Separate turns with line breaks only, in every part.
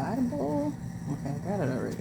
Bible. Okay, I got it already.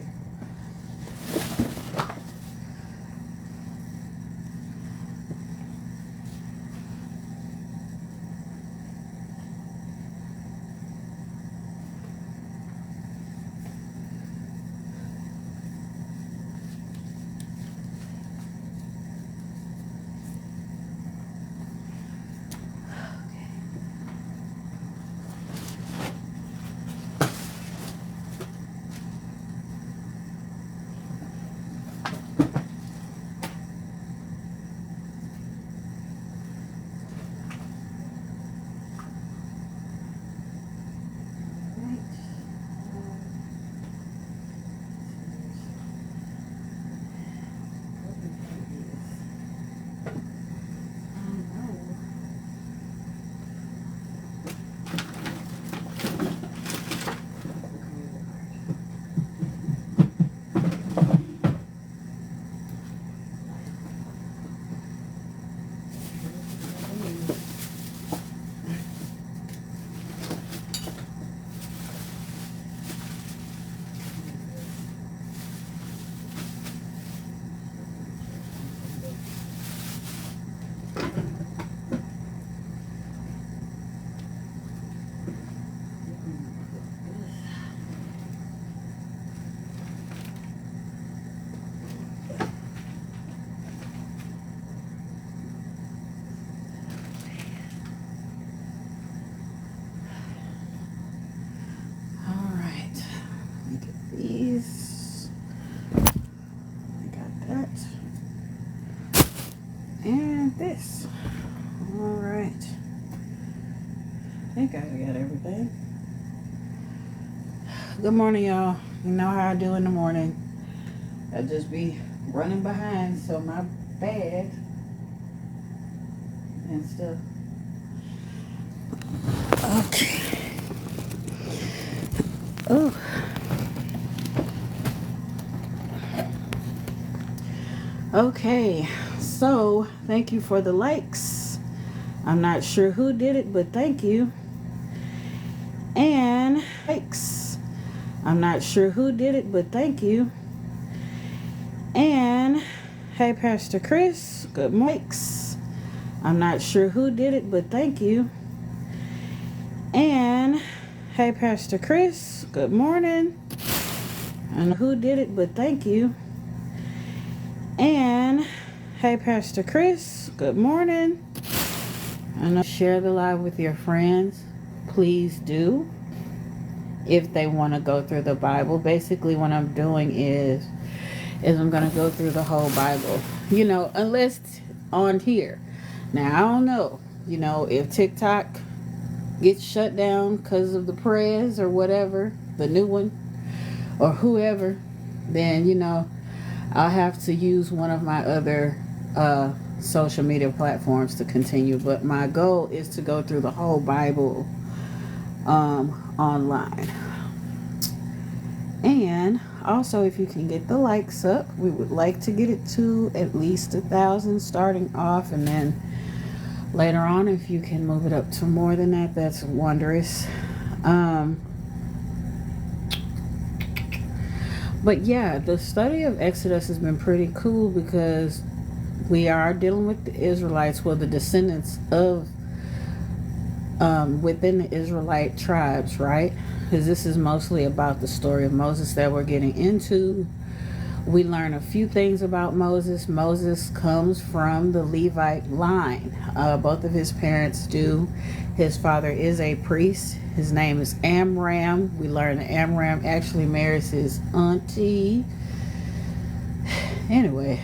These. I got that. And this. Alright. I think I got everything. Good morning, y'all. You know how I do in the morning. I just be running behind, so my bag and stuff. Okay. Oh. Okay, so thank you for the likes. I'm not sure who did it, but thank you. And likes. I'm not sure who did it, but thank you. And hey, Pastor Chris, good morning. I'm not sure who did it, but thank you. And hey, Pastor Chris, good morning. And who did it, but thank you. And hey, Pastor Chris, good morning. And share the live with your friends. Please do. If they want to go through the Bible. Basically what I'm doing is I'm going to go through the whole Bible. You know, unless on here. Now, I don't know. You know, if TikTok gets shut down because of the prayers or whatever, the new one, or whoever, then, you know, I'll have to use one of my other social media platforms to continue. But my goal is to go through the whole Bible online. And also, if you can get the likes up, we would like to get it to at least 1,000 starting off, and then later on, if you can move it up to more than that, that's wondrous. But yeah, the study of Exodus has been pretty cool because we are dealing with the Israelites, well, the descendants of within the Israelite tribes, right? Because this is mostly about the story of Moses that we're getting into. We learn a few things about Moses. Moses comes from the Levite line. Both of his parents do. His father is a priest. His name is Amram. We learn that Amram actually marries his auntie. Anyway.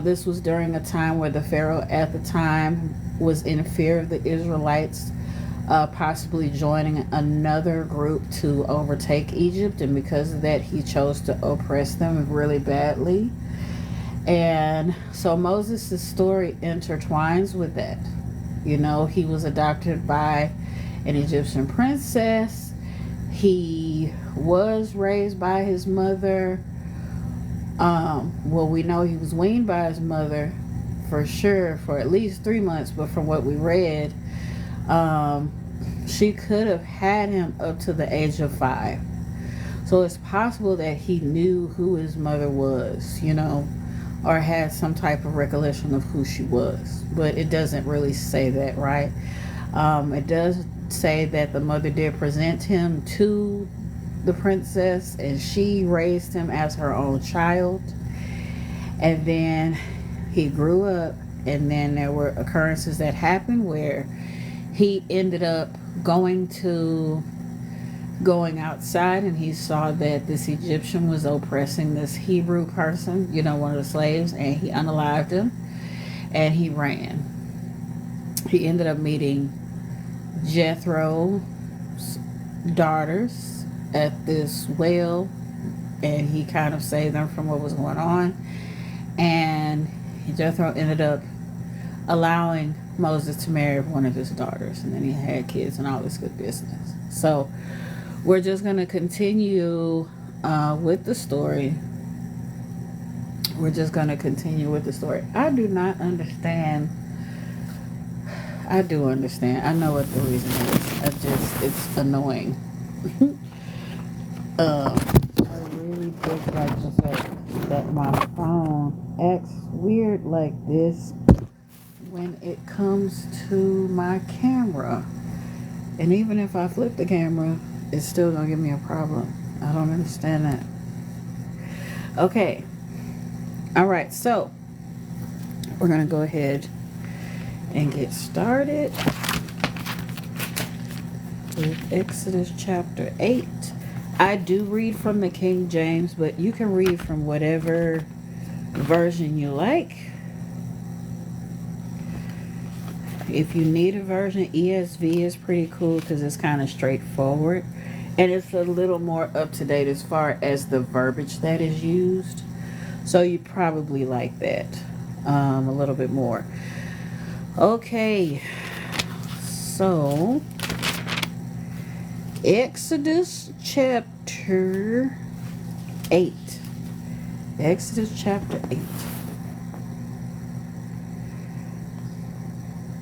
This was during a time where the Pharaoh at the time was in fear of the Israelites possibly joining another group to overtake Egypt, and because of that he chose to oppress them really badly. And so Moses' story intertwines with that. You know, he was adopted by an Egyptian princess. He was raised by his mother. Well, we know he was weaned by his mother for sure for at least 3 months, but from what we read, She could have had him up to the age of 5. So it's possible that he knew who his mother was, or had some type of recollection of who she was. But it doesn't really say that, right? It does say that the mother did present him to the princess and she raised him as her own child. And then he grew up, and then there were occurrences that happened where he ended up going outside, and he saw that this Egyptian was oppressing this Hebrew person, one of the slaves, and he unalived him and he ran. He ended up meeting Jethro's daughters at this well, and he kind of saved them from what was going on. And Jethro ended up allowing Moses to marry one of his daughters, and then he had kids and all this good business. So we're just going to continue with the story. I do not understand. I do understand. I know what the reason is. It's annoying. I really dislike the fact that my phone acts weird like this when it comes to my camera. And even if I flip the camera, it's still gonna give me a problem. I don't understand that. Okay. All right, so we're gonna go ahead and get started with Exodus chapter 8. I do read from the King James, but you can read from whatever version you like. If you need a version, ESV is pretty cool because it's kind of straightforward. And it's a little more up to date as far as the verbiage that is used. So you probably like that a little bit more. Okay. So, Exodus chapter 8. Exodus chapter 8.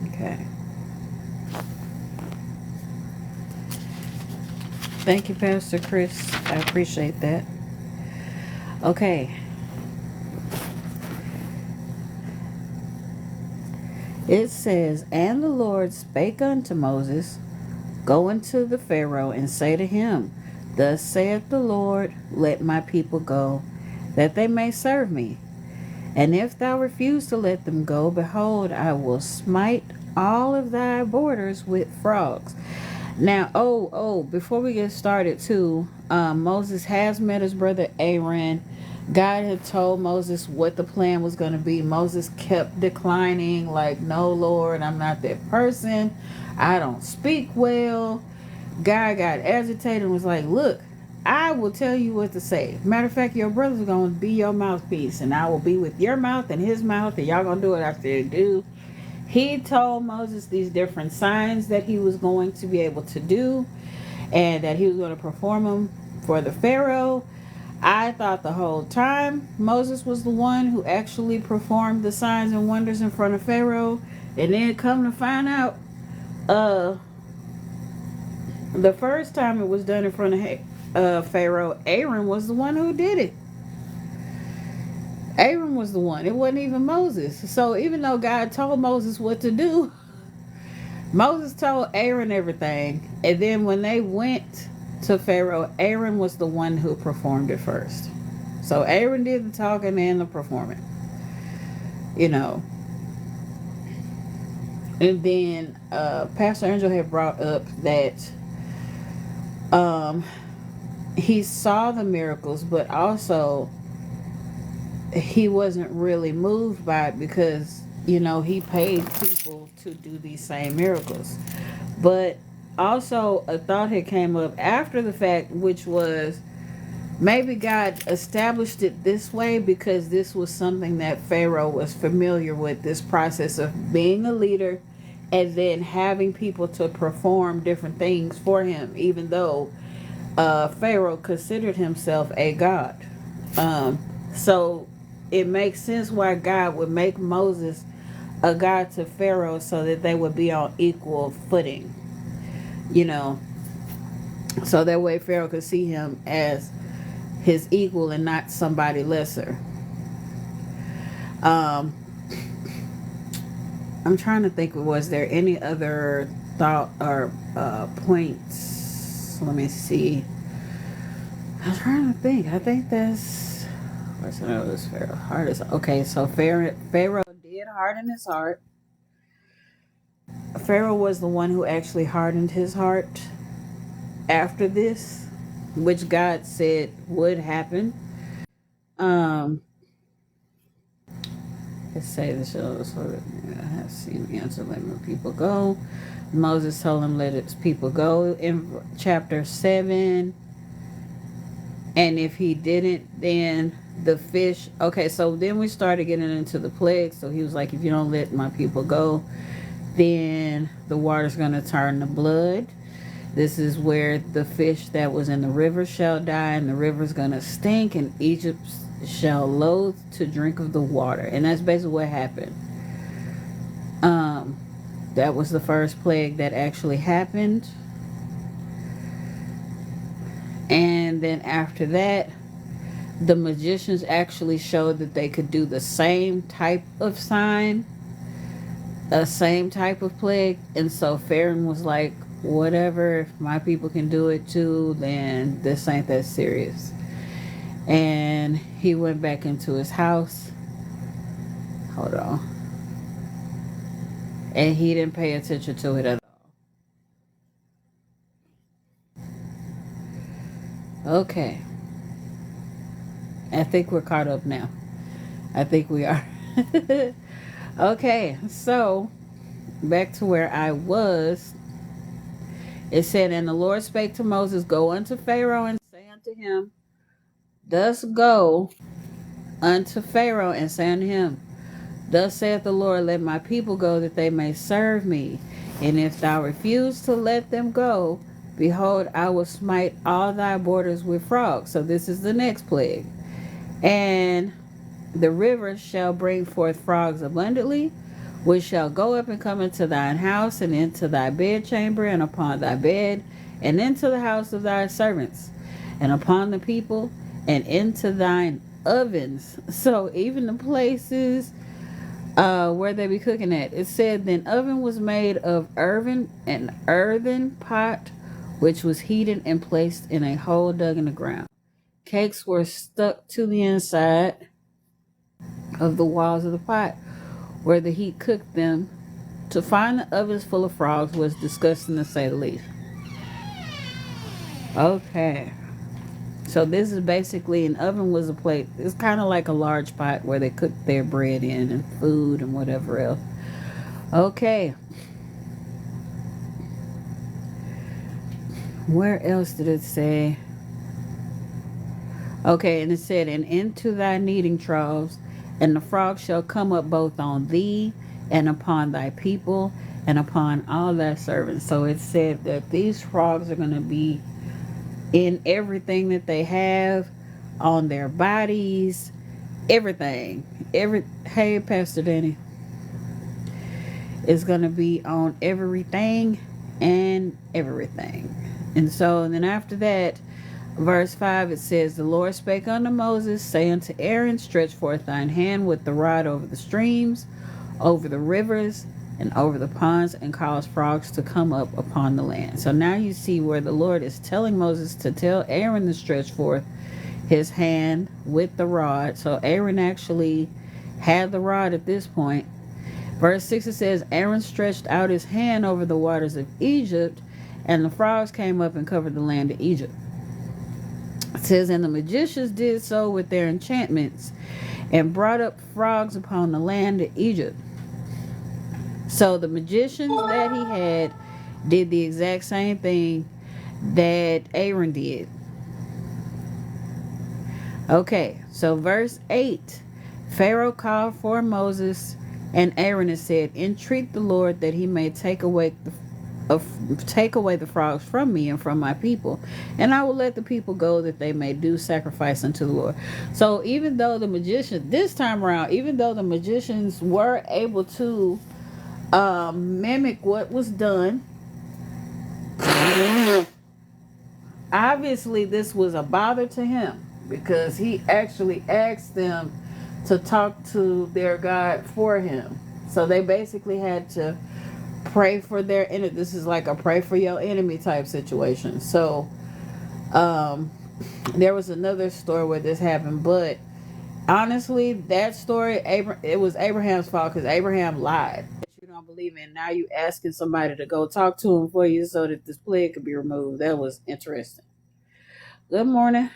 Okay. Thank you, Pastor Chris. I appreciate that. Okay. It says, "And the Lord spake unto Moses, Go unto the Pharaoh, and say to him, Thus saith the Lord, Let my people go, that they may serve me. And if thou refuse to let them go, behold, I will smite all of thy borders with frogs." Now, before we get started too, Moses has met his brother Aaron. God had told Moses what the plan was going to be. Moses kept declining, like, "No, Lord, I'm not that person. I don't speak well." God got agitated and was like, "Look, I will tell you what to say. Matter of fact, your brother's going to be your mouthpiece, and I will be with your mouth and his mouth, and y'all going to do what I say do." He told Moses these different signs that he was going to be able to do, and that he was going to perform them for the Pharaoh. I thought the whole time Moses was the one who actually performed the signs and wonders in front of Pharaoh. And then come to find out, the first time it was done in front of Pharaoh, Aaron was the one who did it. Aaron was the one. It wasn't even Moses. So even though God told Moses what to do, Moses told Aaron everything. And then when they went to Pharaoh, Aaron was the one who performed it first. So Aaron did the talking and the performing. And then Pastor Angel had brought up that he saw the miracles, but also he wasn't really moved by it because, he paid people to do these same miracles. But also a thought had came up after the fact, which was maybe God established it this way because this was something that Pharaoh was familiar with, this process of being a leader and then having people to perform different things for him, even though Pharaoh considered himself a god. So it makes sense why God would make Moses a god to Pharaoh so that they would be on equal footing. you know, so that way Pharaoh could see him as his equal and not somebody lesser. Um, I'm trying to think, was there any other thought or points? Let me see. I'm trying to think. I think that's what's the name of this Pharaoh? Heart is okay. So Pharaoh did harden his heart. Pharaoh was the one who actually hardened his heart after this, which God said would happen. Um, let's say the show so that I have seen the answer, let my people go. Moses told him, let his people go in chapter 7. And if he didn't, then the fish. Okay, so then we started getting into the plague. So he was like, if you don't let my people go, then the water's going to turn to blood. This is where the fish that was in the river shall die, and the river's going to stink, and Egypt shall loathe to drink of the water. And that's basically what happened. That was the first plague that actually happened. And then after that, the magicians actually showed that they could do the same type of sign, the same type of plague. And so Pharaoh was like, whatever, if my people can do it too, then this ain't that serious. And he went back into his house. Hold on. And he didn't pay attention to it at all. Okay. I think we're caught up now. I think we are. Okay, so back to where I was. It said, and the Lord spake to Moses, go unto Pharaoh and say unto him, thus go unto Pharaoh and say unto him, thus saith the Lord, let my people go that they may serve me. And if thou refuse to let them go, behold, I will smite all thy borders with frogs. So this is the next plague. And the river shall bring forth frogs abundantly, which shall go up and come into thine house, and into thy bedchamber, and upon thy bed, and into the house of thy servants, and upon the people, and into thine ovens. So even the places where they be cooking at. It said, then oven was made of an earthen pot, which was heated and placed in a hole dug in the ground. Cakes were stuck to the inside of the walls of the pot where the heat cooked them. To find the ovens full of frogs was disgusting, to say the least. Okay. So this is basically, an oven was a plate. It's kind of like a large pot where they cook their bread in and food and whatever else. Okay. Where else did it say? Okay, and it said, and into thy kneading troughs, and the frogs shall come up both on thee and upon thy people and upon all thy servants. So it said that these frogs are going to be in everything that they have, on their bodies, everything. Hey, Pastor Danny. It's going to be on everything and everything. And so, and then after that, verse 5, it says, the Lord spake unto Moses, say unto Aaron, stretch forth thine hand with the rod over the streams, over the rivers, and over the ponds, and cause frogs to come up upon the land. So now you see where the Lord is telling Moses to tell Aaron to stretch forth his hand with the rod. So Aaron actually had the rod at this point. Verse 6, it says, Aaron stretched out his hand over the waters of Egypt, and the frogs came up and covered the land of Egypt. It says, and the magicians did so with their enchantments, and brought up frogs upon the land of Egypt. So the magicians that he had did the exact same thing that Aaron did. Okay, so verse 8, Pharaoh called for Moses and Aaron and said, entreat the Lord that he may take away the frogs from me and from my people, and I will let the people go that they may do sacrifice unto the Lord. So even though the magicians, this time around, even though the magicians were able to mimic what was done, Obviously, this was a bother to him because he actually asked them to talk to their God for him. So they basically had to pray for their enemy. This is like a pray for your enemy type situation. So um, there was another story where this happened, but honestly, that story, it was Abraham's fault because Abraham lied. You don't believe in. Now you asking somebody to go talk to him for you so that this plague could be removed. That was interesting. Good morning.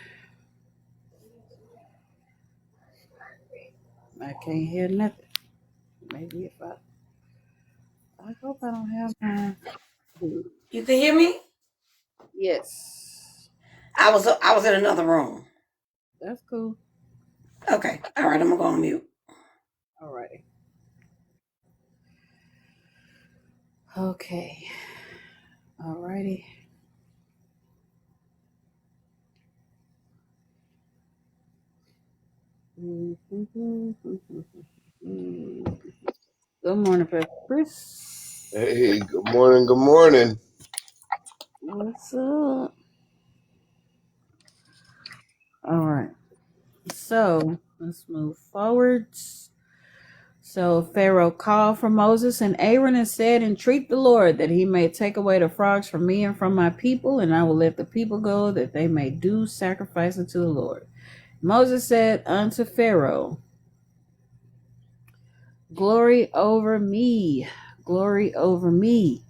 I can't hear nothing. Maybe if I hope I don't have my.
You can hear me?
Yes.
I was in another room.
That's cool.
Okay. All right, I'm gonna go on mute.
All righty. Okay. All righty. Good morning, Pastor Chris.
Hey, good morning, good morning.
What's up? All right. So let's move forwards. So Pharaoh called for Moses and Aaron and said, entreat the Lord that he may take away the frogs from me and from my people, and I will let the people go that they may do sacrifice unto the Lord. Moses said unto Pharaoh, glory over me, glory over me.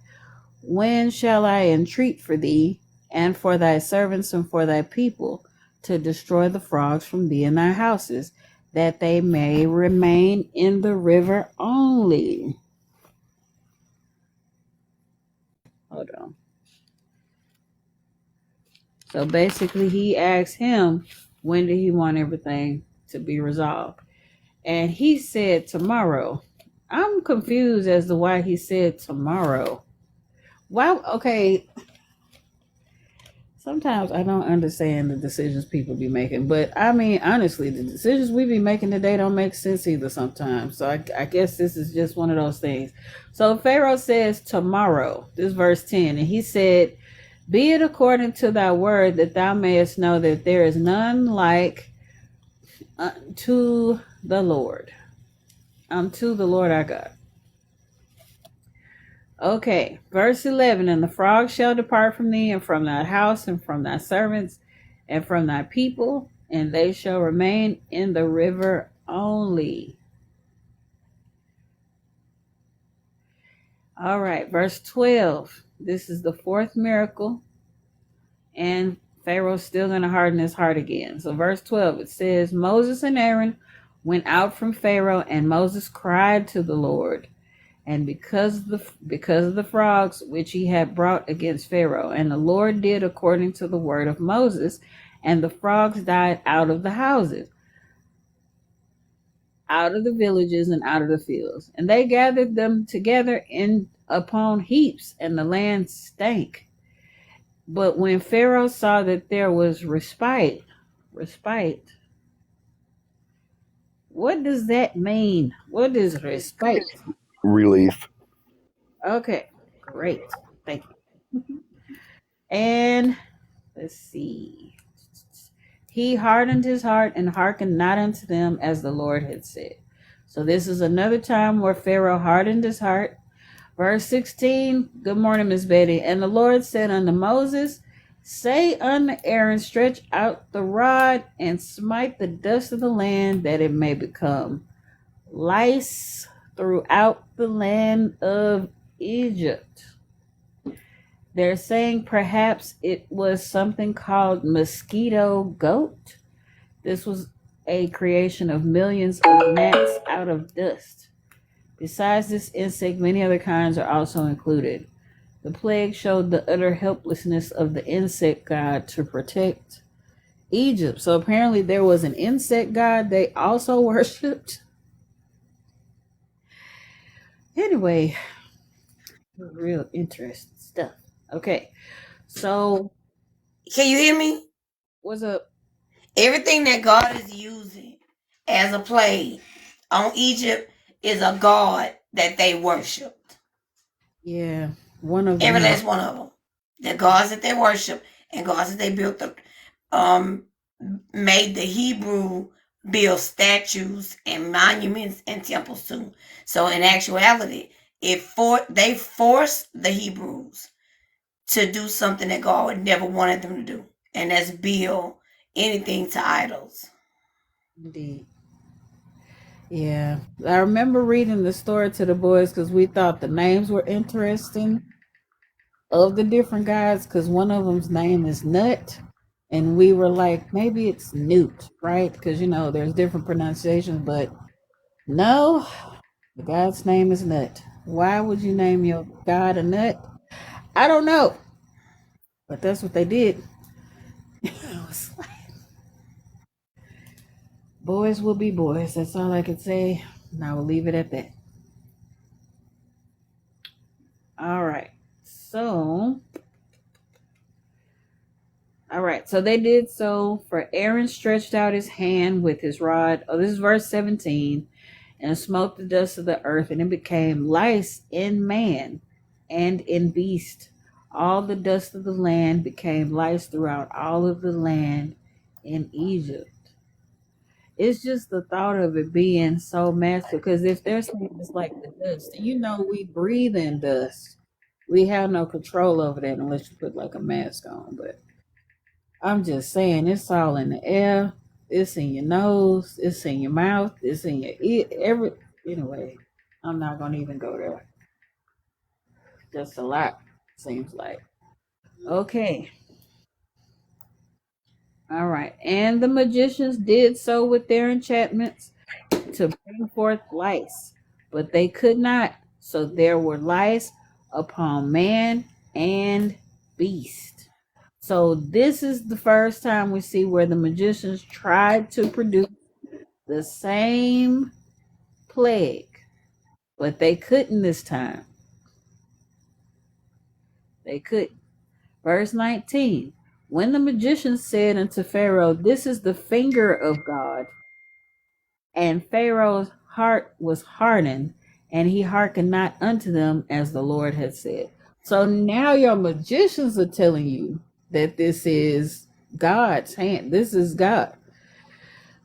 When shall I entreat for thee and for thy servants and for thy people to destroy the frogs from thee and thy houses, that they may remain in the river only? Hold on. So basically, he asked him, when did he want everything to be resolved? And he said tomorrow. I'm confused as to why he said tomorrow. Why? Okay, sometimes I don't understand the decisions people be making, but I mean, honestly, the decisions we be making today don't make sense either sometimes. So I guess this is just one of those things. So Pharaoh says tomorrow, this verse 10, and he said, be it according to thy word, that thou mayest know that there is none like unto the Lord our God. Okay, verse 11, and the frogs shall depart from thee, and from thy house, and from thy servants, and from thy people, and they shall remain in the river only. All right, verse 12, this is the fourth miracle, and Pharaoh's still going to harden his heart again. So verse 12, it says, Moses and Aaron went out from Pharaoh, and Moses cried to the Lord, and because of the frogs which he had brought against Pharaoh. And the Lord did according to the word of Moses, and the frogs died out of the houses, out of the villages, and out of the fields. And they gathered them together upon heaps, and the land stank. But when Pharaoh saw that there was respite, what does that mean? What is respite?
Relief.
Okay, great. Thank you. And let's see. He hardened his heart and hearkened not unto them as the Lord had said. So this is another time where Pharaoh hardened his heart. Verse 16. Good morning, Miss Betty. And the Lord said unto Moses, say unto Aaron, stretch out the rod and smite the dust of the land, that it may become lice throughout the land of Egypt. They're saying perhaps it was something called mosquito goat. This was a creation of millions of gnats out of dust. Besides this insect, many other kinds are also included. The plague showed the utter helplessness of the insect god to protect Egypt. So apparently there was an insect god they also worshipped. Anyway, real interesting stuff. Okay, so
Can you hear me?
what's up?
Everything that God is using as a plague on Egypt is a god that they worshipped.
Yeah, one of them
Every
has
last one of them. The gods that they worship and gods that they built the made the Hebrew build statues and monuments and temples to. So in actuality, they forced the Hebrews to do something that God never wanted them to do, and that's build anything to idols.
Indeed. Yeah. I remember reading the story to the boys because we thought the names were interesting of the different guys because one of them's name is Nut. And we were like, maybe it's Newt, right? Because, there's different pronunciations, but no, the guy's name is Nut. Why would you name your god a nut? I don't know, but that's what they did. I was like, boys will be boys. That's all I can say. And I will leave it at that. All right. So they did so, for Aaron stretched out his hand with his rod. Oh, this is verse 17. And smote the dust of the earth, and it became lice in man and in beast. All the dust of the land became lice throughout all of the land in Egypt. It's just the thought of it being so massive, because if they're saying it's like the dust, we breathe in dust. We have no control over that unless you put like a mask on. But I'm just saying, it's all in the air. It's in your nose. It's in your mouth. It's in your ear. Anyway, I'm not gonna even go there. Just a lot, seems like. Okay. All right. And the magicians did so with their enchantments to bring forth lice, but they could not. So there were lice upon man and beast. So this is the first time we see where the magicians tried to produce the same plague, but they couldn't this time. They couldn't. Verse 19. When the magicians said unto Pharaoh, This is the finger of God, and Pharaoh's heart was hardened, and he hearkened not unto them as the Lord had said. So now your magicians are telling you that this is God's hand. This is God.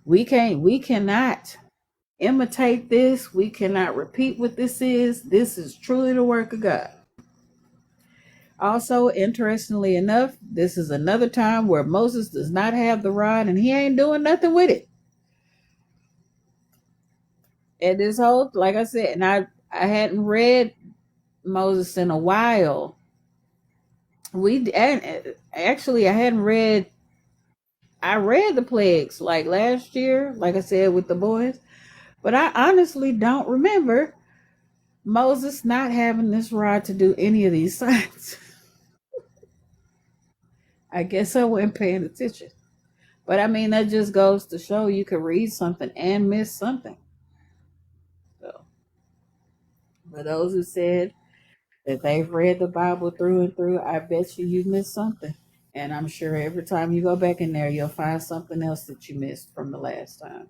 We cannot imitate this. We cannot repeat what this is. This is truly the work of God. Also, interestingly enough, this is another time where Moses does not have the rod and he ain't doing nothing with it. And this whole, like I said, and I hadn't read Moses in a while. Actually I hadn't read. I read the plagues like last year, like I said with the boys, but I honestly don't remember Moses not having this rod to do any of these signs. I guess I wasn't paying attention. But I mean, that just goes to show you could read something and miss something. So, for those who said that they've read the Bible through and through, I bet you missed something. And I'm sure every time you go back in there, you'll find something else that you missed from the last time.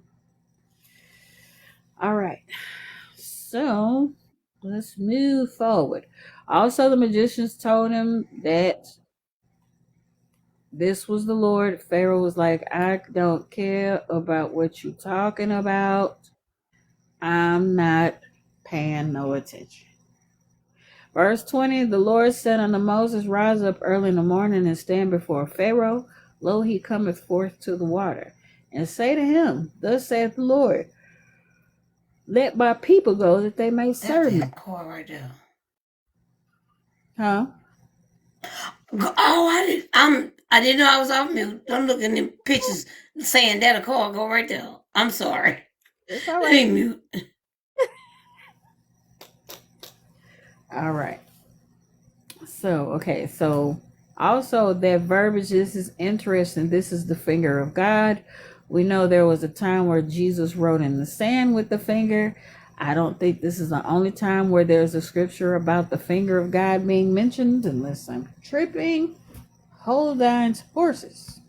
All right. So, let's move forward. Also, the magicians told him that this was the Lord. Pharaoh was like, I don't care about what you're talking about. I'm not paying no attention. Verse 20, the Lord said unto Moses, Rise up early in the morning and stand before Pharaoh. Lo, he cometh forth to the water. And say to him, Thus saith the Lord, Let my people go that they may serve me.
That's that car right there.
Huh?
Oh, I didn't know I was off mute. Don't look in the pictures saying that a car go right there. I'm sorry.
It's all
Let me
right.
mute.
All right. So also that verbiage, this is interesting. This is the finger of God. We know there was a time where Jesus wrote in the sand with the finger. I don't think this is the only time where there's a scripture about the finger of God being mentioned, unless I'm tripping. Hold on to horses.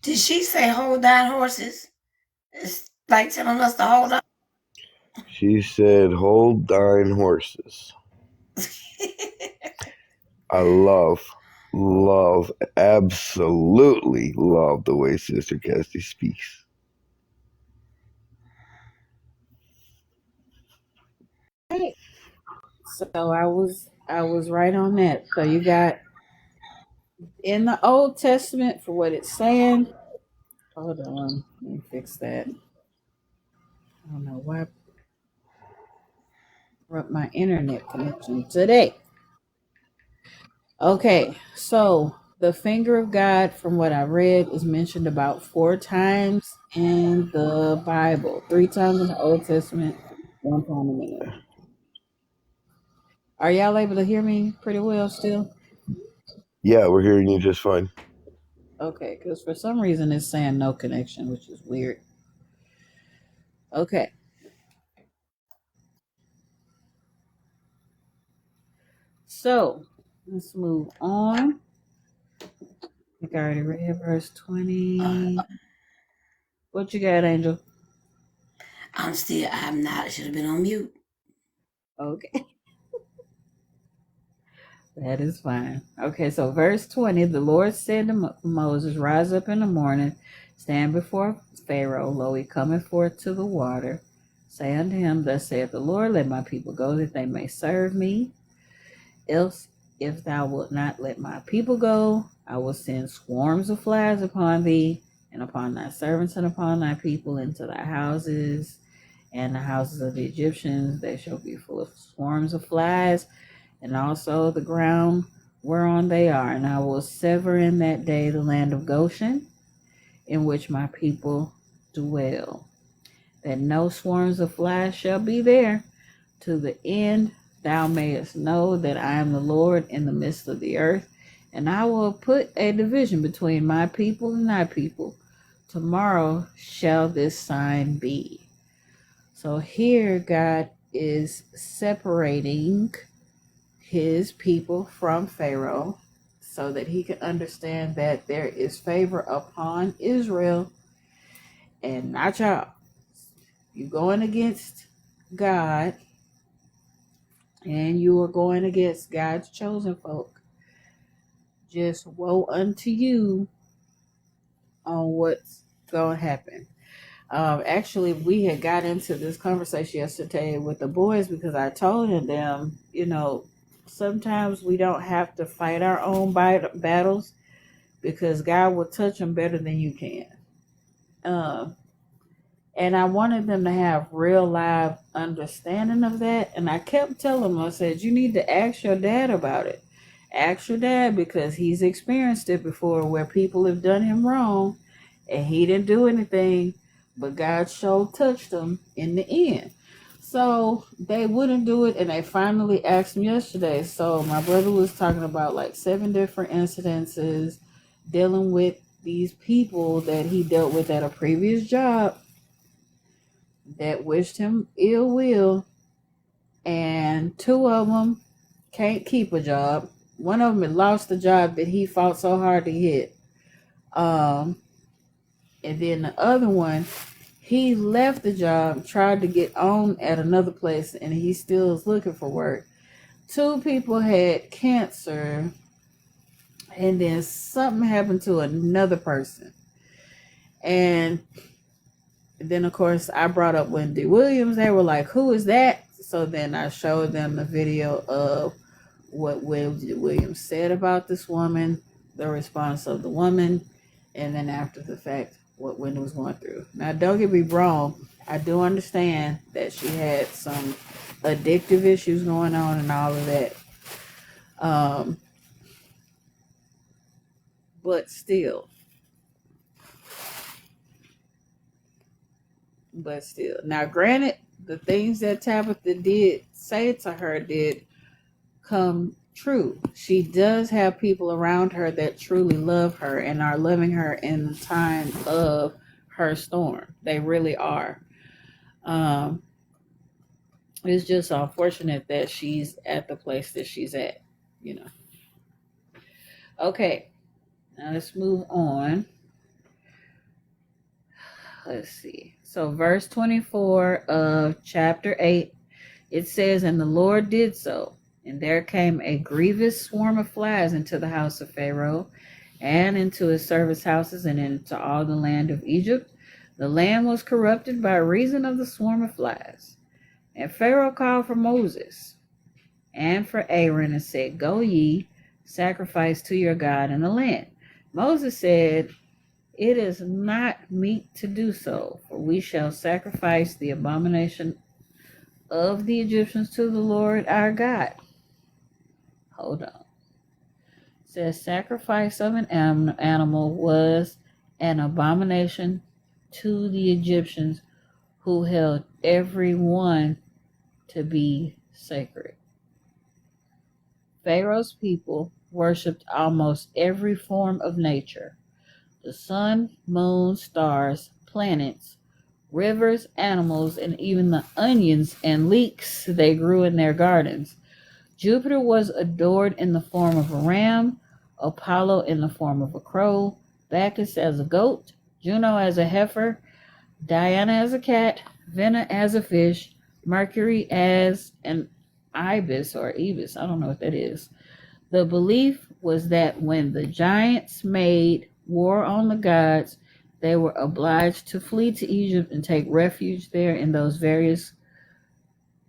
Did she say hold on horses? Like telling us to hold on.
She said, "Hold thine horses." I love, absolutely love the way Sister Cassie speaks.
Right. So I was right on that. So you got in the Old Testament for what it's saying. Hold on, let me fix that. I don't know why I broke my internet connection today. Okay, so the finger of God, from what I read, is mentioned about 4 times in the Bible. 3 times in the Old Testament, 1 time in the New. Are y'all able to hear me pretty well still?
Yeah, we're hearing you just fine.
Okay, because for some reason it's saying no connection, which is weird. Okay, so let's move on. I think I already read verse 20. What you got, Angel?
I'm not, I should have been on mute.
Okay, that is fine. Okay, so verse 20, the Lord said to Moses, rise up in the morning, stand before Pharaoh, lo, he cometh forth to the water. Say unto him, thus saith the Lord, let my people go that they may serve me. Else, if thou wilt not let my people go, I will send swarms of flies upon thee, and upon thy servants, and upon thy people, into thy houses, and the houses of the Egyptians. They shall be full of swarms of flies, and also the ground whereon they are. And I will sever in that day the land of Goshen, in which my people dwell, that no swarms of flies shall be there, to the end thou mayest know that I am the Lord in the midst of the earth. And I will put a division between my people and thy people. Tomorrow shall this sign be. So here God is separating his people from Pharaoh so that he can understand that there is favor upon Israel and not y'all. You going against God, and you are going against God's chosen folk. Just woe unto you on what's going to happen. Actually, we had got into this conversation yesterday with the boys because I told them, sometimes we don't have to fight our own battles because God will touch them better than you can. And I wanted them to have real live understanding of that. And I kept telling them, I said, you need to ask your dad about it. Ask your dad because he's experienced it before where people have done him wrong and he didn't do anything, but God sure touched them in the end. So they wouldn't do it, and they finally asked him yesterday. So my brother was talking about like 7 different incidences dealing with these people that he dealt with at a previous job that wished him ill will, and 2 of them can't keep a job. One of them had lost the job that he fought so hard to get. And then the other one, he left the job, tried to get on at another place, and he still is looking for work. 2 people had cancer, and then something happened to another person. And then, of course, I brought up Wendy Williams. They were like, who is that? So then I showed them the video of what Wendy Williams said about this woman, the response of the woman, and then after the fact, what Wendy was going through. Now, don't get me wrong. I do understand that she had some addictive issues going on and all of that. But still. Now, granted, the things that Tabitha did say to her did come true. She does have people around her that truly love her and are loving her in the time of her storm. They really are. It's just unfortunate that she's at the place that she's at, you know. Okay, now let's move on. Let's see. So verse 24 of chapter 8, it says, "And the Lord did so, and there came a grievous swarm of flies into the house of Pharaoh, and into his servants' houses, and into all the land of Egypt. The land was corrupted by reason of the swarm of flies. And Pharaoh called for Moses and for Aaron, and said, Go ye, sacrifice to your God in the land. Moses said, It is not meet to do so, for we shall sacrifice the abomination of the Egyptians to the Lord our God." Hold on. It says sacrifice of an animal was an abomination to the Egyptians, who held every one to be sacred. Pharaoh's people worshipped almost every form of nature: the sun, moon, stars, planets, rivers, animals, and even the onions and leeks they grew in their gardens. Jupiter was adored in the form of a ram, Apollo in the form of a crow, Bacchus as a goat, Juno as a heifer, Diana as a cat, Vena as a fish, Mercury as an ibis or ibis. I don't know what that is. The belief was that when the giants made war on the gods, they were obliged to flee to Egypt and take refuge there in those various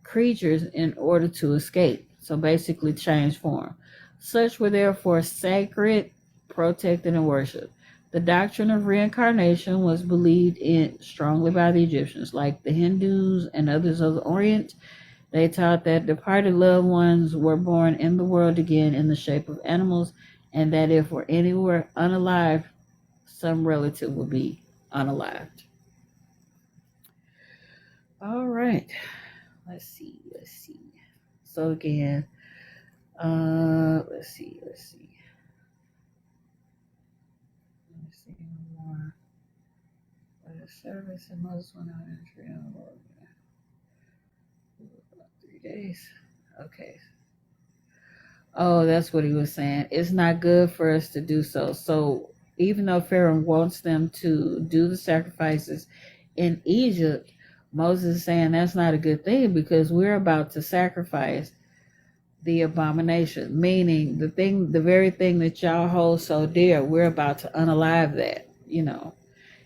creatures in order to escape. So basically change form. Such were therefore sacred, protected, and worshipped. The doctrine of reincarnation was believed in strongly by the Egyptians. Like the Hindus and others of the Orient, they taught that departed loved ones were born in the world again in the shape of animals, and that if we're anywhere unalive, some relative will be unalived. All right. Let's see. So again, let's see one more. The service and Moses went out and treated the Lord. 3 days. Okay. Oh, that's what he was saying. It's not good for us to do so. So even though Pharaoh wants them to do the sacrifices in Egypt, Moses is saying that's not a good thing, because we're about to sacrifice the abomination, meaning the very thing that y'all hold so dear, we're about to unalive that,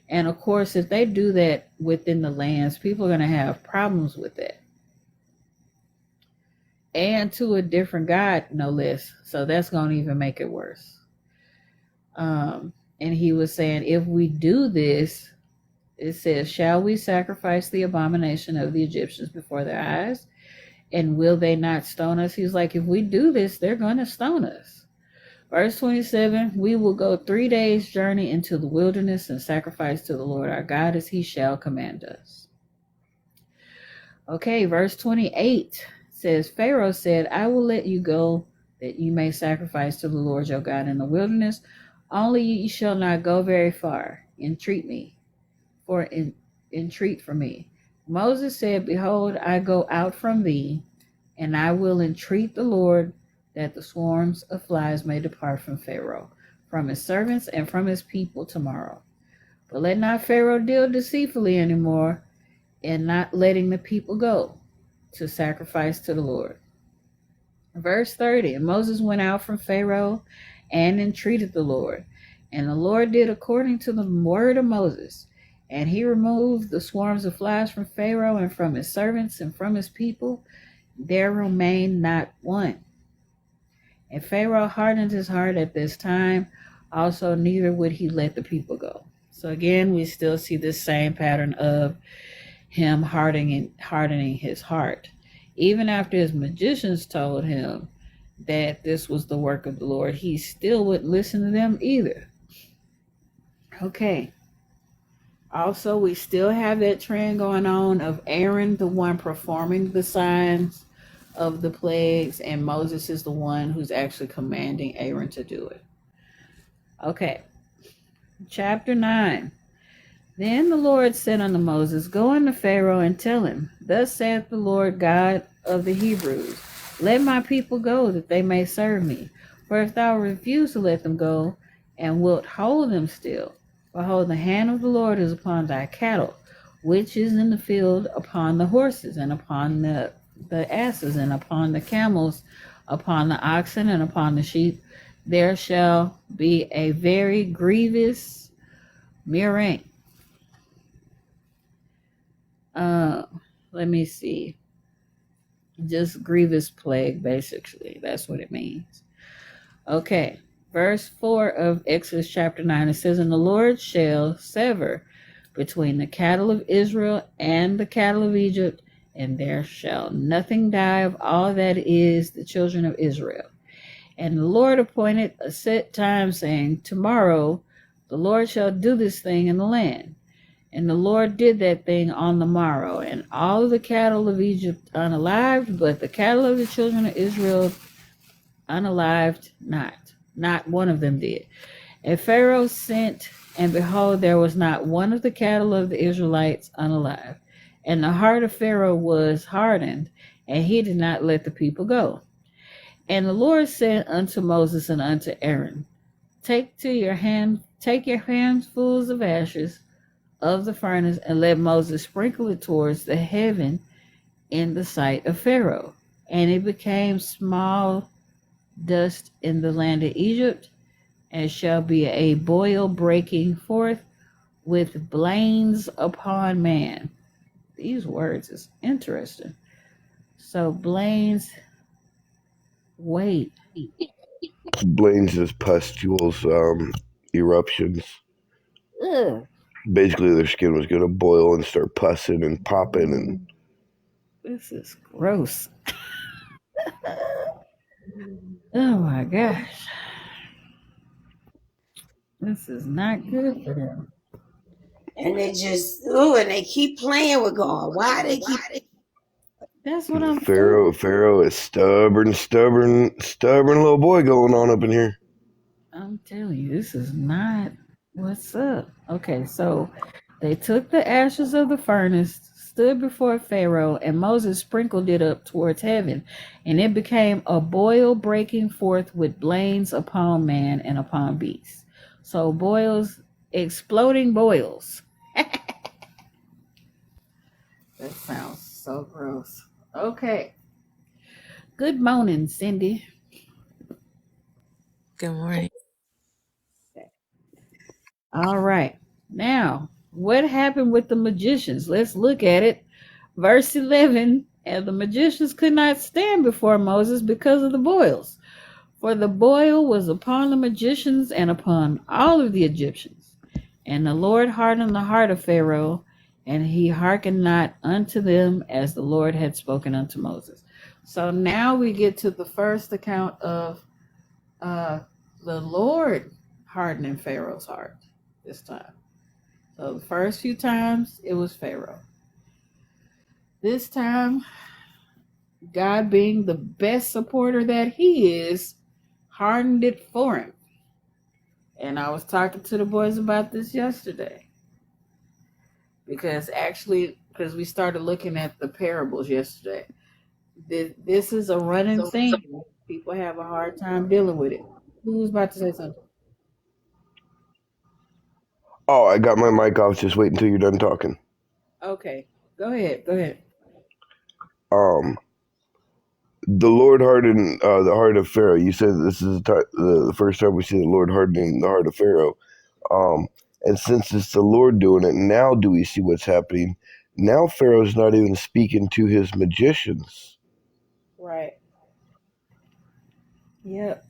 And of course, if they do that within the lands, people are going to have problems with that. And to a different God, no less. So that's going to even make it worse. And he was saying, if we do this, it says, shall we sacrifice the abomination of the Egyptians before their eyes? And will they not stone us? He's like, if we do this, they're going to stone us. Verse 27, we will go 3 days' journey into the wilderness and sacrifice to the Lord our God as he shall command us. Okay, verse 28 says, Pharaoh said, I will let you go that you may sacrifice to the Lord your God in the wilderness. Only ye shall not go very far. Entreat for me. Moses said, behold, I go out from thee, and I will entreat the Lord that the swarms of flies may depart from Pharaoh, from his servants, and from his people tomorrow. But let not Pharaoh deal deceitfully anymore in not letting the people go to sacrifice to the Lord. Verse 30, and Moses went out from Pharaoh and entreated the Lord. And the Lord did according to the word of Moses. And he removed the swarms of flies from Pharaoh and from his servants and from his people. There remained not one. And Pharaoh hardened his heart at this time. Also, neither would he let the people go. So again, we still see this same pattern of him hardening his heart. Even after his magicians told him that this was the work of the Lord, he still wouldn't listen to them either. Okay. Also, we still have that trend going on of Aaron, the one performing the signs of the plagues, and Moses is the one who's actually commanding Aaron to do it. Okay. Chapter 9. Then the Lord said unto Moses, Go unto Pharaoh and tell him, Thus saith the Lord God of the Hebrews, Let my people go, that they may serve me. For if thou refuse to let them go, and wilt hold them still, behold, the hand of the Lord is upon thy cattle, which is in the field, upon the horses, and upon the asses, and upon the camels, upon the oxen, and upon the sheep, there shall be a very grievous murrain. Let me see. Just grievous plague, basically. That's what it means. Okay. Verse 4 of Exodus chapter 9, it says, And the Lord shall sever between the cattle of Israel and the cattle of Egypt, and there shall nothing die of all that is the children of Israel. And the Lord appointed a set time, saying, Tomorrow the Lord shall do this thing in the land. And the Lord did that thing on the morrow, and all of the cattle of Egypt unalived, but the cattle of the children of Israel unalived not. Not one of them did. And Pharaoh sent, and behold, there was not one of the cattle of the Israelites unalive. And the heart of Pharaoh was hardened, and he did not let the people go. And the Lord said unto Moses and unto Aaron, Take your handfuls of ashes of the furnace, and let Moses sprinkle it towards the heaven in the sight of Pharaoh. And it became small dust in the land of Egypt, and shall be a boil breaking forth with blains upon man. These words is interesting. So blains, wait.
Blains is pustules, eruptions.
Ugh,
Basically, their skin was going to boil and start pussing and popping. And
this is gross. Oh my gosh. This is not good for them.
And they just, ooh, and they keep playing with God. Why they keep.
That's what I'm saying.
Pharaoh is stubborn little boy going on up in here.
I'm telling you, this is not what's up. Okay, so they took the ashes of the furnace, stood before Pharaoh, and Moses sprinkled it up towards heaven, and it became a boil breaking forth with blains upon man and upon beasts. So boils, exploding boils. That sounds so gross. Okay. Good morning, Cindy.
Good morning.
All right. Now, what happened with the magicians? Let's look at it. Verse 11, and the magicians could not stand before Moses because of the boils. For the boil was upon the magicians and upon all of the Egyptians. And the Lord hardened the heart of Pharaoh, and he hearkened not unto them as the Lord had spoken unto Moses. So now we get to the first account of the Lord hardening Pharaoh's heart this time. So the first few times it was Pharaoh. This time, God, being the best supporter that he is, hardened it for him. And I was talking to the boys about this yesterday. Because we started looking at the parables yesterday. This is a running thing. People have a hard time dealing with it. Who was about to say something?
Oh, I got my mic off. Just wait until you're done talking.
Okay, go ahead.
The Lord hardened the heart of Pharaoh. You said this is the first time we see the Lord hardening the heart of Pharaoh. And since it's the Lord doing it, now do we see what's happening? Now Pharaoh's not even speaking to his magicians.
Right. Yep.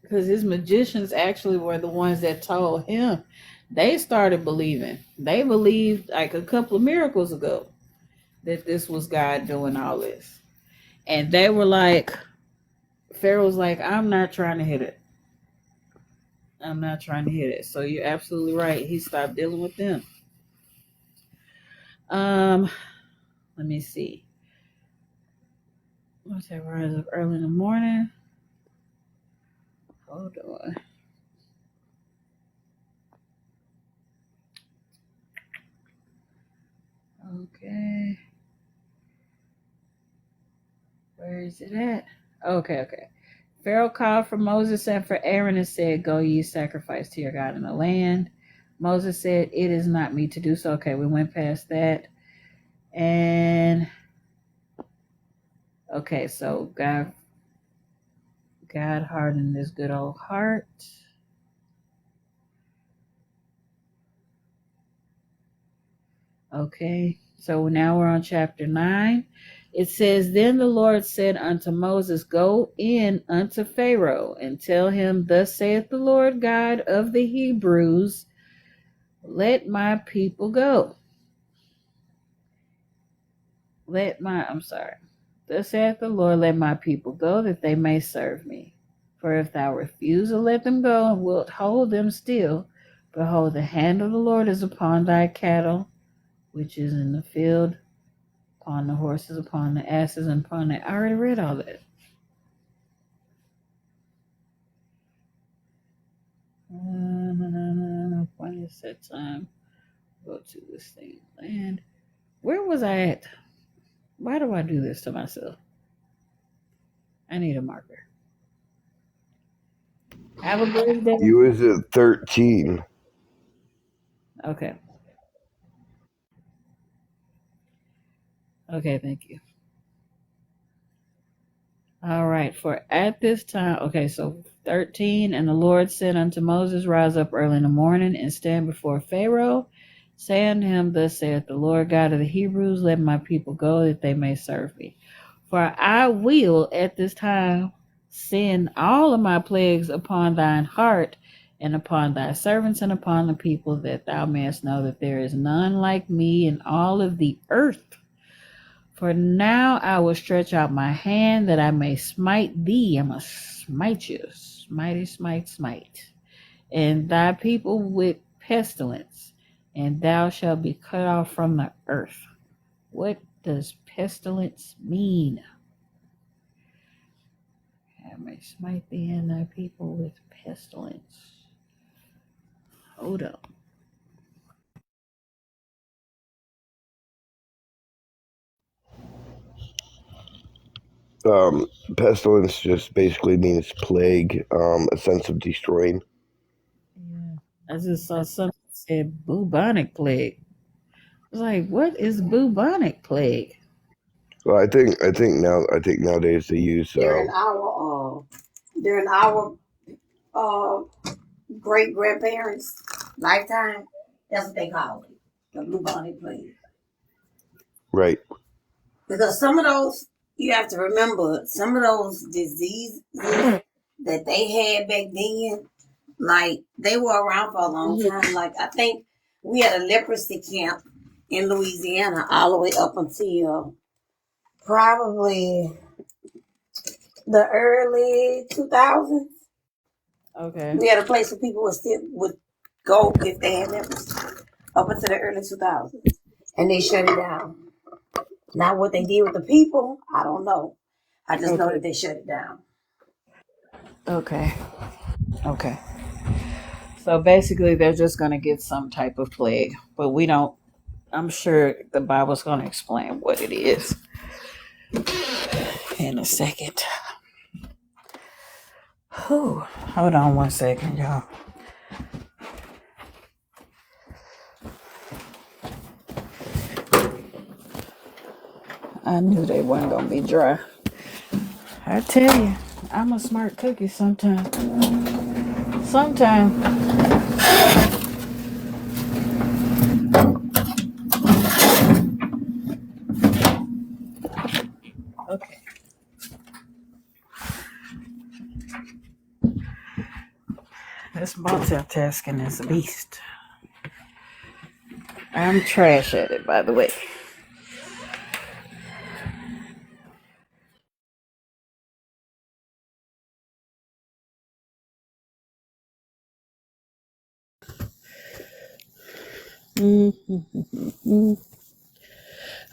Because his magicians actually were the ones that told him. They started believing. They believed like a couple of miracles ago that this was God doing all this. And they were like, Pharaoh's like, I'm not trying to hit it. So you're absolutely right. He stopped dealing with them. Let me see. What's that? Rise up early in the morning. Hold on. Okay. Where is it at? Okay. Pharaoh called for Moses and for Aaron and said, Go ye sacrifice to your God in the land. Moses said, "It is not me to do so." Okay, we went past that. And okay, so God hardened his good old heart. Okay, so now we're on chapter 9. It says, "Then the Lord said unto Moses, Go in unto Pharaoh, and tell him, Thus saith the Lord God of the Hebrews, Let my people go. Thus saith the Lord, Let my people go, that they may serve me. For if thou refuse to let them go, and wilt hold them still, behold, the hand of the Lord is upon thy cattle, which is in the field, upon the horses, upon the asses, and upon the..." I already read all that. When is that time? Go to this thing. Land. Where was I at? Why do I do this to myself? I need a marker. Have a great day.
You was at 13.
Okay. Okay, thank you. All right, for at this time, okay, so 13, "And the Lord said unto Moses, Rise up early in the morning, and stand before Pharaoh. Say unto him, Thus saith the Lord God of the Hebrews, Let my people go, that they may serve me. For I will at this time send all of my plagues upon thine heart, and upon thy servants, and upon the people, that thou mayest know that there is none like me in all of the earth. For now I will stretch out my hand, that I may smite thee." I'm going to smite you. Smite. "And thy people with pestilence, and thou shalt be cut off from the earth." What does pestilence mean? "I may smite thee and thy people with pestilence." Hold up.
Pestilence just basically means plague, a sense of destroying.
Yeah. I just saw something that said bubonic plague. I was like, what is bubonic plague?
Well, I think nowadays they use
During our great grandparents' lifetime, that's what they call it, the bubonic plague.
right.
Because some of those, you have to remember, some of those diseases that they had back then, like they were around for a long time. Like I think we had a leprosy camp in Louisiana all the way up until probably the early 2000s.
Okay.
We had a place where people would go if they had leprosy up until the early 2000s, and they shut it down. Now what they did with the people, I don't know. I just know that they shut it down.
Okay. So basically, they're just going to get some type of plague, but we don't. I'm sure the Bible's going to explain what it is in a second. Whew. Hold on one second, y'all. I knew they weren't going to be dry. I tell you, I'm a smart cookie sometimes. Okay. This multitasking is a beast. I'm trash at it, by the way.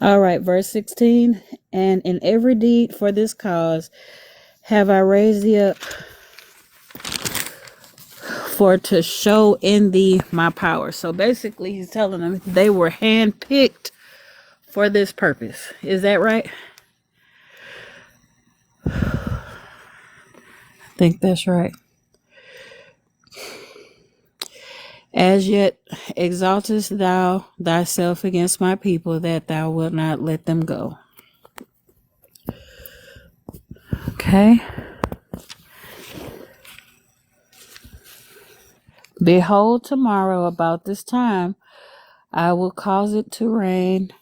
All right, verse 16. "And in every deed for this cause have I raised thee up, for to show in thee my power." So basically, he's telling them they were handpicked for this purpose. Is that right? I think that's right. As yet exaltest thou thyself against my people, that thou wilt not let them go. Okay. Behold, tomorrow about this time I will cause it to rain.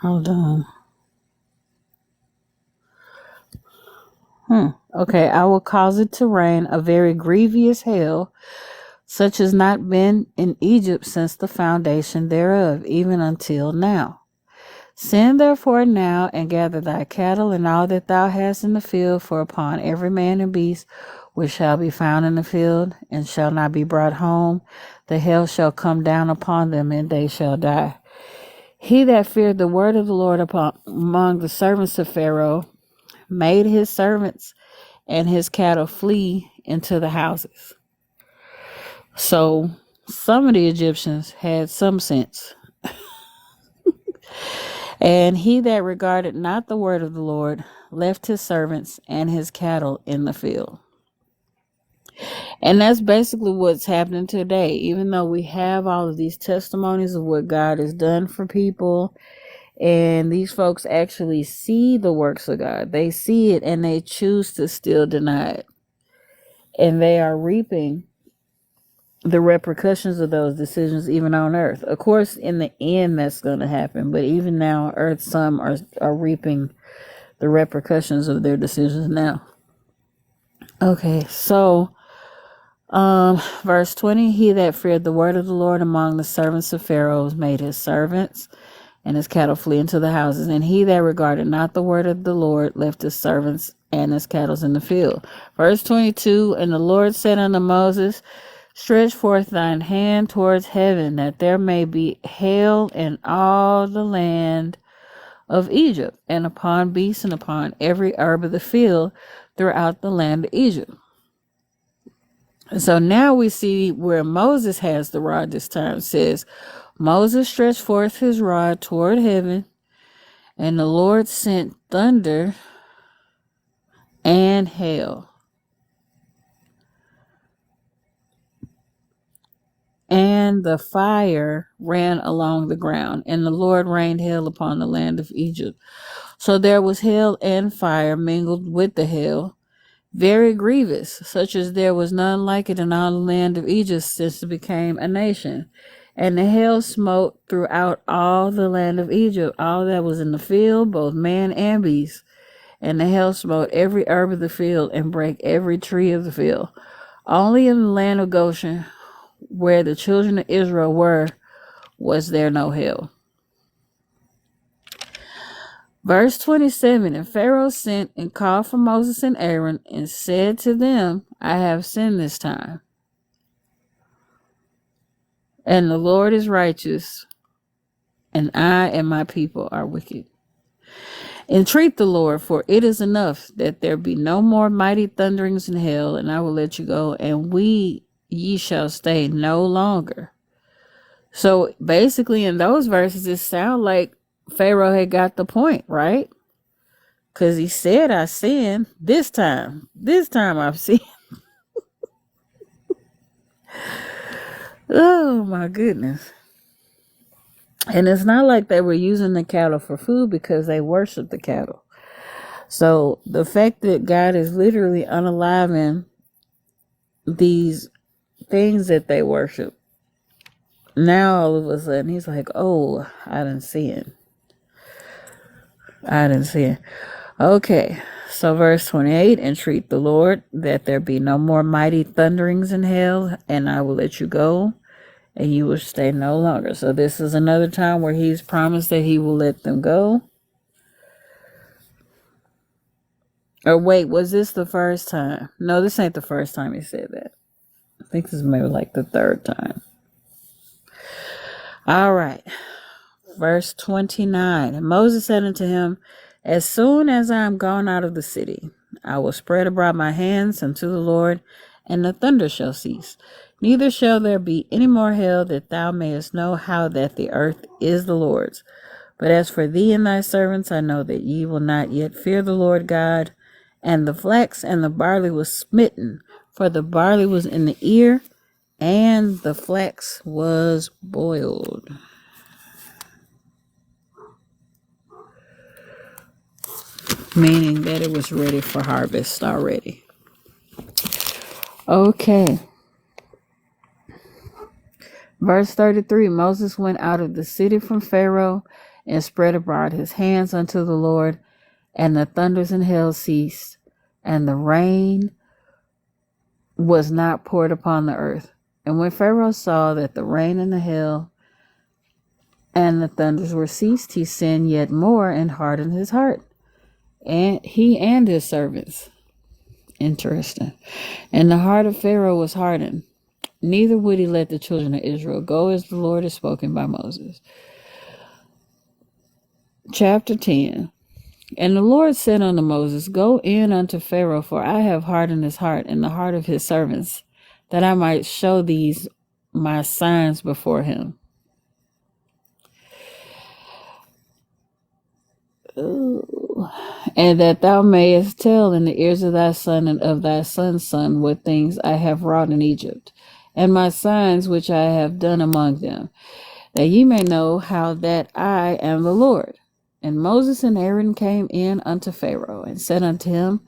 Hold on. Okay, I will cause it to rain a very grievous hail, such as not been in Egypt since the foundation thereof, even until now. Send therefore now and gather thy cattle and all that thou hast in the field, for upon every man and beast which shall be found in the field and shall not be brought home, the hail shall come down upon them, and they shall die. He that feared the word of the Lord among the servants of Pharaoh made his servants and his cattle flee into the houses. So some of the Egyptians had some sense. And he that regarded not the word of the Lord left his servants and his cattle in the field. And that's basically what's happening today. Even though we have all of these testimonies of what God has done for people, and these folks actually see the works of God, they see it and they choose to still deny it. And they are reaping the repercussions of those decisions even on earth. Of course, in the end, that's going to happen. But even now, on earth, some are reaping the repercussions of their decisions now. Okay, so verse 20, he that feared the word of the Lord among the servants of Pharaoh made his servants and his cattle flee into the houses. And he that regarded not the word of the Lord left his servants and his cattle in the field. Verse 22, and the Lord said unto Moses, stretch forth thine hand towards heaven, that there may be hail in all the land of Egypt, and upon beasts and upon every herb of the field throughout the land of Egypt. And so now we see where Moses has the rod this time. It says, Moses stretched forth his rod toward heaven, and the Lord sent thunder and hail. And the fire ran along the ground, and the Lord rained hail upon the land of Egypt. So there was hail and fire mingled with the hail, very grievous, such as there was none like it in all the land of Egypt since it became a nation. And the hail smote throughout all the land of Egypt, all that was in the field, both man and beast. And the hail smote every herb of the field and brake every tree of the field. Only in the land of Goshen, where the children of Israel were, was there no hail. Verse 27, and Pharaoh sent and called for Moses and Aaron and said to them, I have sinned this time, and the Lord is righteous, and I and my people are wicked. Entreat the Lord, for it is enough that there be no more mighty thunderings in hell, and I will let you go, and ye shall stay no longer. So basically in those verses, it sounds like Pharaoh had got the point, right? Because he said, I sinned this time. This time I've sinned. Oh my goodness. And it's not like they were using the cattle for food, because they worship the cattle. So the fact that God is literally unaliving these things that they worship, now all of a sudden he's like, oh, I didn't sin. Okay, so verse 28, entreat the Lord that there be no more mighty thunderings in hell, and I will let you go, and you will stay no longer. So this is another time where he's promised that he will let them go. Or wait, was this the first time? No, this ain't the first time he said that. I think this is maybe like the third time. All right. Verse 29. And Moses said unto him, as soon as I am gone out of the city, I will spread abroad my hands unto the Lord, and the thunder shall cease. Neither shall there be any more hail, that thou mayest know how that the earth is the Lord's. But as for thee and thy servants, I know that ye will not yet fear the Lord God. And the flax and the barley was smitten For the barley was in the ear, and the flax was boiled. Meaning that it was ready for harvest already. Okay. Verse 33, Moses went out of the city from Pharaoh and spread abroad his hands unto the Lord, and the thunders and hail ceased, and the rain was not poured upon the earth. And when Pharaoh saw that the rain and the hail and the thunders were ceased, he sinned yet more and hardened his heart, and he and his servants. Interesting. And the heart of Pharaoh was hardened, neither would he let the children of Israel go as the Lord had spoken by Moses. Chapter 10. And the Lord said unto Moses, Go in unto Pharaoh, for I have hardened his heart and the heart of his servants, that I might show these my signs before him. Ooh. And that thou mayest tell in the ears of thy son and of thy son's son what things I have wrought in Egypt, and my signs which I have done among them, that ye may know how that I am the Lord. And Moses and Aaron came in unto Pharaoh, and said unto him,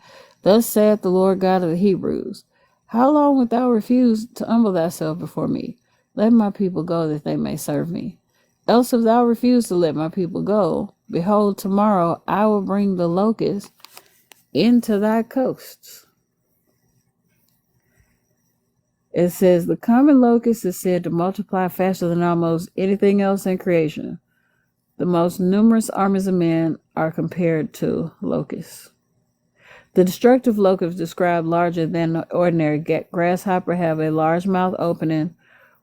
Thus saith the Lord God of the Hebrews, How long wilt thou refuse to humble thyself before me? Let my people go, that they may serve me. Else if thou refuse to let my people go, behold, tomorrow I will bring the locusts into thy coasts. It says, the common locust is said to multiply faster than almost anything else in creation. The most numerous armies of men are compared to locusts. The destructive locusts, described larger than the ordinary grasshopper, have a large mouth opening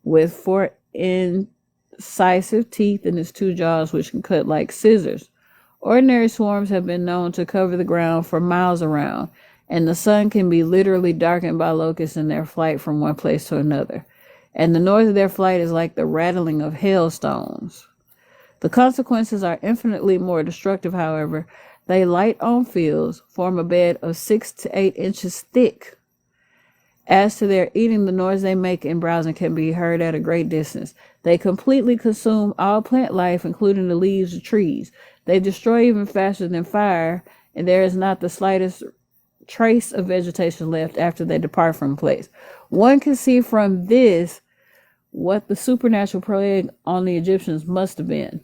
with 4 incisive teeth in its 2 jaws, which can cut like scissors. Ordinary swarms have been known to cover the ground for miles around, and the sun can be literally darkened by locusts in their flight from one place to another. And the noise of their flight is like the rattling of hailstones. The consequences are infinitely more destructive, however. They light on fields, form a bed of 6 to 8 inches thick. As to their eating, the noise they make in browsing can be heard at a great distance. They completely consume all plant life, including the leaves of trees. They destroy even faster than fire, and there is not the slightest trace of vegetation left after they depart from a place. One can see from this what the supernatural plague on the Egyptians must have been.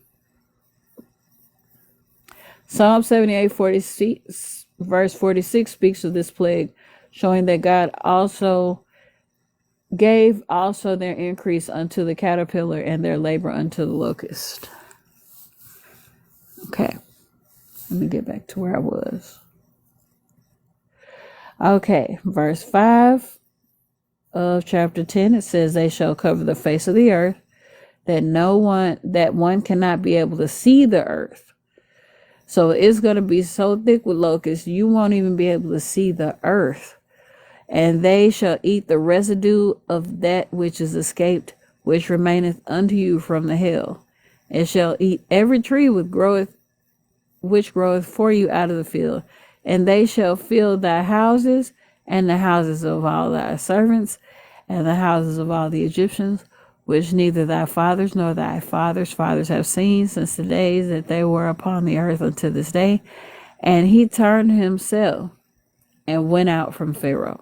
Psalm 78:46, verse 46 speaks of this plague, showing that God also gave their increase unto the caterpillar and their labor unto the locust. Okay, let me get back to where I was. Okay, verse 5 of chapter 10, it says, They shall cover the face of the earth, that one cannot be able to see the earth. So it's going to be so thick with locusts, you won't even be able to see the earth. And they shall eat the residue of that which is escaped, which remaineth unto you from the hail. And shall eat every tree which groweth for you out of the field. And they shall fill thy houses, and the houses of all thy servants, and the houses of all the Egyptians, which neither thy fathers nor thy fathers' fathers have seen since the days that they were upon the earth unto this day. And he turned himself and went out from Pharaoh.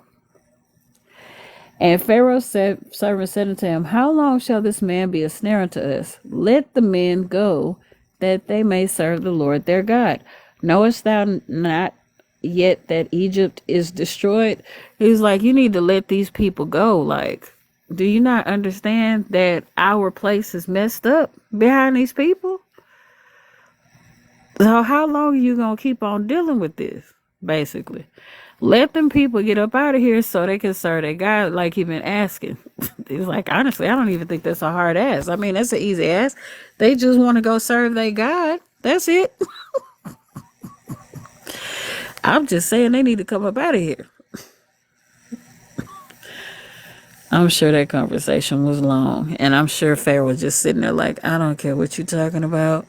And Pharaoh's servant said unto him, How long shall this man be a snare unto us? Let the men go, that they may serve the Lord their God. Knowest thou not yet that Egypt is destroyed? He's like, you need to let these people go. Like, do you not understand that our place is messed up behind these people? So how long are you going to keep on dealing with this, basically? Let them people get up out of here so they can serve their God like he been asking. He's like, honestly, I don't even think that's a hard ask. I mean, that's an easy ask. They just want to go serve their God. That's it. I'm just saying they need to come up out of here. I'm sure that conversation was long, and I'm sure Pharaoh was just sitting there like, I don't care what you're talking about.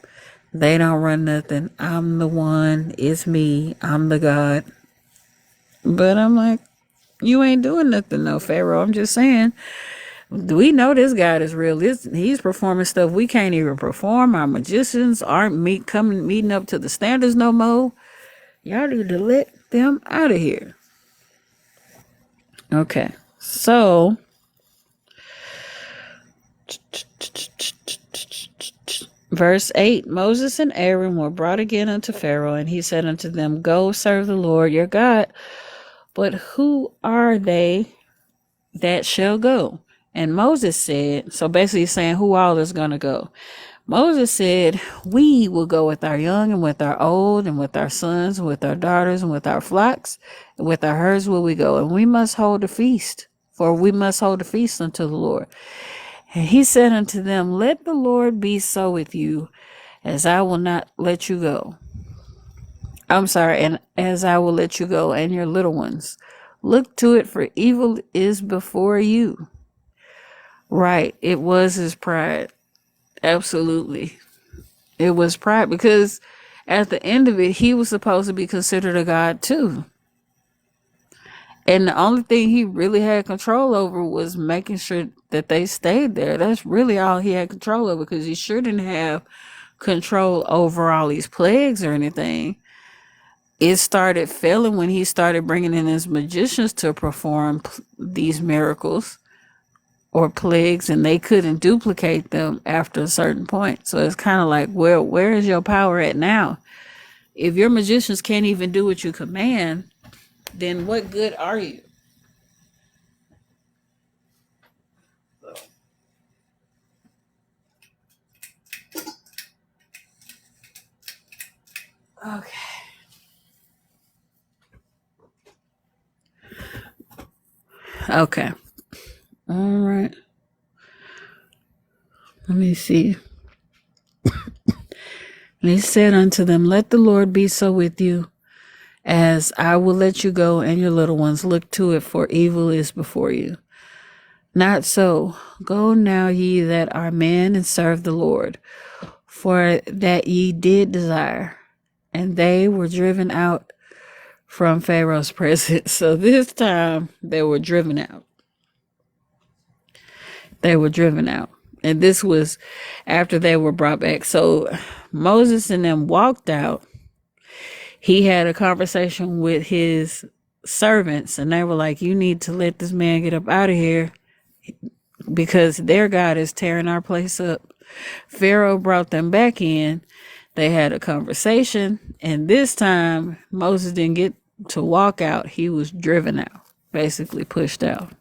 They don't run nothing. I'm the one. It's me. I'm the God. But I'm like, You ain't doing nothing, no, Pharaoh. I'm just saying. We know this God is real. He's performing stuff we can't even perform. Our magicians aren't meeting up to the standards no more. Y'all need to let them out of here. Okay. So verse 8, Moses and Aaron were brought again unto Pharaoh, and he said unto them, Go serve the Lord your God. But who are they that shall go? And Moses said, so basically saying who all is going to go. Moses said, We will go with our young and with our old and with our sons and with our daughters and with our flocks and with our herds will we go. And we must hold a feast, for we must hold a feast unto the Lord. And he said unto them, Let the Lord be so with you, as I will not let you go. I'm sorry, and as I will let you go and your little ones. Look to it, for evil is before you. Right, it was his pride. Absolutely. It was pride because at the end of it, he was supposed to be considered a god too. And the only thing he really had control over was making sure that they stayed there. That's really all he had control over because he sure didn't have control over all these plagues or anything. It started failing when he started bringing in his magicians to perform these miracles or plagues, and they couldn't duplicate them after a certain point. So it's kind of like, where is your power at now? If your magicians can't even do what you command, then what good are you? Okay. Okay. All right. Let me see. And he said unto them, Let the Lord be so with you, as I will let you go and your little ones. Look to it, for evil is before you. Not so. Go now, ye that are men, and serve the Lord, for that ye did desire. And they were driven out from Pharaoh's presence. So this time they were driven out. They were driven out. And this was after they were brought back. So Moses and them walked out. He had a conversation with his servants, and they were like, You need to let this man get up out of here because their God is tearing our place up. Pharaoh brought them back in. They had a conversation, and this time Moses didn't get to walk out. He was driven out, basically pushed out.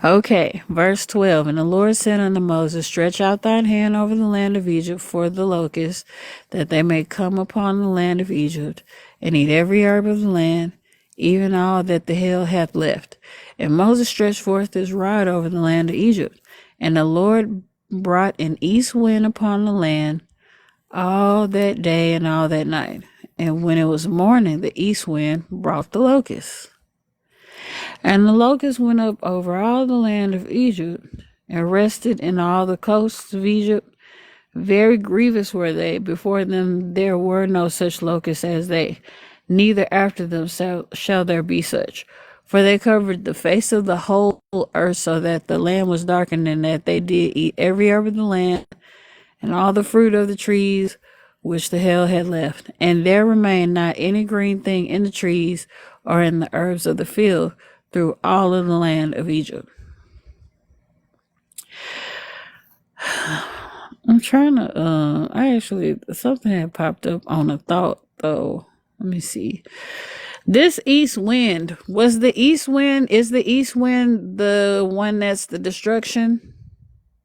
Okay, verse 12. And the Lord said unto Moses, Stretch out thine hand over the land of Egypt for the locusts, that they may come upon the land of Egypt, and eat every herb of the land, even all that the hail hath left. And Moses stretched forth his rod over the land of Egypt, and the Lord brought an east wind upon the land all that day and all that night. And when it was morning, the east wind brought the locusts. And the locusts went up over all the land of Egypt, and rested in all the coasts of Egypt. Very grievous were they. Before them there were no such locusts as they, neither after them shall there be such. For they covered the face of the whole earth, so that the land was darkened, and that they did eat every herb of the land, and all the fruit of the trees which the hail had left. And there remained not any green thing in the trees or in the herbs of the field through all of the land of Egypt. I'm trying to, something had popped up on a thought though. Let me see. This east wind, is the east wind the one that's the destruction?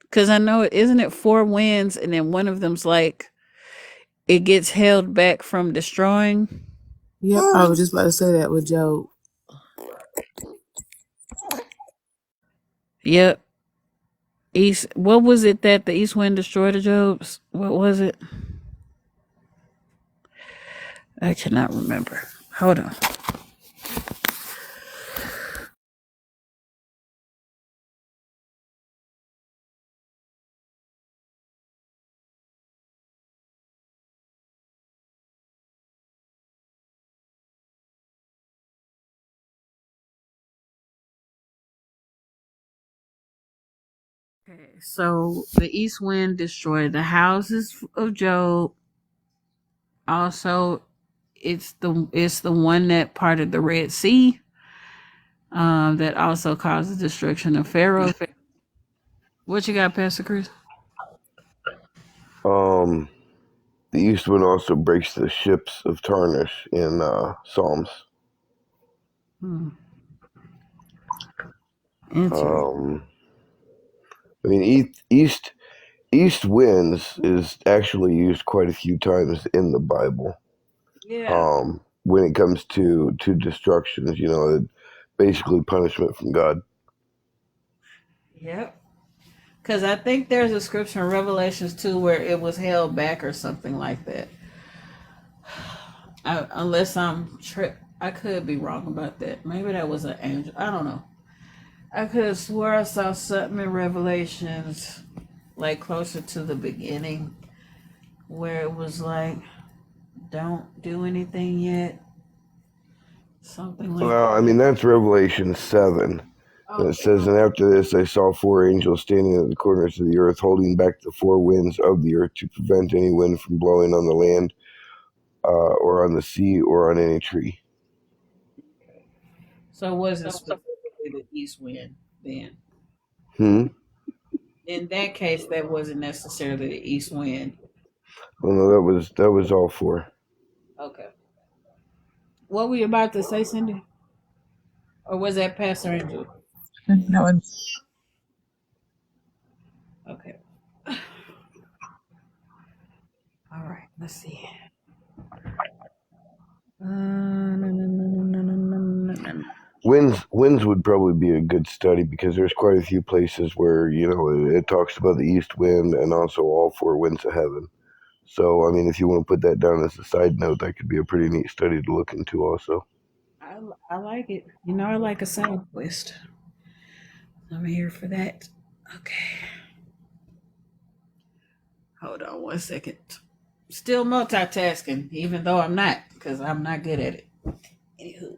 Because I know, isn't it four winds and then one of them's like, it gets held back from destroying?
Yep, I was just about to say that with Job.
Yep. What was it that the east wind destroyed the Jobs? What was it? I cannot remember. Hold on. Okay, so the east wind destroyed the houses of Job. Also, it's the one that parted the Red Sea. That also caused the destruction of Pharaoh. What you got, Pastor Chris?
The east wind also breaks the ships of Tarshish in Psalms.
Interesting.
I mean, east winds is actually used quite a few times in the Bible.
Yeah.
When it comes to destructions, basically punishment from God.
Yep. Because I think there's a scripture in Revelations 2 where it was held back or something like that. Unless I could be wrong about that. Maybe that was an angel. I don't know. I could have swore I saw something in Revelations, like closer to the beginning, where it was like, don't do anything yet. Something like
Well, I mean, that's Revelation 7. And it says, and after this, I saw 4 angels standing at the corners of the earth, holding back the 4 winds of the earth to prevent any wind from blowing on the land, or on the sea, or on any tree.
So was it specifically the east wind then? In that case, that wasn't necessarily the east wind.
Well, no, that was all 4.
Okay. What were you about to say, Cindy? Or was that Pastor Angel?
No,
Okay. All right. Let's see.
Winds would probably be a good study because there's quite a few places where it talks about the east wind and also all 4 winds of heaven. So I mean, if you want to put that down as a side note, that could be a pretty neat study to look into also.
I like it. I like a side quest. I'm here for that. Okay. Hold on 1 second. Still multitasking, even though I'm not, because I'm not good at it. Anywho.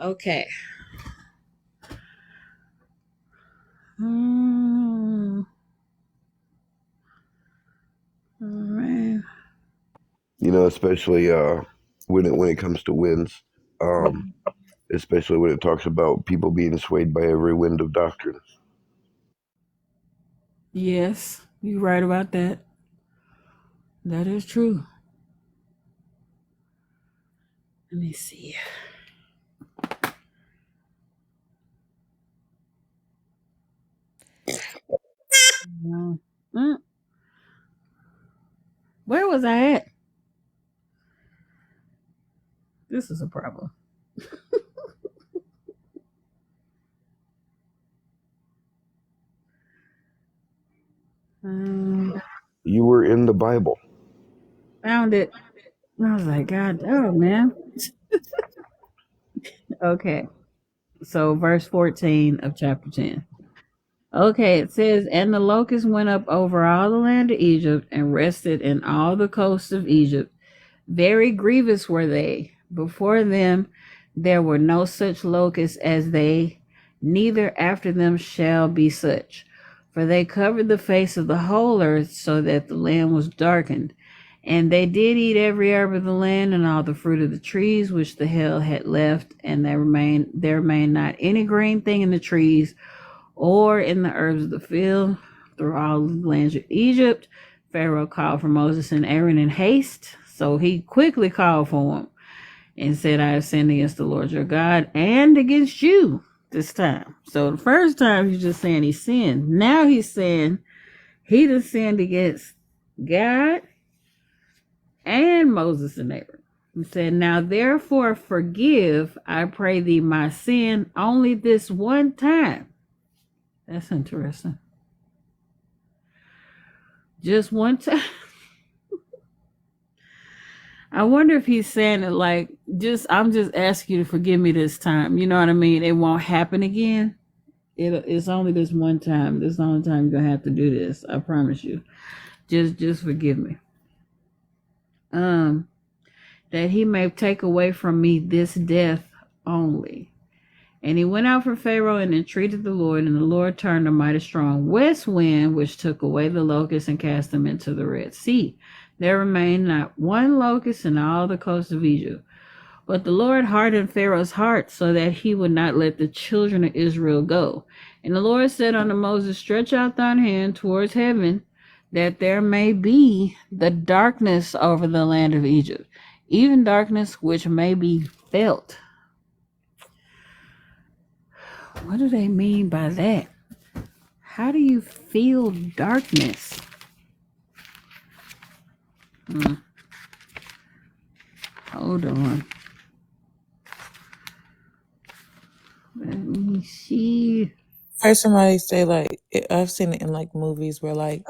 Okay. Right.
Especially when it comes to winds, especially when it talks about people being swayed by every wind of doctrine.
Yes, you're right about that. That is true. Let me see. Where was I at? This is a problem.
You were in the Bible.
Found it. I was like, God, oh man. Okay. So verse 14 of chapter 10. Okay, it says, and the locusts went up over all the land of Egypt and rested in all the coasts of Egypt. Very grievous were they. Before them there were no such locusts as they, neither after them shall be such. For they covered the face of the whole earth, so that the land was darkened. And they did eat every herb of the land and all the fruit of the trees which the hail had left, and there remained not any green thing in the trees or in the herbs of the field through all the lands of Egypt. Pharaoh called for Moses and Aaron in haste, so he quickly called for them and said, I have sinned against the Lord your God and against you this time. So the first time he's just saying he sinned. Now he's saying he done sinned against God and Moses and Aaron. He said, now therefore forgive, I pray thee, my sin only this one time. That's interesting. Just one time. I wonder if he's saying it like, I'm just asking you to forgive me this time. You know what I mean? It won't happen again. It's only this one time. This is the only time you're gonna have to do this. I promise you. Just forgive me. that he may take away from me this death only. And he went out from Pharaoh and entreated the Lord, and the Lord turned a mighty strong west wind, which took away the locusts and cast them into the Red Sea. There remained not one locust in all the coast of Egypt. But the Lord hardened Pharaoh's heart so that he would not let the children of Israel go. And the Lord said unto Moses, stretch out thine hand towards heaven, that there may be the darkness over the land of Egypt, even darkness which may be felt. What do they mean by that? How do you feel darkness? Hold on. Let me see.
I heard somebody say like I've seen it in like movies where like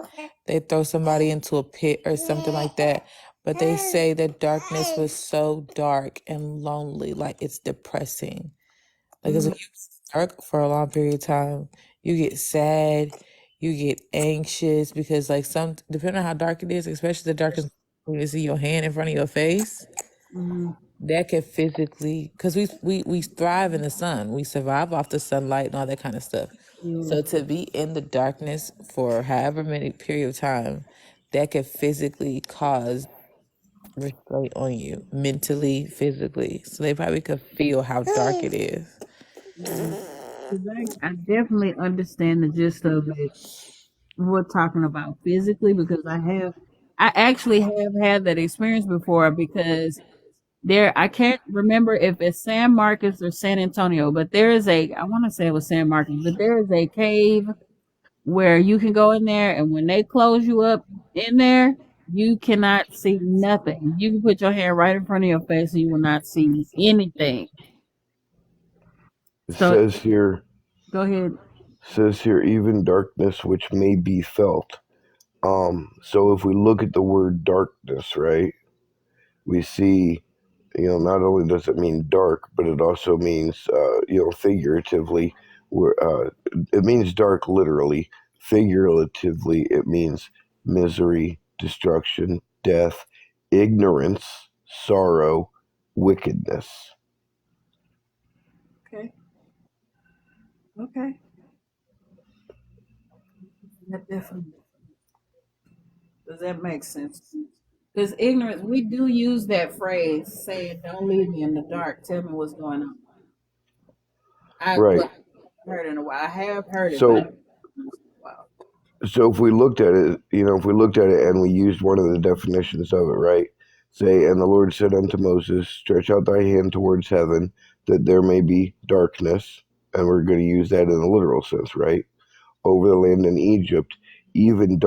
they throw somebody into a pit or something like that, but they say that darkness was so dark and lonely, like it's depressing. Like it's dark for a long period of time. You get sad, you get anxious because like some depending on how dark it is, especially the darkest when you see your hand in front of your face. That can physically, because we thrive in the sun, we survive off the sunlight and all that kind of stuff. So to be in the darkness for however many period of time, that could physically cause restraint on you, mentally, physically. So they probably could feel how dark it is.
I definitely understand the gist of it. We're talking about physically because I actually have had that experience before because I can't remember if it's San Marcos or San Antonio, but I want to say it was San Marcos, but there is a cave where you can go in there, and when they close you up in there, you cannot see nothing. You can put your hand right in front of your face and you will not see anything.
It says here,
go ahead.
Says here, even darkness which may be felt. So if we look at the word darkness, right, we see, not only does it mean dark, but it also means, figuratively, it means dark literally. Figuratively, it means misery, destruction, death, ignorance, sorrow, wickedness.
Okay. That definitely. Does that make sense? Because ignorance, we do use that phrase, saying, don't leave me in the dark, tell me what's going on.
Right.
Heard it in a while. I have heard it.
So if we looked at it, and we used one of the definitions of it, right? Say, and the Lord said unto Moses, stretch out thy hand towards heaven, that there may be darkness. And we're going to use that in a literal sense, right? Over the land in Egypt, even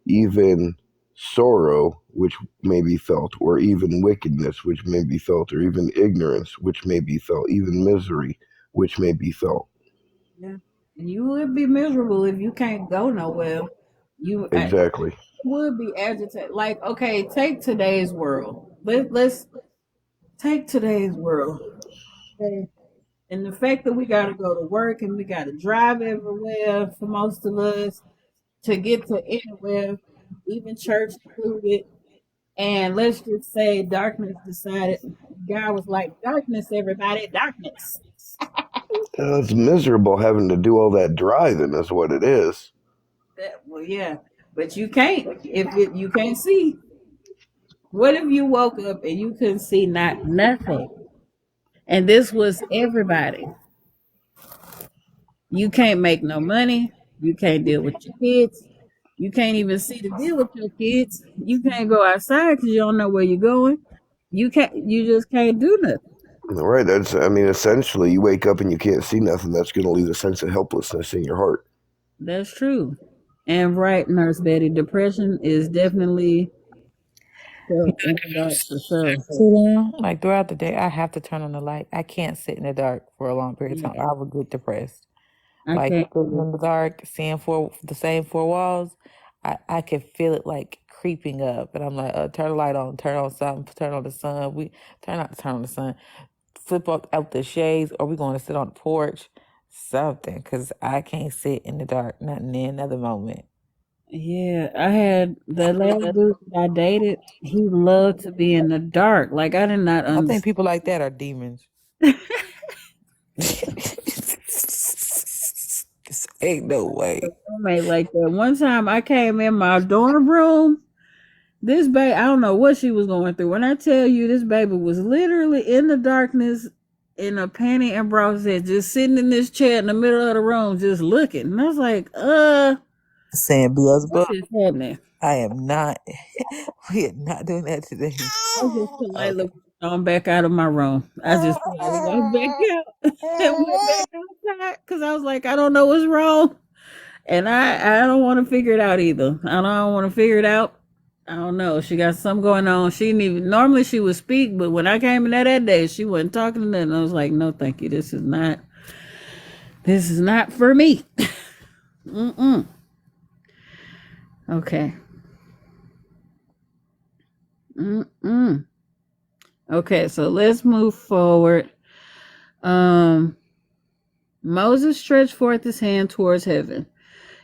even sorrow, which may be felt, or even wickedness, which may be felt, or even ignorance, which may be felt, even misery, which may be felt.
Yeah. And you would be miserable if you can't go nowhere.
Exactly.
Would be agitated. Like, okay, take today's world. Let's take today's world. Okay. And the fact that we got to go to work and we got to drive everywhere for most of us to get to anywhere, even church included. And let's just say darkness decided, God was like, darkness, everybody, darkness.
It's miserable having to do all that driving is what it is.
Well, yeah, but you can't you can't see. What if you woke up and you couldn't see nothing? And this was everybody. You can't make no money. You can't deal with your kids. You can't even see to deal with your kids. You can't go outside because you don't know where you're going. You just can't do nothing.
Right. Essentially, you wake up and you can't see nothing. That's going to leave a sense of helplessness in your heart.
That's true. And right, Nurse Betty, depression is definitely for sure.
Like throughout the day, I have to turn on the light. I can't sit in the dark for a long period of time. I would get depressed. Like sitting in the dark, seeing the same four walls, I can feel it like creeping up, and I'm like, turn the light on, turn on something, turn on the sun. Turn on the sun, flip out the shades, or we going to sit on the porch, something, because I can't sit in the dark, not in another moment.
Yeah, I had the last dude that I dated. He loved to be in the dark. Like I did not
I think
understand.
people like that are demons. This ain't no way.
Roommate like that. One time I came in my dorm room. This baby, I don't know what she was going through. When I tell you, this baby was literally in the darkness in a panty and bra set, just sitting in this chair in the middle of the room, just looking. And I was like,
Saying Beelzebub,
what is happening?
I am not. We are not doing that today.
I just
Okay.
politely gone back out of my room. I just politely walked back out and went back outside because I was like, I don't know what's wrong. And I don't want to figure it out either. I don't want to figure it out. I don't know. She got something going on. She didn't even normally she would speak, but when I came in there that day, she wasn't talking to nothing. I was like, no, thank you. This is not for me. Mm-mm. Okay. Mm-mm. Okay, so let's move forward. Moses stretched forth his hand towards heaven,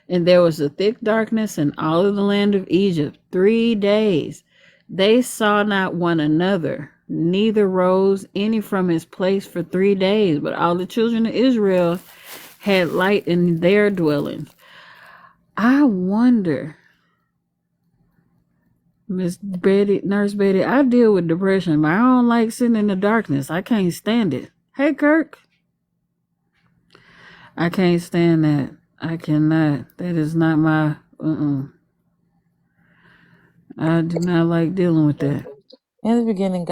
and there was a thick darkness in all of the land of Egypt 3 days. They saw not one another, neither rose any from his place for 3 days. But all the children of Israel had light in their dwellings. I wonder, Miss Betty, Nurse Betty, I deal with depression, but I don't like sitting in the darkness. I can't stand it. Hey, Kirk. I can't stand that. I cannot. That is not my. I do not like dealing with that.
In the beginning,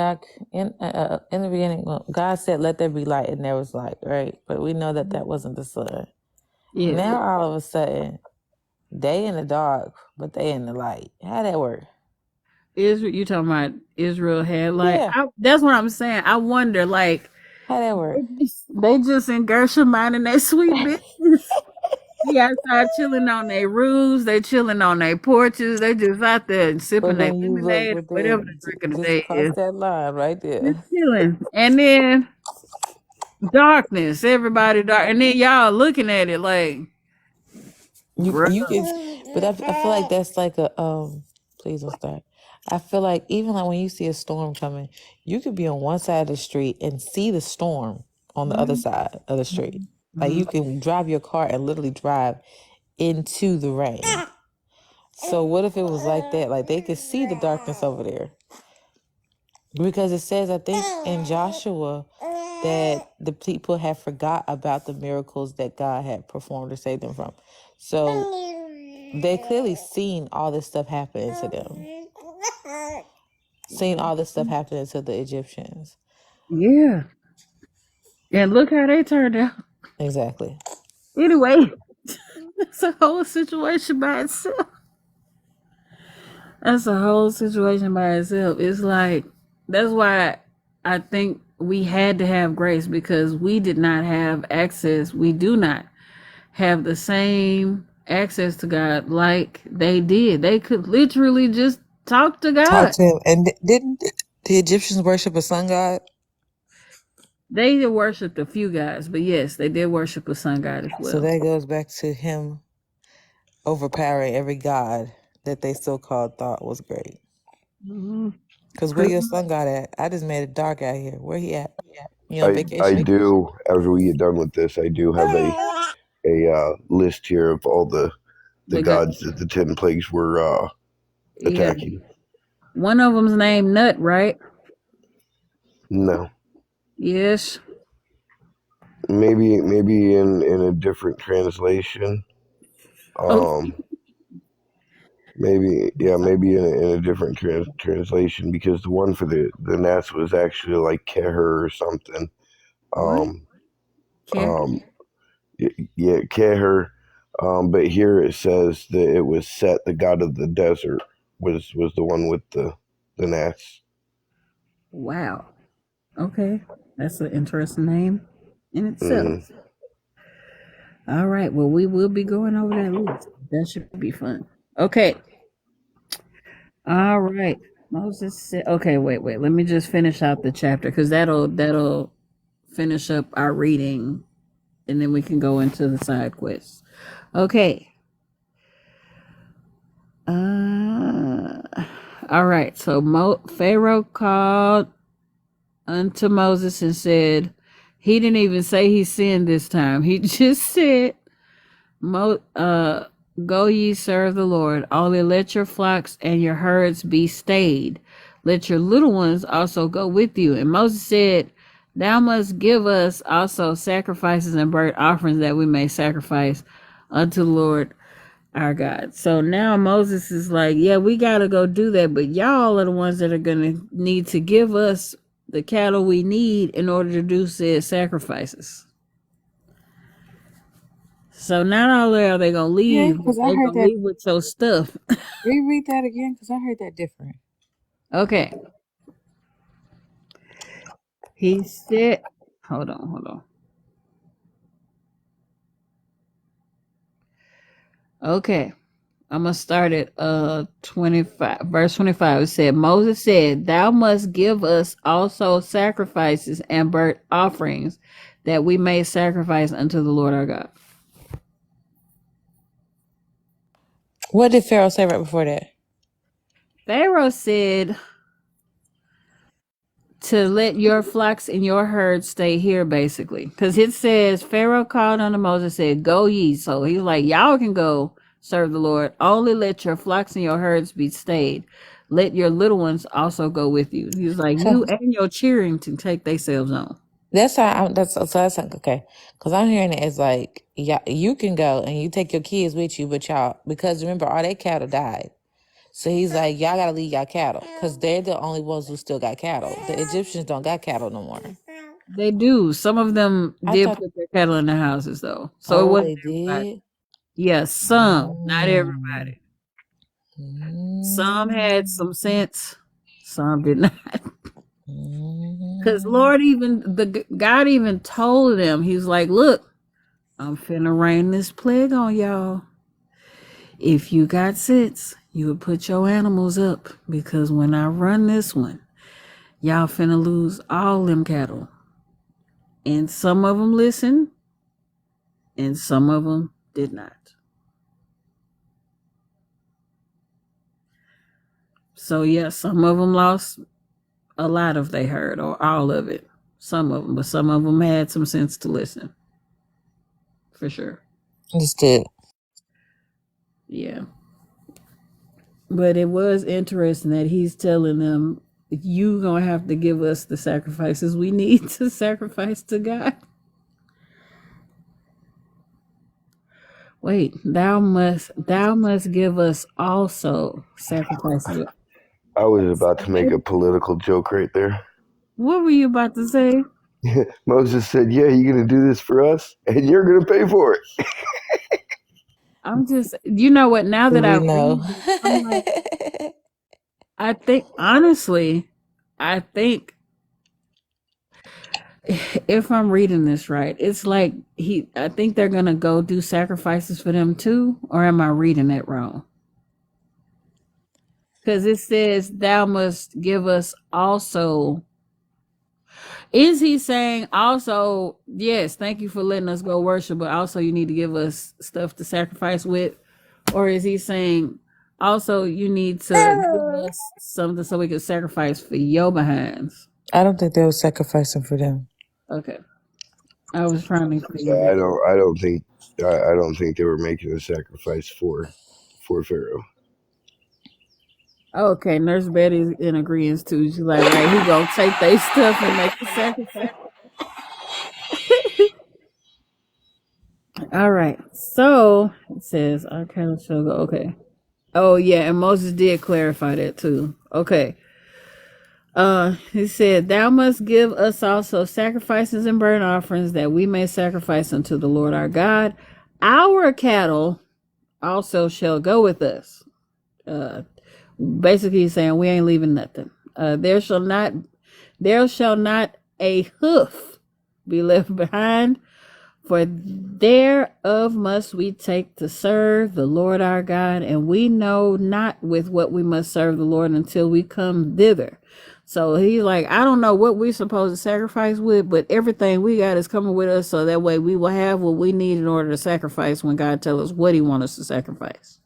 God said, "Let there be light," and there was light, right? But we know that wasn't the sun.
Yeah.
Now all of a sudden, they in the dark, but they in the light. How that work?
Israel, you talking about Israel had light?
Yeah.
That's what I'm saying. I wonder, like,
How that work?
they just in Gershom minding their sweet business. They outside chilling on their roofs. They chilling on their porches. They just out there sipping
But
their
then you look
lemonade, whatever the drink of the
just
day
cross
is.
that line right there.
Just chilling, and then darkness. Everybody dark, and then y'all looking at it like
You can, but I feel like that's like a Please don't start. I feel like even like when you see a storm coming, you could be on one side of the street and see the storm on the other side of the street. Like you can drive your car and literally drive into the rain. So what if it was like that? Like they could see the darkness over there. Because it says, I think in Joshua, that the people had forgot about the miracles that God had performed to save them from. So they clearly seen all this stuff happening to them. Seen all this stuff happening to the Egyptians.
Yeah. And look how they turned out.
Exactly.
Anyway, it's a whole situation by itself. That's a whole situation by itself. It's like, that's why I think we had to have grace because we did not have access. We do not have the same access to God like they did. They could literally just talk to God.
Talk to him. And didn't the Egyptians worship a sun god?
They did worship a few gods, but yes, they did worship a sun god as well.
So that goes back to him overpowering every god that they so-called thought was great. Because where your sun god at? I just made it dark out here. Where he at? You on vacation?
I do. After we get done with this, I do have a list here of all the gods that the 10 plagues were attacking.
Yeah. One of them's named Nut, right?
No.
Yes.
Maybe in a different translation. Maybe in a different translation, because the one for the gnats was actually like Keher or something. Yeah, Keher. But here it says that it was Set, the god of the desert, was the one with the gnats.
Wow. Okay. That's an interesting name in itself. All right. Well, we will be going over that list. That should be fun. Okay. All right. Moses said, okay, wait. Let me just finish out the chapter because that'll finish up our reading and then we can go into the side quests. Okay. All right. So Pharaoh called unto Moses and said, he didn't even say he sinned this time. He just said, go ye serve the Lord. Only let your flocks and your herds be stayed. Let your little ones also go with you. And Moses said, thou must give us also sacrifices and burnt offerings that we may sacrifice unto the Lord our God. So now Moses is like, yeah, we got to go do that. But y'all are the ones that are going to need to give us the cattle we need in order to do said sacrifices. So not only are they going to
Yeah,
leave, but
because I
they're
heard
going to
that.
leave with your stuff.
Reread that again, because I heard that different.
Okay. He said, hold on. Okay. I'm going to start at 25, verse 25. It said, Moses said, thou must give us also sacrifices and burnt offerings that we may sacrifice unto the Lord our God.
What did Pharaoh say right before that?
Pharaoh said to let your flocks and your herds stay here, basically. Because it says, Pharaoh called unto Moses and said, go ye. So he's like, y'all can go serve the Lord. Only let your flocks and your herds be stayed. Let your little ones also go with you. He's like,
So
you and your cheering to take themselves on.
that's how that's like, okay. Because I'm hearing it as like, yeah, you can go and you take your kids with you, but y'all, because remember, all their cattle died. So he's like, y'all gotta leave y'all cattle, because they're the only ones who still got cattle. The Egyptians don't got cattle no more.
They do. Some of them
I
did
thought,
put their cattle in their houses, though. So it
oh,
wasn't
they
everybody.
did.
Yeah, some, not
Mm.
everybody. Some had some sense, some did not. Because Lord God even told them, he's like, look, I'm finna rain this plague on y'all. If you got sense, you would put your animals up, because when I run this one, y'all finna lose all them cattle. And some of them listened, and some of them did not. So yeah, some of them lost a lot of they herd, or all of it. Some of them, but some of them had some sense to listen. For sure.
Understood.
Yeah. But it was interesting that he's telling them, you gonna have to give us the sacrifices we need to sacrifice to God. Wait, thou must give us also sacrifices.
I was about to make a political joke right there.
What were you about to say?
Moses said, yeah, you're going to do this for us, and you're going to pay for it.
I'm just, you know what, now that I
We know.
read this, I'm like, I think, honestly, if I'm reading this right, it's like I think they're gonna go do sacrifices for them too, or am I reading that wrong? Because it says, thou must give us also. Is he saying also, yes, thank you for letting us go worship, but also you need to give us stuff to sacrifice with? Or is he saying also you need to give us something so we can sacrifice for your behinds?
I don't think they were sacrificing for them.
Okay. I was trying to figure
Yeah,
that.
I don't think they were making a sacrifice for Pharaoh.
Okay, Nurse Betty's in agreement too. She's like, right, he gonna take their stuff and make the sacrifice. All right. So it says, our cattle shall go. Okay. Oh yeah, and Moses did clarify that too. Okay. He said, thou must give us also sacrifices and burnt offerings that we may sacrifice unto the Lord our God. Our cattle also shall go with us. Basically he's saying we ain't leaving nothing. There shall not a hoof be left behind, for thereof must we take to serve the Lord our God, and we know not with what we must serve the Lord until we come thither. So he's like, I don't know what we're supposed to sacrifice with, but everything we got is coming with us, so that way we will have what we need in order to sacrifice when God tells us what he wants us to sacrifice.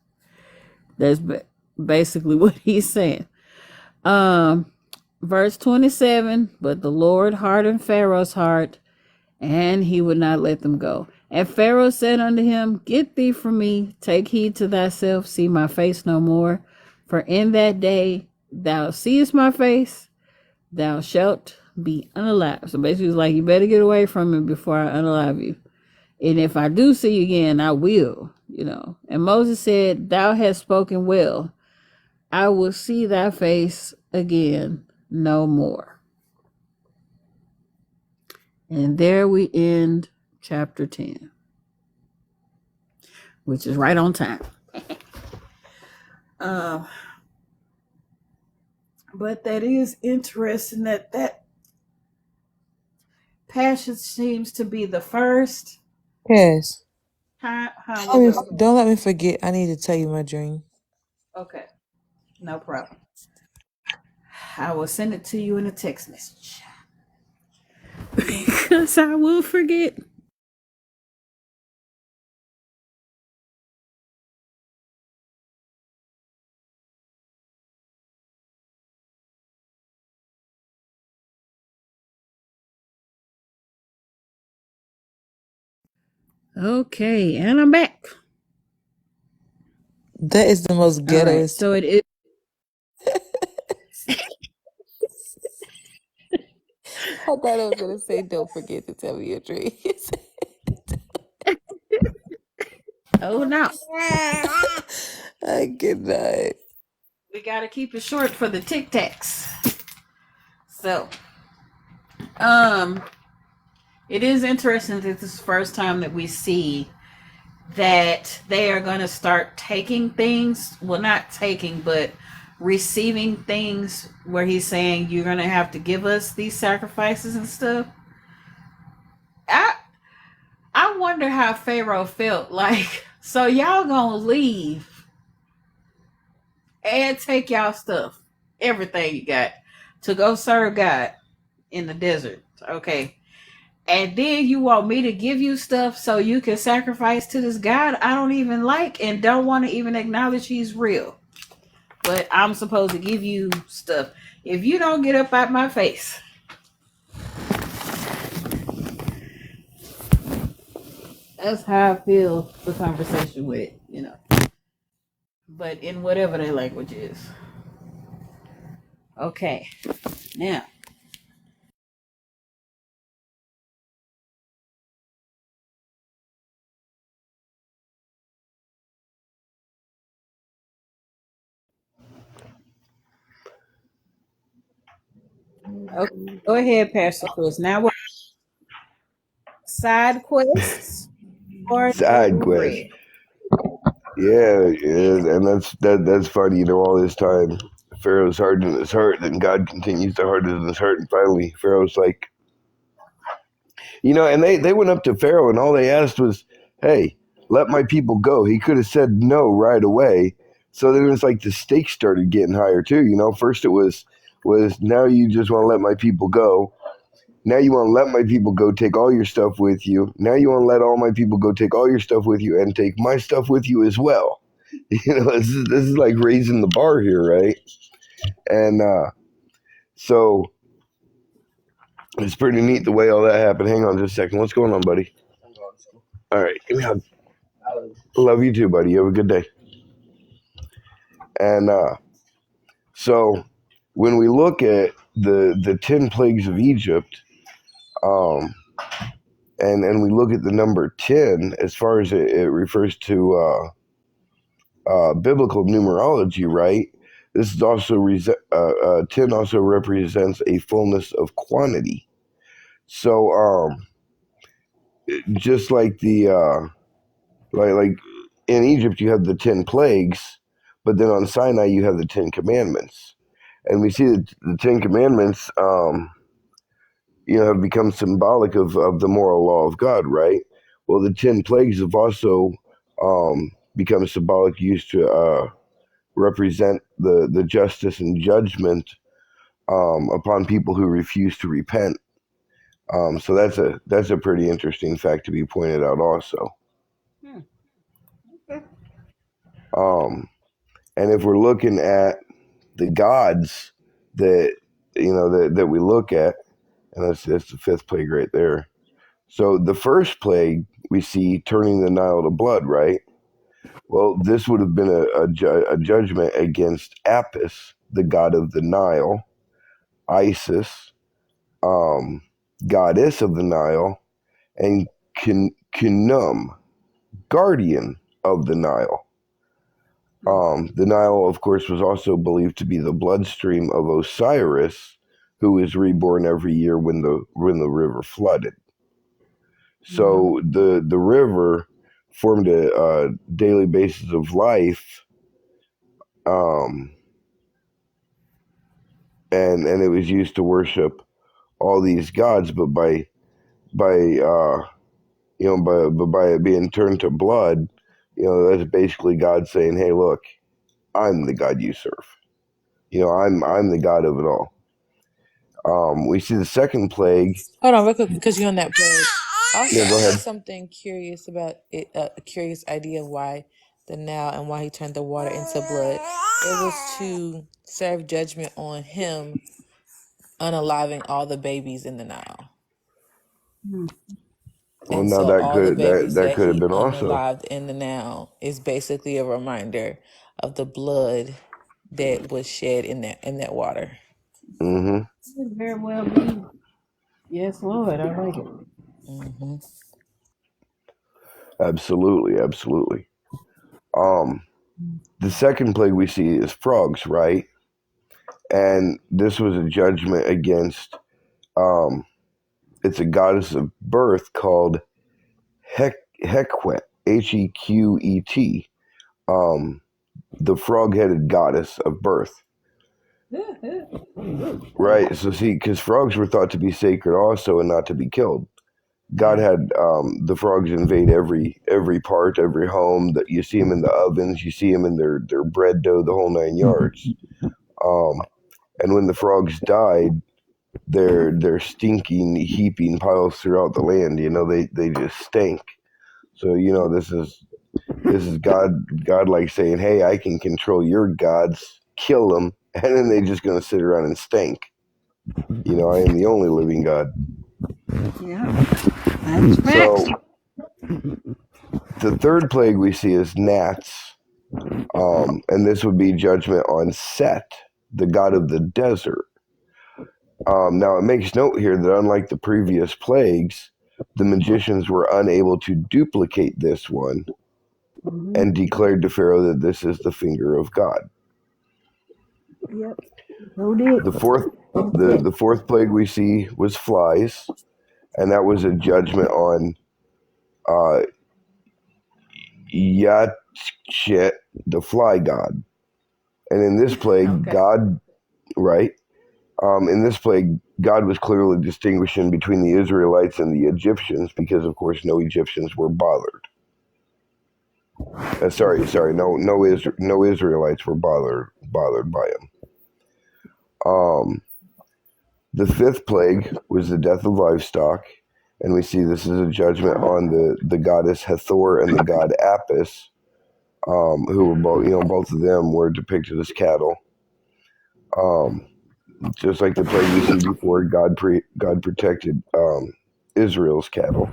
basically what he's saying. Verse 27, but the Lord hardened Pharaoh's heart, and he would not let them go. And Pharaoh said unto him, Get thee from me, take heed to thyself, see my face no more. For in that day thou seest my face, thou shalt be unalive. So basically it's like, you better get away from me before I unalive you. And if I do see you again, I will, And Moses said, Thou hast spoken well. I will see thy face again no more. And there we end chapter 10, which is right on time. But that is interesting that passage seems to be the first.
Yes.
How
Don't let me forget. I need to tell you my dream.
Okay, no problem. I will send it to you in a text message because I will forget. Okay, and I'm back.
That is the most ghetto.
All right, so it is.
I thought I was gonna say, don't forget to tell me your dreams.
Oh no,
I cannot.
we gotta keep it short for the Tic Tacs. So, it is interesting that this is the first time that we see that they are going to start taking things. Well, not taking, but receiving things where he's saying you're going to have to give us these sacrifices and stuff. I wonder how Pharaoh felt. Like, so y'all gonna leave and take y'all stuff, everything you got, to go serve God in the desert. Okay. And then you want me to give you stuff so you can sacrifice to this God I don't even like and don't want to even acknowledge he's real. But I'm supposed to give you stuff. If you don't get up out my face. That's how I feel the conversation with it, But in whatever their language is. Okay. Now. Okay, go ahead, Pastor Chris. Now what? Side quests or
Side quest. Yeah, and that's funny. All this time, Pharaoh's hardening his heart, and God continues to harden his heart, and finally, Pharaoh's like, and they went up to Pharaoh, and all they asked was, "Hey, let my people go." He could have said no right away. So then it's like the stakes started getting higher too. First it was now you just want to let my people go. Now you want to let my people go, take all your stuff with you. Now you want to let all my people go, take all your stuff with you, and take my stuff with you as well. This is like raising the bar here, right? And so it's pretty neat the way all that happened. Hang on just a second. What's going on, buddy? All right, give me a hug. Love you too, buddy. You have a good day. And so when we look at the 10 plagues of Egypt, and we look at the number 10 as far as it refers to biblical numerology, right? This is also 10 also represents a fullness of quantity. So just like the like in Egypt you have the 10 plagues, but then on Sinai you have the 10 commandments, and we see that the 10 commandments have become symbolic of the moral law of God, right? Well, the 10 plagues have also become symbolic, used to represent the justice and judgment upon people who refuse to repent. So that's a pretty interesting fact to be pointed out also.
Okay.
And if we're looking at the gods that that we look at, and that's the fifth plague right there. So the first plague we see turning the Nile to blood, right? Well, this would have been a judgment against Apis, the god of the Nile, Isis, goddess of the Nile, and Khnum, guardian of the Nile. The Nile, of course, was also believed to be the bloodstream of Osiris, who is reborn every year when the river flooded. So the river formed a daily basis of life, and it was used to worship all these gods, but by it being turned to blood, that's basically God saying, "Hey, look, I'm the God you serve. I'm the God of it all." We see the second plague.
Hold on, real quick, because you're on that plague. Also,
Yeah, go
I
ahead.
have something curious about it. A curious idea of why the Nile and why he turned the water into blood. It was to serve judgment on him unaliving all the babies in the Nile.
Well,
And
now
so all the babies
that
that
could have
he
been also.
unalived in the Nile is basically a reminder of the blood that was shed in that water.
Mm-hmm.
Could very well be. Yes, Lord, I like it.
Mm-hmm.
Absolutely. The second plague we see is frogs, right? And this was a judgment against, it's a goddess of birth called Hequet, Hequet, the frog-headed goddess of birth. Right, so see, because frogs were thought to be sacred also and not to be killed. God had the frogs invade every part, every home. That you see them in the ovens, you see them in their bread dough, the whole 9 yards. And when the frogs died, they're stinking, heaping piles throughout the land. They just stink. So this is God like saying, "Hey, I can control your gods, kill them, and then they're just gonna sit around and stink. I am the only living God."
Yeah, that's facts.
So the third plague we see is gnats, and this would be judgment on Set, the god of the desert. Now it makes note here that unlike the previous plagues, the magicians were unable to duplicate this one, and declared to Pharaoh that this is the finger of God.
Yep. Who did?
The fourth plague we see was flies, and that was a judgment on Yatchet, the fly god. And in this plague, in this plague, God was clearly distinguishing between the Israelites and the Egyptians because, of course, no Egyptians were bothered. No Israelites were bothered by him. The fifth plague was the death of livestock, and we see this is a judgment on the goddess Hathor and the god Apis, who were both of them were depicted as cattle. Just like the plague we see before, God protected Israel's cattle,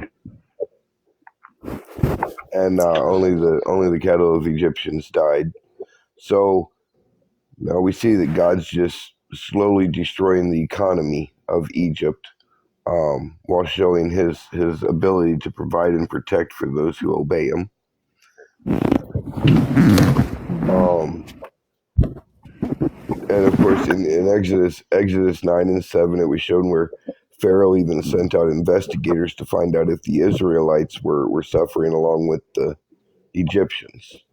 and only the cattle of Egyptians died. So now we see that God's just slowly destroying the economy of Egypt, while showing his ability to provide and protect for those who obey him. And of course, in Exodus 9 and 7, it was shown where Pharaoh even sent out investigators to find out if the Israelites were suffering along with the Egyptians.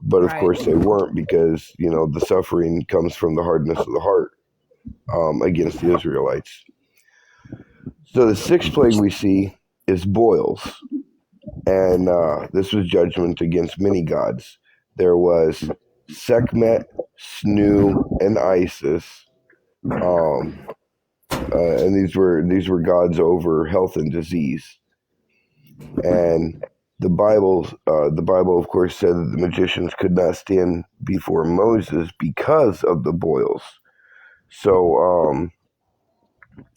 But of course they weren't, because the suffering comes from the hardness of the heart against the Israelites. So the sixth plague we see is boils, and this was judgment against many gods. There was Sekhmet, Snu, and Isis, and these were gods over health and disease. And the Bible, of course, said that the magicians could not stand before Moses because of the boils. So,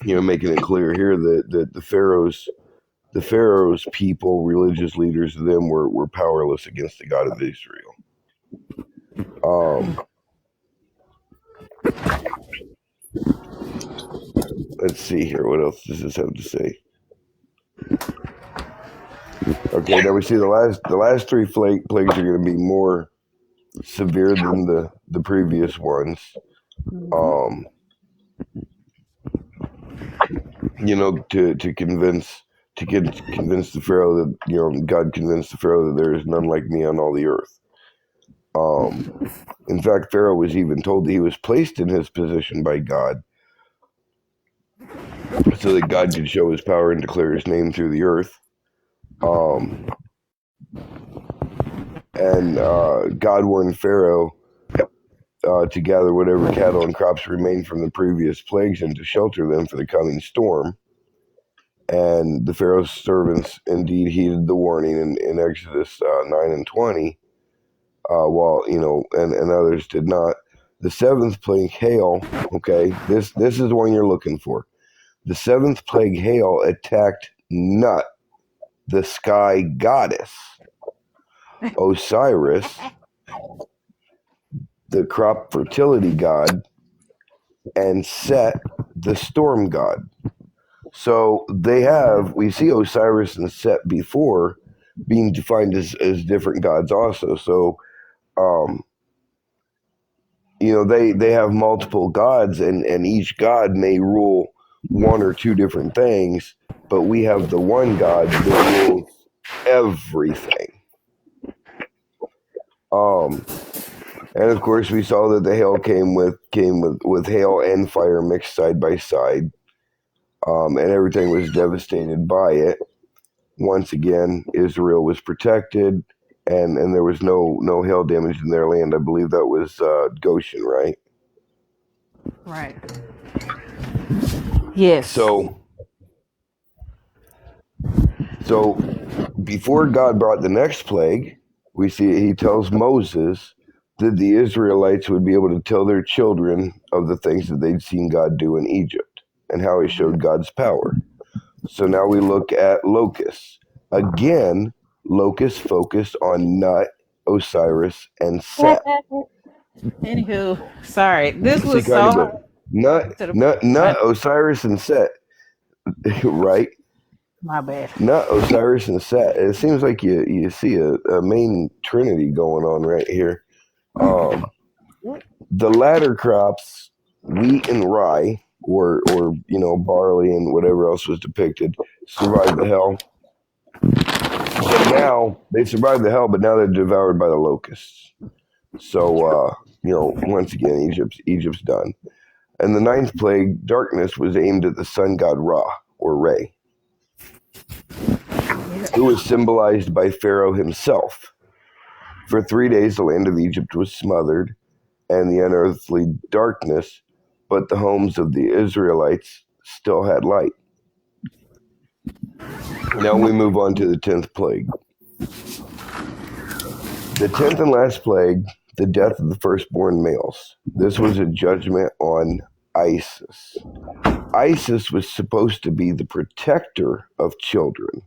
making it clear here that the Pharaoh's people, religious leaders, them were powerless against the God of Israel. Let's see here. What else does this have to say? Okay, now we see the last three plagues are going to be more severe than the previous ones. To convince the Pharaoh that God convinced the Pharaoh that there is none like me on all the earth. In fact, Pharaoh was even told that he was placed in his position by God so that God could show his power and declare his name through the earth. And God warned Pharaoh to gather whatever cattle and crops remained from the previous plagues and to shelter them for the coming storm. And the Pharaoh's servants indeed heeded the warning in Exodus 9 and 20, while, and others did not. The seventh plague, hail, okay, this is the one you're looking for. The seventh plague, hail, attacked Nut, the sky goddess, Osiris, the crop fertility god, and Set, the storm god. So we see Osiris and Set before being defined as different gods also. So, they have multiple gods, and each god may rule one or two different things, but we have the one God that rules everything. And of course, we saw that the hail came with hail and fire mixed side by side, and everything was devastated by it. Once again, Israel was protected, and there was no hail damage in their land. I believe that was Goshen, right?
Right. Yes.
So before God brought the next plague, we see he tells Moses that the Israelites would be able to tell their children of the things that they'd seen God do in Egypt and how he showed God's power. So now we look at locusts. Again, locusts focus on Nut, Osiris, and Set.
Anywho, sorry. This was so hard.
Nut, Osiris, and Set. Right?
My bad.
Nut, Osiris, and Set. It seems like you see a main trinity going on right here. The latter crops, wheat and rye, or barley and whatever else was depicted, survived the hail. But now they survived the hail, but now they're devoured by the locusts. So once again, Egypt's done. And the ninth plague, darkness, was aimed at the sun god Ra, or Re, who was symbolized by Pharaoh himself. For 3 days, the land of Egypt was smothered and the unearthly darkness, but the homes of the Israelites still had light. Now we move on to the 10th plague. The 10th and last plague, the death of the firstborn males. This was a judgment on Isis. Isis was supposed to be the protector of children.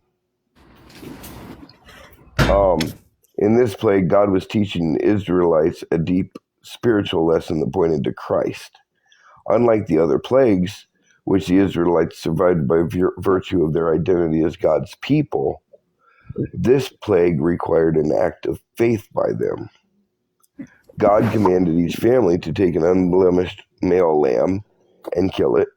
In this plague, God was teaching the Israelites a deep spiritual lesson that pointed to Christ. Unlike the other plagues, which the Israelites survived by virtue of their identity as God's people, this plague required an act of faith by them. God commanded each family to take an unblemished male lamb and kill it.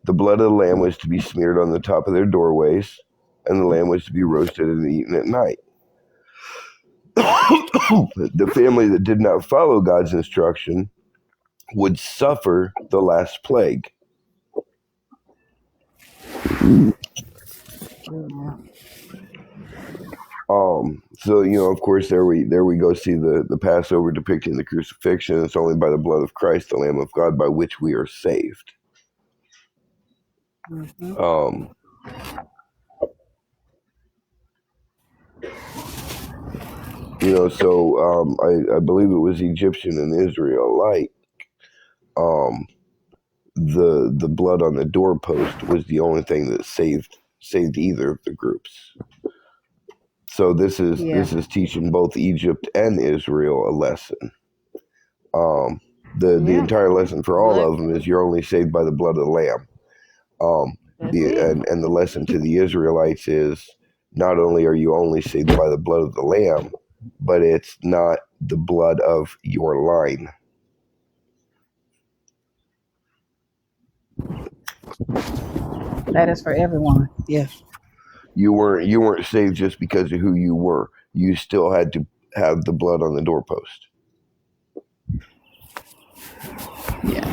The blood of the lamb was to be smeared on the top of their doorways, and the lamb was to be roasted and eaten at night. The family that did not follow God's instruction would suffer the last plague. So of course, there we go see the Passover depicting the crucifixion. It's only by the blood of Christ, the Lamb of God, by which we are saved. So I believe it was Egyptian and Israelite. The blood on the doorpost was the only thing that saved either of the groups. So this is teaching both Egypt and Israel a lesson. The entire lesson for all of them is you're only saved by the blood of the Lamb. And the lesson to the Israelites is not only are you only saved by the blood of the Lamb, but it's not the blood of your line.
That is for everyone. Yes.
You weren't saved just because of who you were. You still had to have the blood on the doorpost.
Yeah.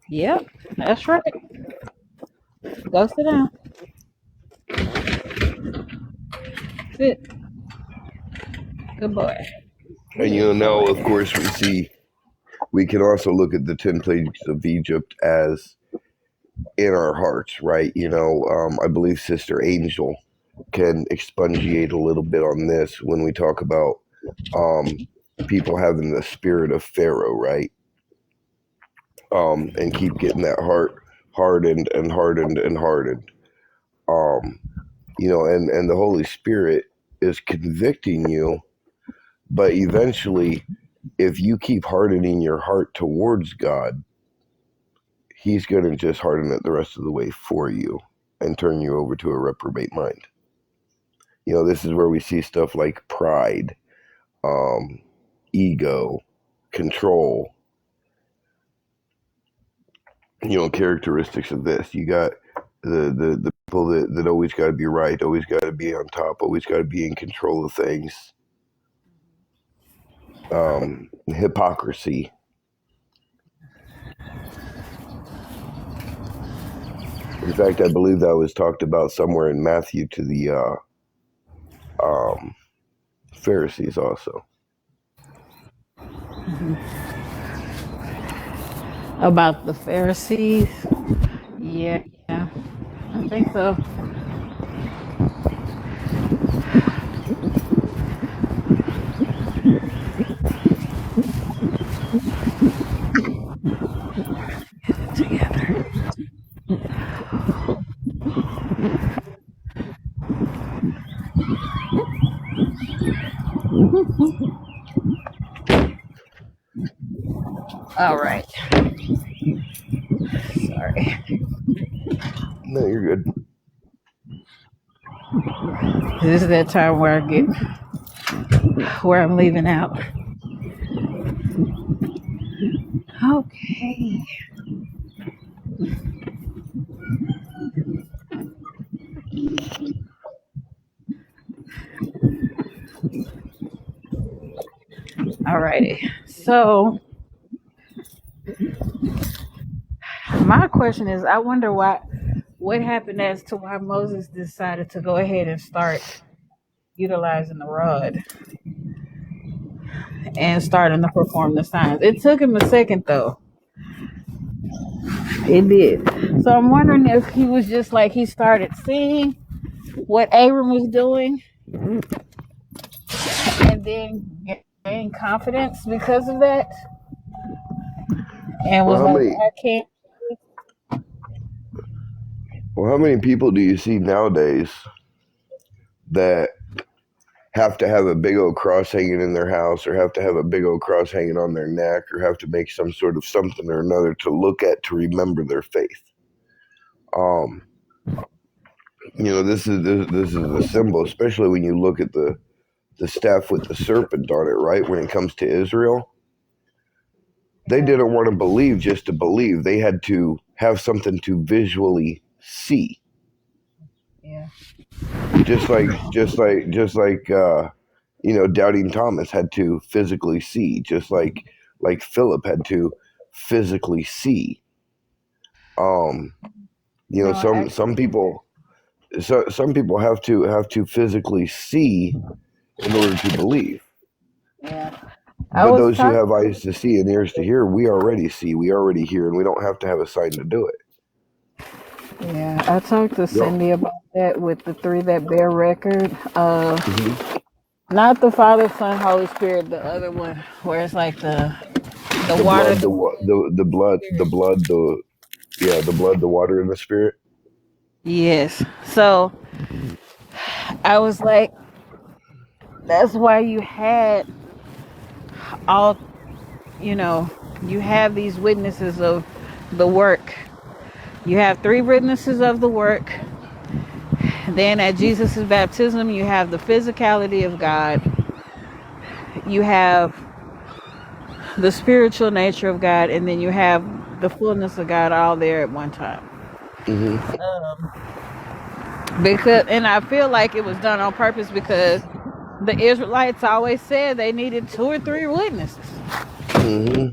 Yep, that's right. Go sit down. Sit. Good boy.
And now of course we can also look at the 10 plagues of Egypt as in our hearts, right? I believe Sister Angel can expatiate a little bit on this when we talk about people having the spirit of Pharaoh, right? And keep getting that heart hardened and hardened and hardened. And the Holy Spirit is convicting you, but eventually, if you keep hardening your heart towards God, He's going to just harden it the rest of the way for you and turn you over to a reprobate mind. This is where we see stuff like pride, ego, control, characteristics of this. You got the people that always got to be right, always got to be on top, always got to be in control of things. Hypocrisy. In fact, I believe that was talked about somewhere in Matthew to the Pharisees also.
About the Pharisees? Yeah, I think so. Get it together. All right. Sorry.
No, you're good.
This is that time where I'm leaving out. Okay. Alrighty. So my question is, I wonder what happened as to why Moses decided to go ahead and start utilizing the rod and starting to perform the signs. It took him a second though. It did. So I'm wondering if he was just like he started seeing what Abram was doing and then gained confidence because of that. And was I can't.
Well, how many people do you see nowadays that have to have a big old cross hanging in their house, or have to have a big old cross hanging on their neck, or have to make some sort of something or another to look at to remember their faith? This is a symbol, especially when you look at the staff with the serpent on it, right? When it comes to Israel, they didn't want to believe just to believe. They had to have something to visually see.
Yeah.
Just like doubting Thomas had to physically see, just like Philip had to physically see. Some people have to physically see in order to believe.
Yeah.
But those who have eyes to see and ears to hear, we already see, we already hear, and we don't have to have a sign to do it.
Yeah, I talked to
Yep.
Cindy about that with the three that bear record.
hmm
Not the Father, Son, Holy Spirit, the other one where it's like the
The
water,
blood,
the
the blood,
spirit.
the blood, the water, and the spirit.
Yes. So I was like, that's why you had all, you know, you have these witnesses of the work. You have three witnesses of the work. Then at Jesus' baptism, you have the physicality of God. You have the spiritual nature of God, and then you have the fullness of God all there at one time.
hmm
Because, and I feel like it was done on purpose because the Israelites always said they needed two or three witnesses.
hmm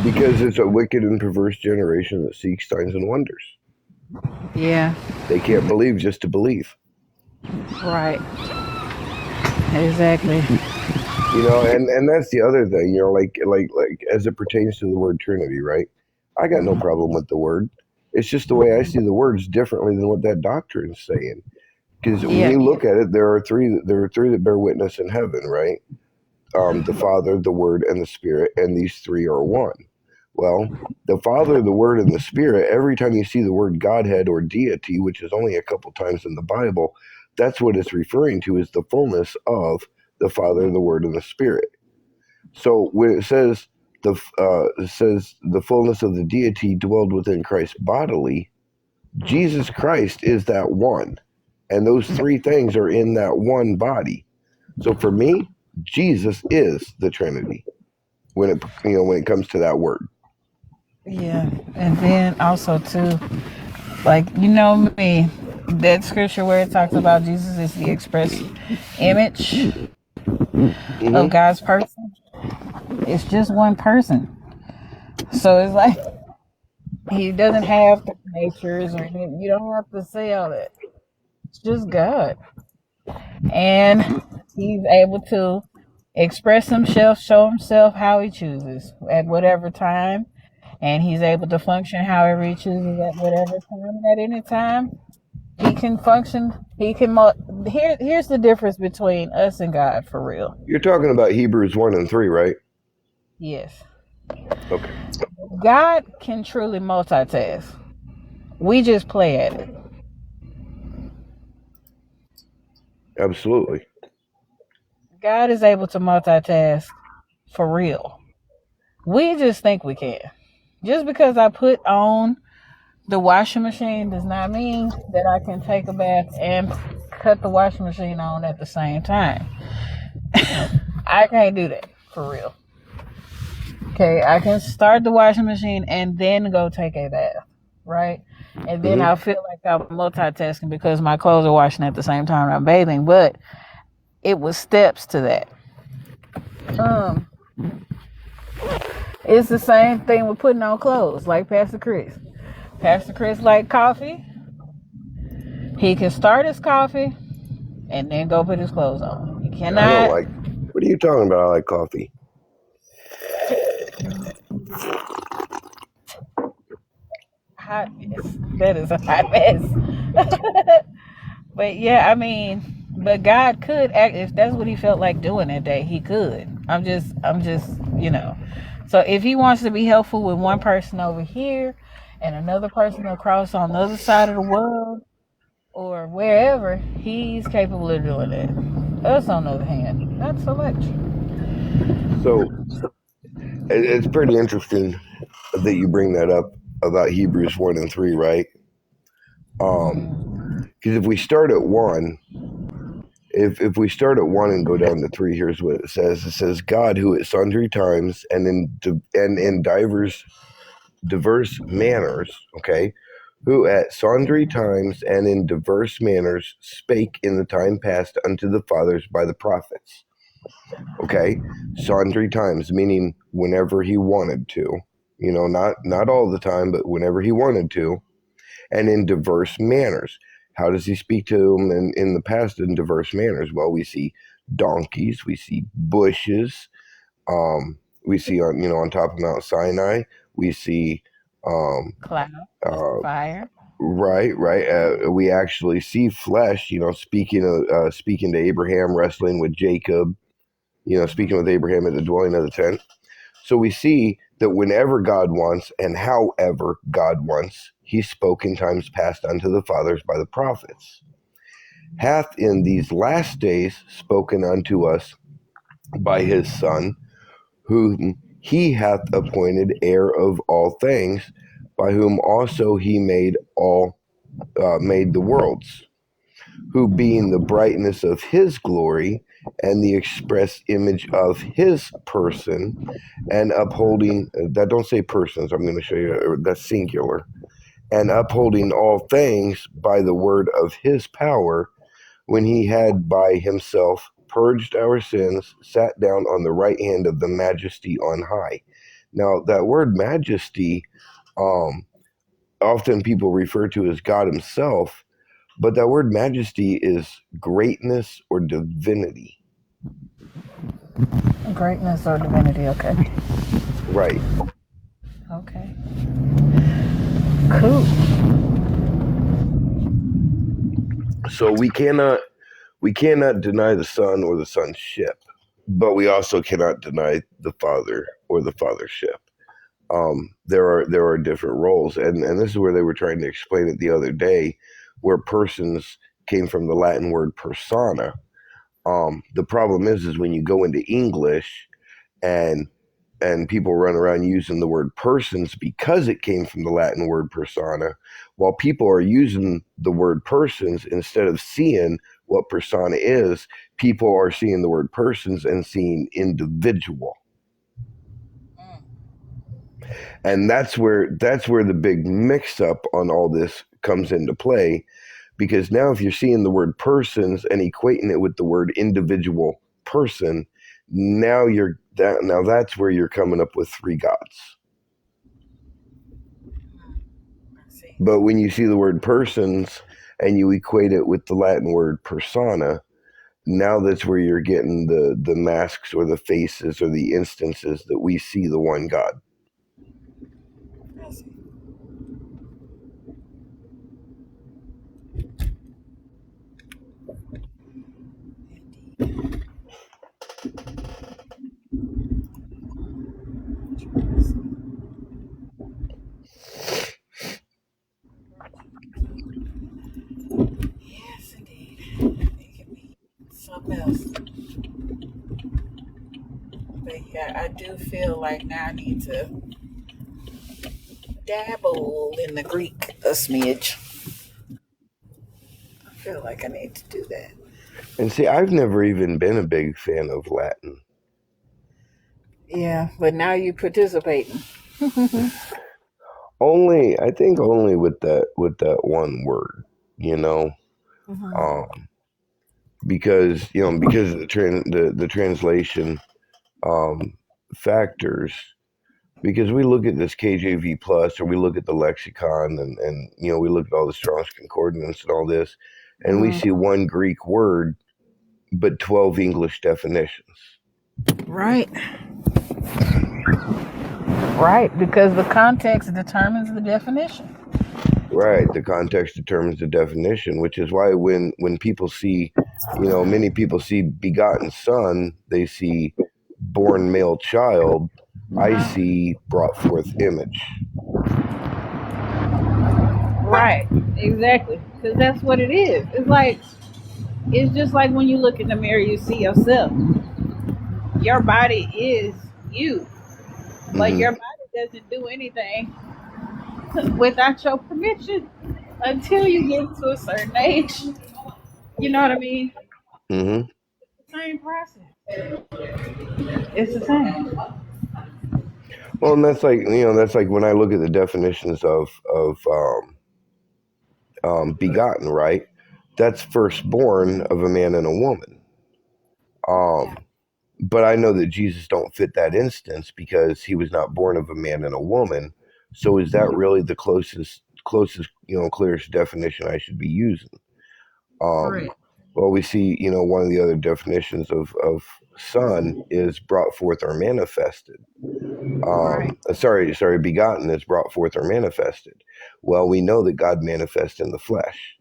Because it's a wicked and perverse generation that seeks signs and wonders.
Yeah,
They can't believe just to believe.
right. Exactly.
And that's the other thing, like as it pertains to the word Trinity, right? I got no problem with the word. It's just the way I see the words differently than what that doctrine's saying. Because when
Yeah.
you look at it, there are three that bear witness in heaven, right? The Father, the Word, and the Spirit, and these three are one. Well, the Father, the Word, and the Spirit, every time you see the word Godhead or deity, which is only a couple times in the Bible, that's what it's referring to, is the fullness of the Father, the Word, and the Spirit. So when it says the fullness of the deity dwelled within Christ bodily, Jesus Christ is that one. And those three things are in that one body. So for me, Jesus is the Trinity when it comes to that word.
Yeah. And then also too, like you know me, that scripture where it talks about Jesus is the express image
hmm
of God's person. It's just one person. So it's like he doesn't have three natures or anything. You don't have to say all that. It's just God. And he's able to express himself, show himself how he chooses at whatever time, and he's able to function however he chooses at whatever time. At any time, he can function. He can. Here's the difference between us and God for real.
You're talking about Hebrews 1 and 3, right?
Yes,
Okay.
God can truly multitask. We just play at it.
Absolutely.
God is able to multitask for real. We just think we can. Just because I put on the washing machine does not mean that I can take a bath and cut the washing machine on at the same time. I can't do that for real. Okay, I can start the washing machine and then go take a bath, right? And then
hmm
I'll feel like I'm multitasking because my clothes are washing at the same time I'm bathing. But it was steps to that. Um, it's the same thing with putting on clothes, like Pastor Chris. Pastor Chris like coffee. He can start his coffee and then go put his clothes on. He
I don't
cannot.
like. What are you talking about? I like coffee.
Hot mess. That is a hot mess. But yeah, I mean, but God could act if that's what he felt like doing that day. He could. I'm just. So if he wants to be helpful with one person over here and another person across on the other side of the world or wherever, he's capable of doing that. Us, on the other hand, not so much.
So it's pretty interesting that you bring that up about Hebrews 1 and 3, right? Because if we start at 1, if we start at 1 and go down to 3, here's what it says. It says, God, who at sundry times and in diverse manners, okay, who at sundry times and in diverse manners spake in the time past unto the fathers by the prophets. Okay, sundry times, meaning whenever he wanted to, not all the time, but whenever he wanted to, and in diverse manners. How does he speak to them in the past in diverse manners? Well, we see donkeys, we see bushes, we see on top of Mount Sinai, we see
Cloud,
Uh,
fire.
right, right. We actually see flesh. Speaking to Abraham, wrestling with Jacob. Speaking with Abraham at the dwelling of the tent. So we see that whenever God wants and however God wants, he spoke in times past unto the fathers by the prophets, hath in these last days spoken unto us by his Son, whom he hath appointed heir of all things, by whom also he made the worlds, who being the brightness of his glory and the express image of his person, and upholding, that don't say persons, I'm going to show you, that's singular, and upholding all things by the word of his power, when he had by himself purged our sins, sat down on the right hand of the majesty on high. Now, that word majesty, often people refer to as God himself, but that word majesty is greatness or divinity.
Greatness or divinity, okay.
Right.
Okay. Cool.
So we cannot deny the Son or the sonship, but we also cannot deny the Father or the fathership. There are different roles, and this is where they were trying to explain it the other day, where persons came from the Latin word persona. The problem is when you go into English and people run around using the word persons because it came from the Latin word persona, while people are using the word persons instead of seeing what persona is, people are seeing the word persons and seeing individual. And that's where the big mix up on all this comes into play, because now if you're seeing the word persons and equating it with the word individual person, now that's where you're coming up with three gods. But when you see the word persons and you equate it with the Latin word persona, now that's where you're getting the masks or the faces or the instances that we see the one God.
Yes, indeed. It can be something else. But yeah, I do feel like now I need to dabble in the Greek a smidge. I feel like I need to do that.
And see, I've never even been a big fan of Latin.
Yeah, but now you participating.
I think only with that one word, because of the translation factors. Because we look at this KJV plus, or we look at the lexicon, and we look at all the Strong's Concordance and all this, and we see one Greek word, but 12 English definitions.
Right. Right, because the context determines the definition.
Right, the context determines the definition, which is why when people see, many people see begotten son, they see born male child. I see brought forth image.
Right, exactly, because that's what it is. It's just like when you look in the mirror, you see yourself. Your body is you, but your body doesn't do anything without your permission until you get to a certain age. You know what I mean?
Mm-hmm.
It's the same process. It's the same.
Well, and that's like when I look at the definitions of begotten, right? That's firstborn of a man and a woman. But I know that Jesus don't fit that instance because he was not born of a man and a woman. So is that really the closest, clearest definition I should be using?
Right.
Well, we see, one of the other definitions of son is brought forth or manifested.
Right.
Sorry, begotten is brought forth or manifested. Well, we know that God manifests in the flesh.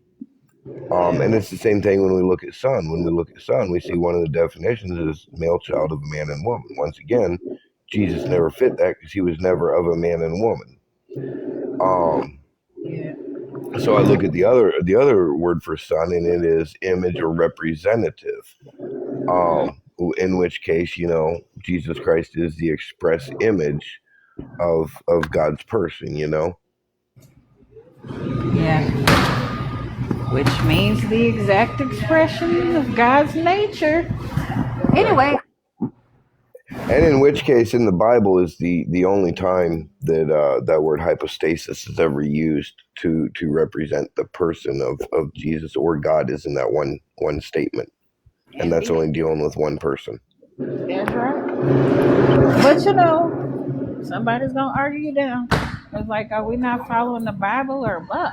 And it's the same thing when we look at son. When we look at son, we see one of the definitions is male child of a man and woman. Once again, Jesus never fit that because he was never of a man and woman.
Yeah.
So I look at the other word for son, and it is image or representative. In which case, Jesus Christ is the express image of God's person.
Yeah. Which means the exact expression of God's nature. Anyway.
And in which case, in the Bible, is the only time that that word hypostasis is ever used to represent the person of Jesus or God is in that one statement, and that's only dealing with one person.
That's right. But somebody's gonna argue you down. It's like, are we not following the Bible or what?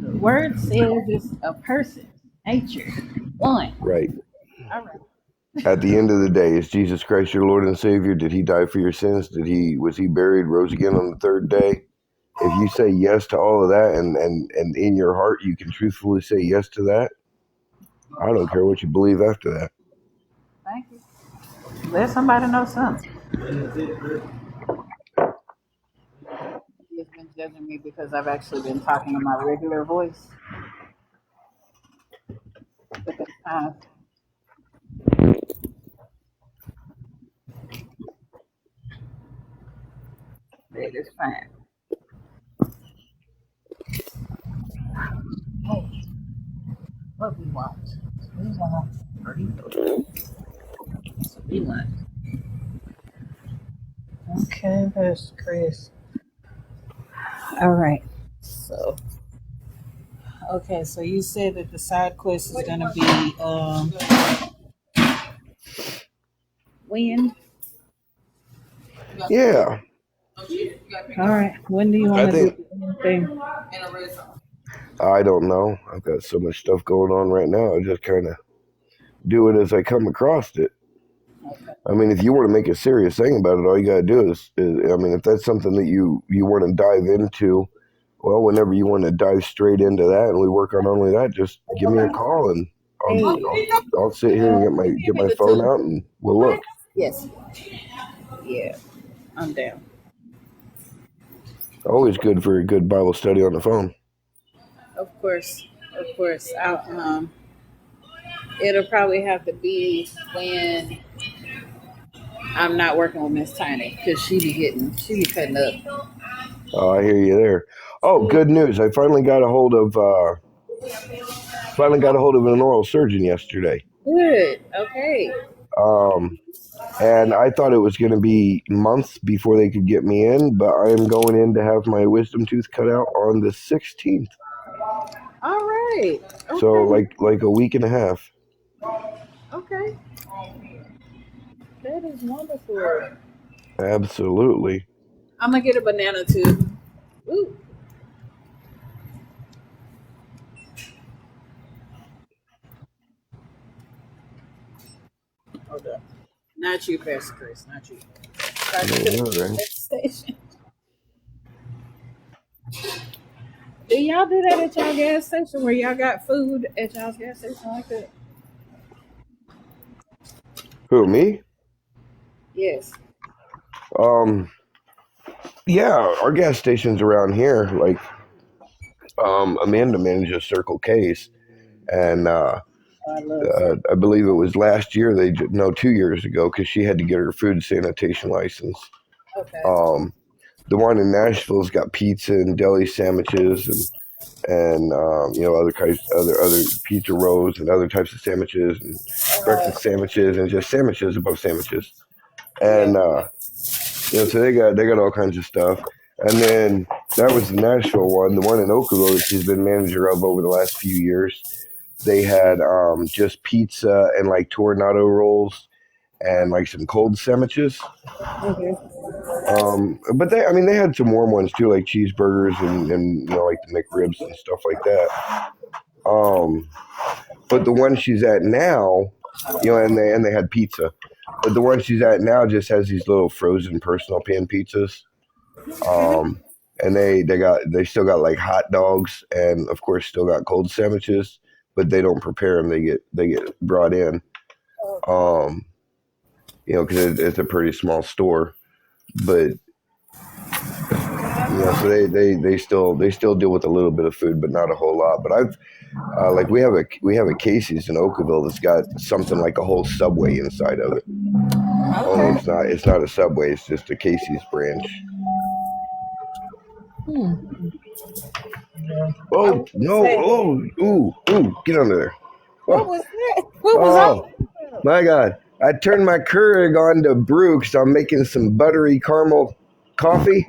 The word says it's a person, nature, one.
Right.
All right.
At the end of the day, is Jesus Christ your Lord and Savior? Did he die for your sins? Was he buried, rose again on the third day? If you say yes to all of that and in your heart you can truthfully say yes to that, I don't care what you believe after that.
Thank you. Let somebody know something. He's been judging me because I've actually been talking in my regular voice. But that's fine. That is fine. Oh, what we want? We want burritos. That's what we want. Okay, that's Chris. All right. So, okay, so you said that the side quest is gonna be when?
Yeah.
All right. When do you want to do anything?
I don't know. I've got so much stuff going on right now. I just kind of do it as I come across it.
Okay.
I mean, if you want to make a serious thing about it, all you got to do is, I mean, if that's something that you want to dive into, well, whenever you want to dive straight into that and we work on only that, just give me a call and I'll sit here and get my phone out and we'll look.
Yes. Yeah, I'm down.
Always good for a good Bible study on the phone.
Of course. It'll probably have to be when I'm not working with Miss Tiny because she be cutting up.
Oh, I hear you there. Oh, good news! I finally got a hold of an oral surgeon yesterday.
Good. Okay.
And I thought it was going to be months before they could get me in, but I am going in to have my wisdom tooth cut out on the 16th.
All right. Okay.
So like a week and a half.
Okay. That is wonderful.
Absolutely.
I'm gonna get a banana too. Ooh. Hold up. Not you, Pastor Chris. Not you. Station. Do y'all do that at y'all gas station where y'all got food at y'all's gas station like that?
Who, me?
Yes.
Yeah, our gas stations around here, like Amanda manages Circle K's, and I believe it was last year 2 years ago, because she had to get her food sanitation license.
Okay.
The one in Nashville's got pizza and deli sandwiches and other pizza rolls and other types of sandwiches and breakfast sandwiches and just sandwiches above sandwiches, and so they got all kinds of stuff. And then that was the Nashville one. The one in Oakville that she's been manager of over the last few years, they had just pizza and like tornado rolls and like some cold sandwiches.
Okay.
But they had some warm ones too, like cheeseburgers and like the McRibs and stuff like that. But the one she's at now, and they had pizza. But the one she's at now just has these little frozen personal pan pizzas. And they still got like hot dogs, and of course still got cold sandwiches, but they don't prepare them. They get brought in. Because it's a pretty small store, but so they still deal with a little bit of food, but not a whole lot. But I've we have a Casey's in Oakville that's got something like a whole Subway inside of it. Only it's not a Subway; it's just a Casey's branch. Oh no! Get under there!
What was that? What was that?
My God! I turned my Keurig on to brew because I'm making some buttery caramel coffee.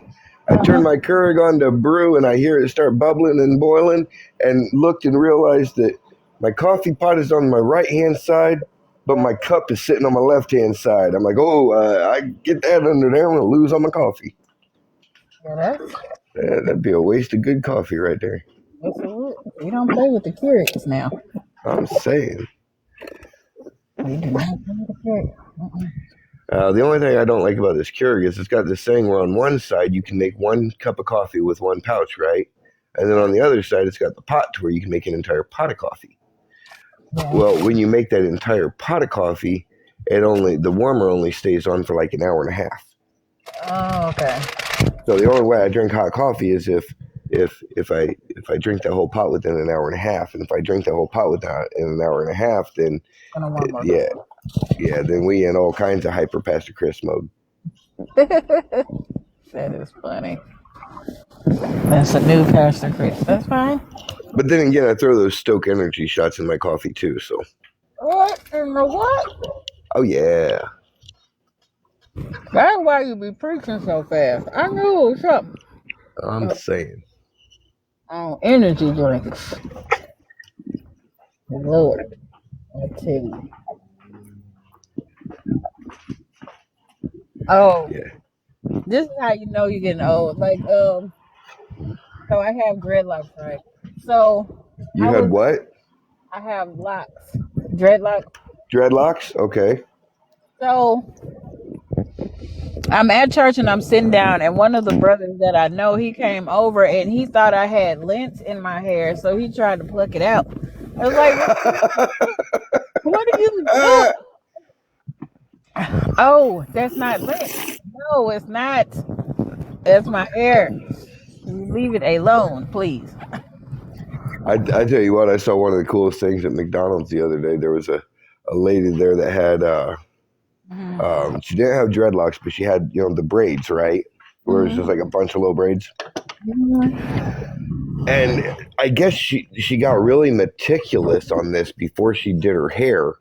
I turned my Keurig on to brew, and I hear it start bubbling and boiling, and looked and realized that my coffee pot is on my right-hand side, but my cup is sitting on my left-hand side. I'm like, I get that under there, I'm going to lose on my coffee. Yeah, that'd be a waste of good coffee right there.
You don't play with the Keurigs now.
I'm saying.
You do not play with the Keurig.
The only thing I don't like about this Keurig is it's got this thing where on one side you can make one cup of coffee with one pouch, right? And then on the other side it's got the pot to where you can make an entire pot of coffee. Yeah. Well, when you make that entire pot of coffee, the warmer only stays on for like an hour and a half.
Oh, okay.
So the only way I drink hot coffee is if I drink that whole pot within an hour and a half, and if I drink that whole pot within an hour and a half, then then we in all kinds of hyper Pastor Chris mode.
That is funny. That's a new Pastor Chris. That's fine.
But then again, I throw those Stoke energy shots in my coffee too. So.
What in the what?
Oh yeah.
That's why you be preaching so fast. I knew it was something.
I'm saying.
Oh, energy drinks. Lord, I tell you. Oh, yeah. This is how you know you're getting old. Like, so I have dreadlocks, right? So
you had what?
I have locks, dreadlocks.
Dreadlocks, okay.
So I'm at church and I'm sitting down, and one of the brothers that I know, he came over and he thought I had lint in my hair, so he tried to pluck it out. I was like, "What are you doing?" Oh, that's not lint. No, it's not. That's my hair. Leave it alone, please.
I tell you what, I saw one of the coolest things at McDonald's the other day. There was a lady there that had she didn't have dreadlocks, but she had the braids, right? Where it's just like a bunch of little braids. And I guess she got really meticulous on this before she did her hair.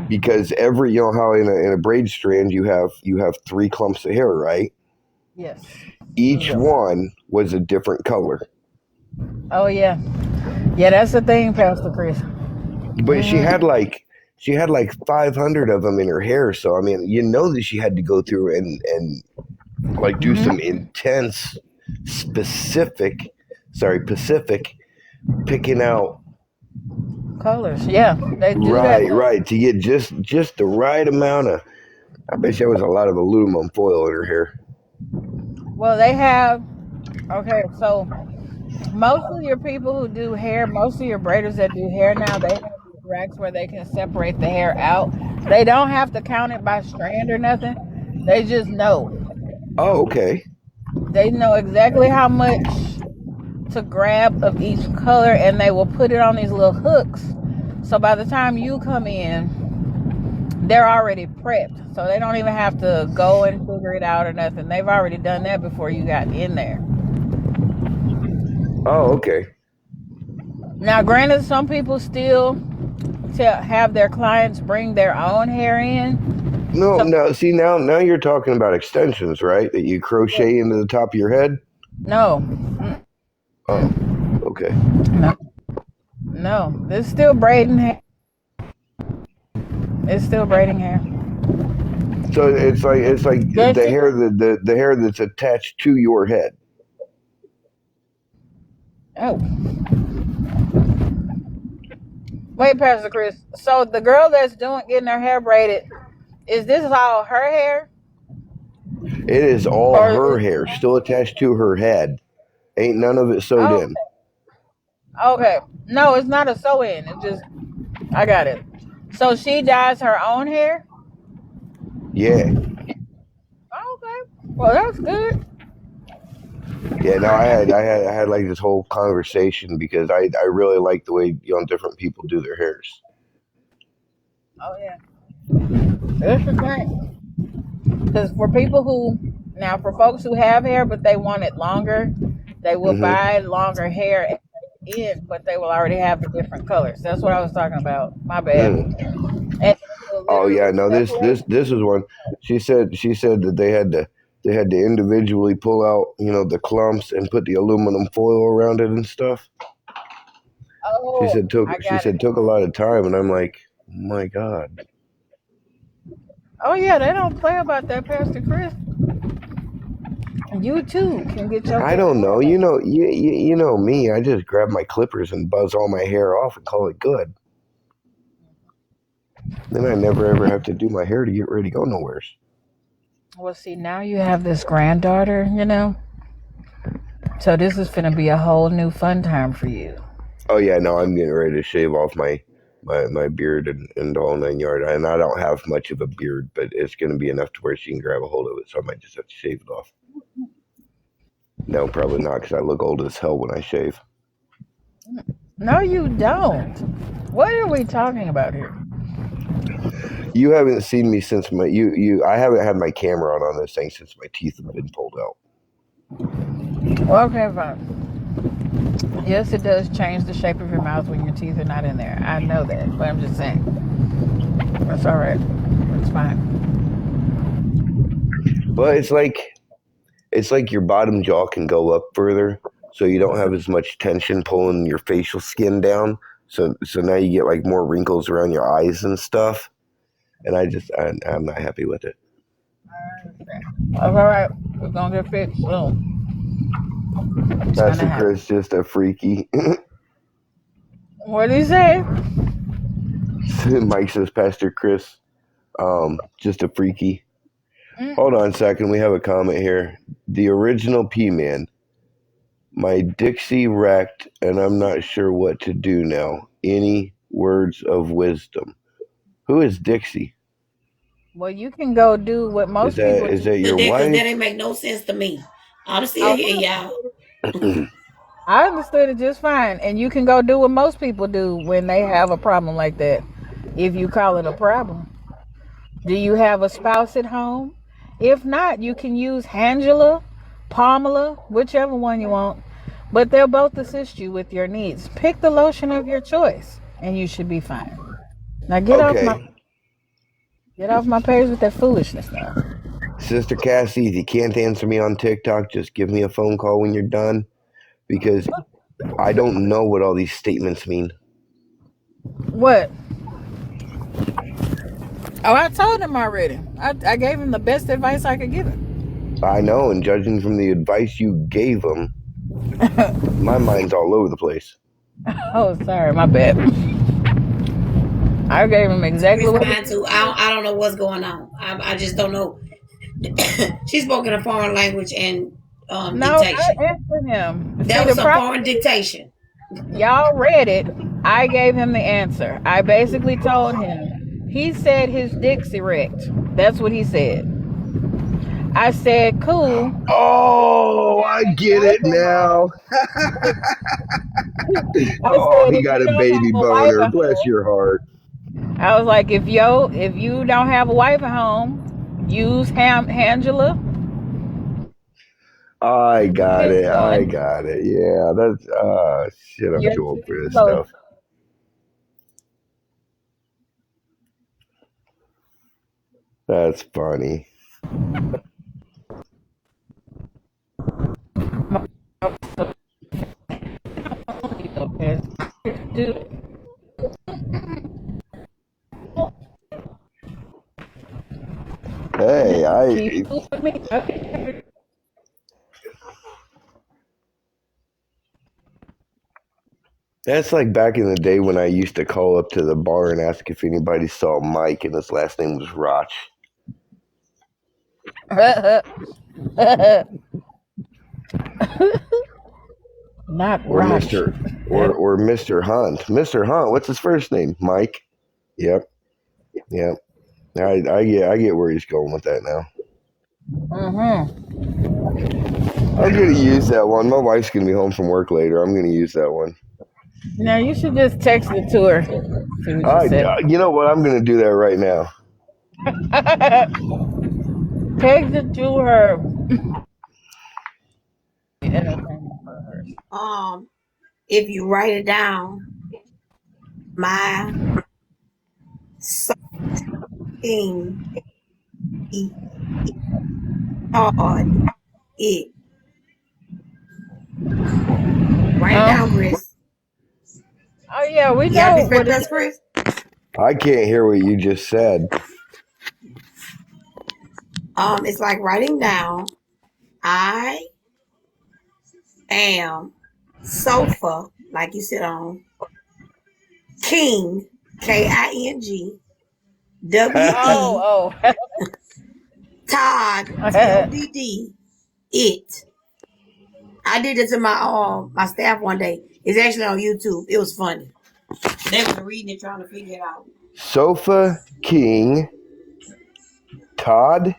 Because every how in a braid strand you have 3 clumps of hair, right?
Yes.
Each one was a different color.
Oh yeah, that's the thing, Pastor Chris.
But she had like 500 of them in her hair, so I mean, that she had to go through and like do some intense, specific picking out
colors. Yeah, they do
right to get just the right amount of. I bet there was a lot of aluminum foil in her hair.
Well, they have. Okay, so most of your people who do hair, most of your braiders that do hair now, they have racks where they can separate the hair out. They don't have to count it by strand or nothing. They just know.
Oh, okay.
They know exactly how much to grab of each color, and they will put it on these little hooks. So by the time you come in, they're already prepped. So they don't even have to go and figure it out or nothing. They've already done that before you got in there.
Oh, okay.
Now, granted, some people still have their clients bring their own hair in.
No. See, now you're talking about extensions, right? That you crochet into the top of your head?
No.
Oh, okay.
No. It's still braiding hair. It's still braiding hair.
So it's like the hair that's attached to your head.
Oh. Wait, Pastor Chris. So the girl that's getting her hair braided, is this all her hair?
It is all
Or
her hair, still attached to her head. Ain't none of it sewed
oh,
in.
okay. No, it's not a sew in. It just I got it. So she dyes her own hair?
Yeah.
Okay. Well, that's good.
Yeah, no, I had like this whole conversation because I really like the way different people do their hairs.
Oh yeah. That's the thing. Because for folks who have hair but they want it longer, they will
Hmm.
buy longer hair in, but they will already have the different colors. That's what I was talking about. My bad.
Mm.
And they will
Oh yeah,
literally
no, this
separate.
this this is one. She said that they had to individually pull out the clumps and put the aluminum foil around it and stuff. She
Oh,
said took
I
she
got it.
said took a lot of time, and I'm like, oh my God.
Oh yeah, they don't play about that, Pastor Chris. You too can get your
I
hair
don't know.
braided.
You know me. I just grab my clippers and buzz all my hair off and call it good. Then I never ever have to do my hair to get ready to go nowhere.
Well, see, now you have this granddaughter, so this is gonna be a whole new fun time for you.
Oh yeah, no, I'm getting ready to shave off my beard and the whole 9 yard. And I don't have much of a beard, but it's going to be enough to where she can grab a hold of it. So I might just have to shave it off. No, probably not, because I look old as hell when I shave.
No, you don't. What are we talking about here?
You haven't seen me since I haven't had my camera on this thing since my teeth have been pulled out.
Well, okay, fine. Yes, it does change the shape of your mouth when your teeth are not in there. I know that, but I'm just saying. That's all right. It's fine.
But it's like your bottom jaw can go up further, so you don't have as much tension pulling your facial skin down. So now you get like more wrinkles around your eyes and stuff. And I'm not happy with it.
All right. We're going to get fixed soon.
Pastor Chris, just a freaky.
What did he say?
Mike says, Pastor Chris, just a freaky. Hold on a second. We have a comment here. The original P-Man. My Dixie wrecked, and I'm not sure what to do now. Any words of wisdom? Who is Dixie?
Well, you can go do what most people do.
Is that your
Because
wife?
that ain't make no sense to me. I'm still here, y'all.
I understood it just fine. And you can go do what most people do when they have a problem like that, if you call it a problem. Do you have a spouse at home? If not, you can use Angela, Pamela, whichever one you want. But they'll both assist you with your needs. Pick the lotion of your choice, and you should be fine. Now get off my page with that foolishness now.
Sister Cassie, if you can't answer me on TikTok, just give me a phone call when you're done, because I don't know what all these statements mean.
What? Oh, I told him already. I gave him the best advice I could give him.
I know, and judging from the advice you gave him, my mind's all over the place.
Oh, sorry, my bad. I gave him exactly what.
I don't know what's going on. I just don't know. She spoke in a foreign language and
No,
dictation.
I answered him.
That was a foreign dictation.
Y'all read it. I gave him the answer. I basically told him. He said his Dixie wrecked. That's what he said. I said, cool.
Oh, I get it now. Oh, he got a baby boner. Bless your heart.
I was like, if you don't have a wife at home, use Angela.
I got it. Yeah, that's shit. I'm too old for this stuff. That's funny. Hey, That's like back in the day when I used to call up to the bar and ask if anybody saw Mike, and his last name was Roch.
Not
Or
Roch.
or Mr. Hunt. Mr. Hunt, what's his first name? Mike. Yep. Yep. I get where he's going with that now. I'm gonna use that one. My wife's gonna be home from work later. I'm gonna use that one.
Now you should just text it to her. See what she said.
You know what? I'm gonna do that right now.
Text it to her.
If you write it down, my thing, hard, it. Write it down, Chris.
Oh yeah, we
You gotta
know
be
what
prepared,
it
Chris.
I can't hear what you just said.
It's like writing down, I am sofa, like you sit on, king, King, W-E,
Oh.
Todd, T-O-D-D, it. I did it to my staff one day. It's actually on YouTube. It was funny. They were reading it, trying to figure it out.
Sofa King Todd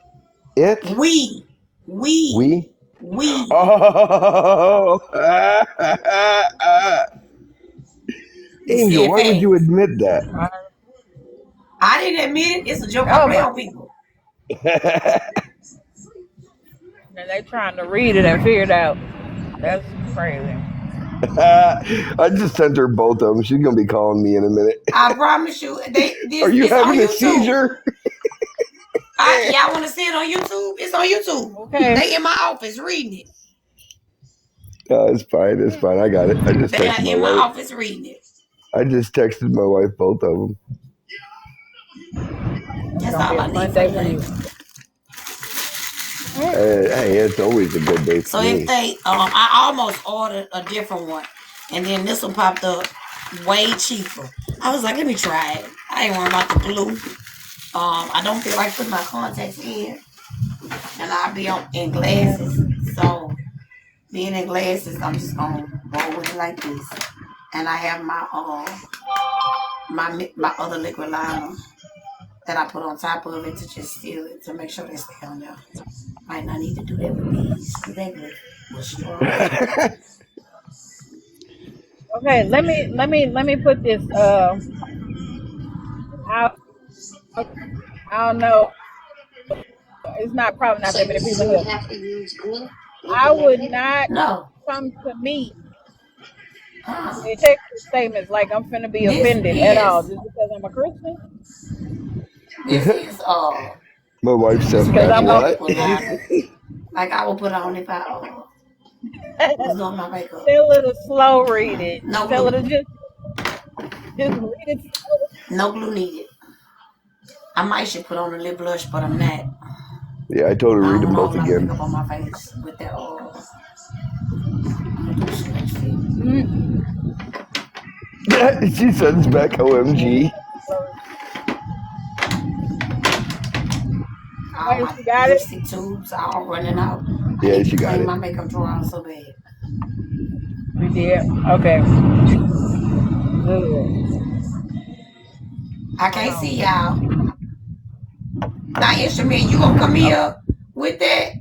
it?
We.
Oh. Angel, why would you admit that?
I didn't admit it. It's a joke I play on people.
And they trying to read it and figure it out. That's crazy.
I just sent her both of them. She's gonna be calling me in a minute.
I promise you.
Are you having a seizure?
Y'all want to see it on YouTube? It's on YouTube.
Okay.
They in my office reading it.
No, it's fine. It's fine. I got it. I just
They
texted
in
my
my
wife.
office reading it.
I just texted my wife both of them.
That's all I need for you.
Hey, it's always a good day for
So
me.
if they, I almost ordered a different one, and then this one popped up way cheaper. I was like, let me try it. I ain't worried about the blue. I don't feel like putting my contacts in, and I'll be in glasses. So being in glasses, I'm just gonna roll with it like this. And I have my my other liquid liner that I put on top of it to just seal it to make sure they stay on there. Might not need to do that with these. With straws.
Okay, let me put this. I don't know. It's probably not that many people here. I would not come to me and text statements like I'm finna be offended at all just because I'm a Christian.
This is
my wife said
what?
Like I will put on if I was doing my makeup.
Tell her to slow read it.
No
Tell her
glue.
to just read it slow.
No glue needed. I might should put on a lip blush, but I'm not.
Yeah, I told her to read them both again.
Up on my face with that
She sends back OMG.
All my lipstick tubes are all running out.
Yeah, she got it.
My makeup drawer out so bad.
We did. Okay. Good.
I can't see y'all. Now, Instrument, you gonna come here with that?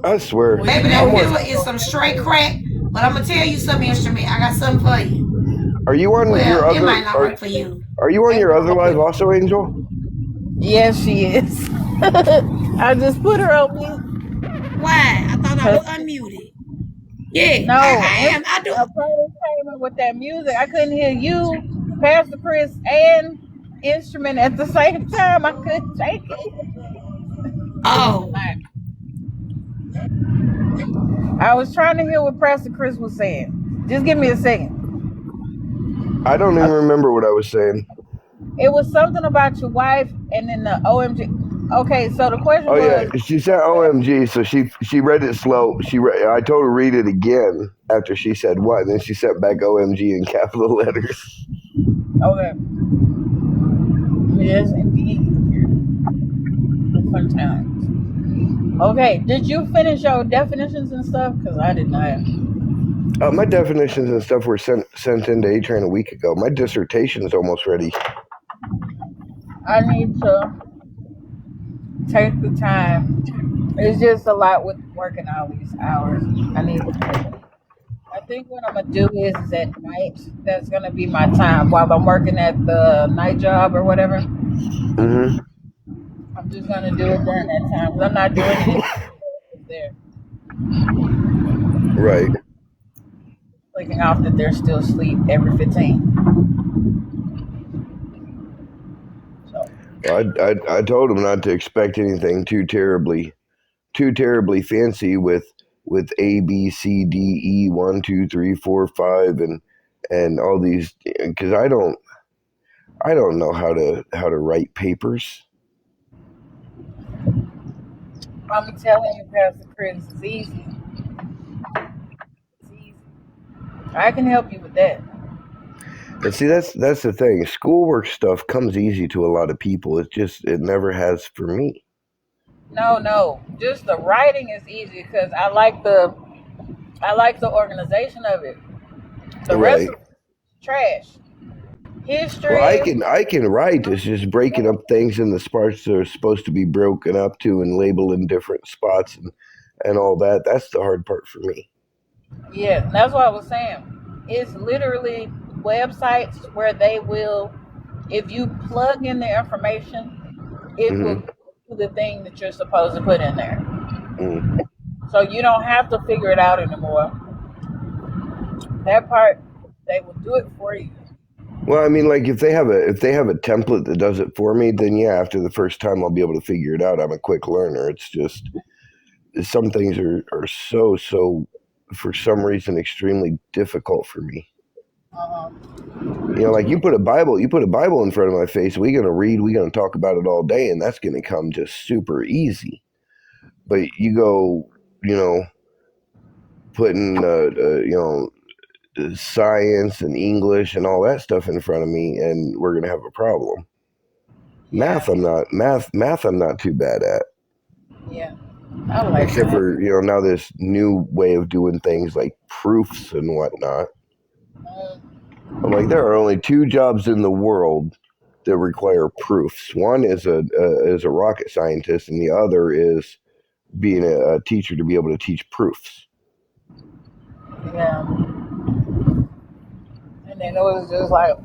I swear.
Baby, that pillow is some straight crack. But I'm gonna tell you something, Instrument. I got something for you.
Are you on your other?
It might not work for you.
Are you on your other live also, Angel?
Yes, she is. I just put her on mute.
Why? I thought I was unmuted. Yeah.
No,
I am. I do.
A problem came in with that music. I couldn't hear you, Pastor Chris, and Instrument at the same time. I couldn't take it.
Oh.
I was trying to hear what Pastor Chris was saying. Just give me a second.
I don't even remember what I was saying.
It was something about your wife, and then the OMG. Okay, so the question
Oh yeah,
was,
she said OMG, so she read it slow. I told her to read it again after she said what, and then she sent back OMG in capital letters.
okay, yes, indeed, fun times. Okay, did you finish your definitions and stuff? Because I did not.
My definitions and stuff were sent into A-Train a week ago. My dissertation is almost ready.
I need to take the time. It's just a lot with working all these hours. I need to. I think what I'm gonna do is at night. That's gonna be my time while I'm working at the night job or whatever.
Mm-hmm.
I'm just gonna do it during that time. 'Cause I'm not doing it there.
Right.
Clicking off that they're still asleep every 15. So
I told him not to expect anything too terribly fancy with A B C D E 1 2 3 4 5 and all these, because I don't know how to write papers.
I'm telling you, Pastor Chris, it's easy. It's easy. I can help you with that.
And see, that's the thing. Schoolwork stuff comes easy to a lot of people. It never has for me.
No. Just the writing is easy because I like the organization of it. The rest
Right.
of it's trash. History.
Well, I can write. It's just breaking up things in the spots that are supposed to be broken up to and labeled in different spots and all that. That's the hard part for me.
Yeah, that's what I was saying. It's literally websites where they will, if you plug in the information, it will do the thing that you're supposed to put in there.
Mm.
So you don't have to figure it out anymore. That part, they will do it for you.
Well, I mean, like if they have a template that does it for me, then yeah, after the first time I'll be able to figure it out. I'm a quick learner. It's just some things are so for some reason extremely difficult for me. You know, like you put a Bible in front of my face, we're gonna talk about it all day, and that's gonna come just super easy. But you go, you know, putting science and English and all that stuff in front of me, and we're gonna have a problem. Math, I'm not too bad at.
Yeah, I like
Except
that.
for now this new way of doing things like proofs and whatnot. I'm like, there are only two jobs in the world that require proofs. One is a rocket scientist, and the other is being a teacher to be able to teach proofs.
Yeah. And then it was just like,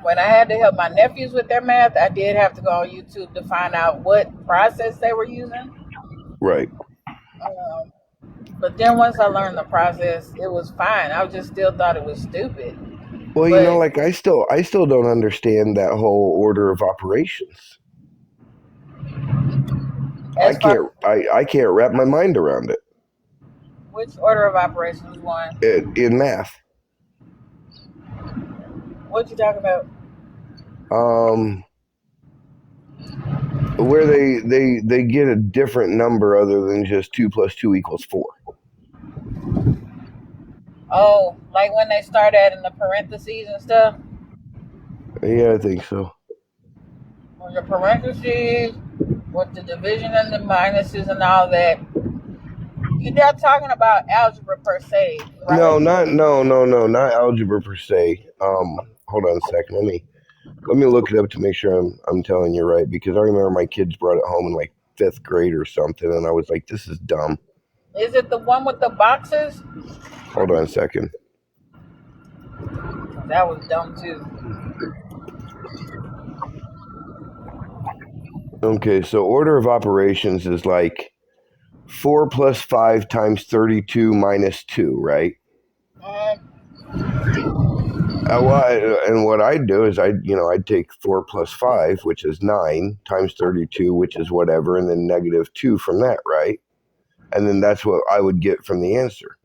when I had to help my nephews with their math, I did have to go on YouTube to find out what process they were using.
Right.
But then once I learned the process, it was fine. I just still thought it was stupid.
Well, like I still don't understand that whole order of operations. I can't wrap my mind around it.
Which order of operations one?
In math.
What you talking about?
Where they get a different number other than just 2 + 2 = 4.
Oh, like when they start adding the parentheses and stuff?
Yeah, I think so.
With the parentheses, with the division and the minuses and all that. You're not talking about algebra per se, right?
No, not algebra per se. Hold on a second. Let me look it up to make sure I'm telling you right, because I remember my kids brought it home in like 5th grade or something, and I was like, this is dumb.
Is it the one with the boxes?
Hold on a second.
That was dumb too.
Okay, so order of operations is like 4 + 5 × 32 - 2, right? And what I'd do is I'd take 4 + 5, which is 9, times 32, which is whatever, and then -2 from that, right? And then that's what I would get from the answer.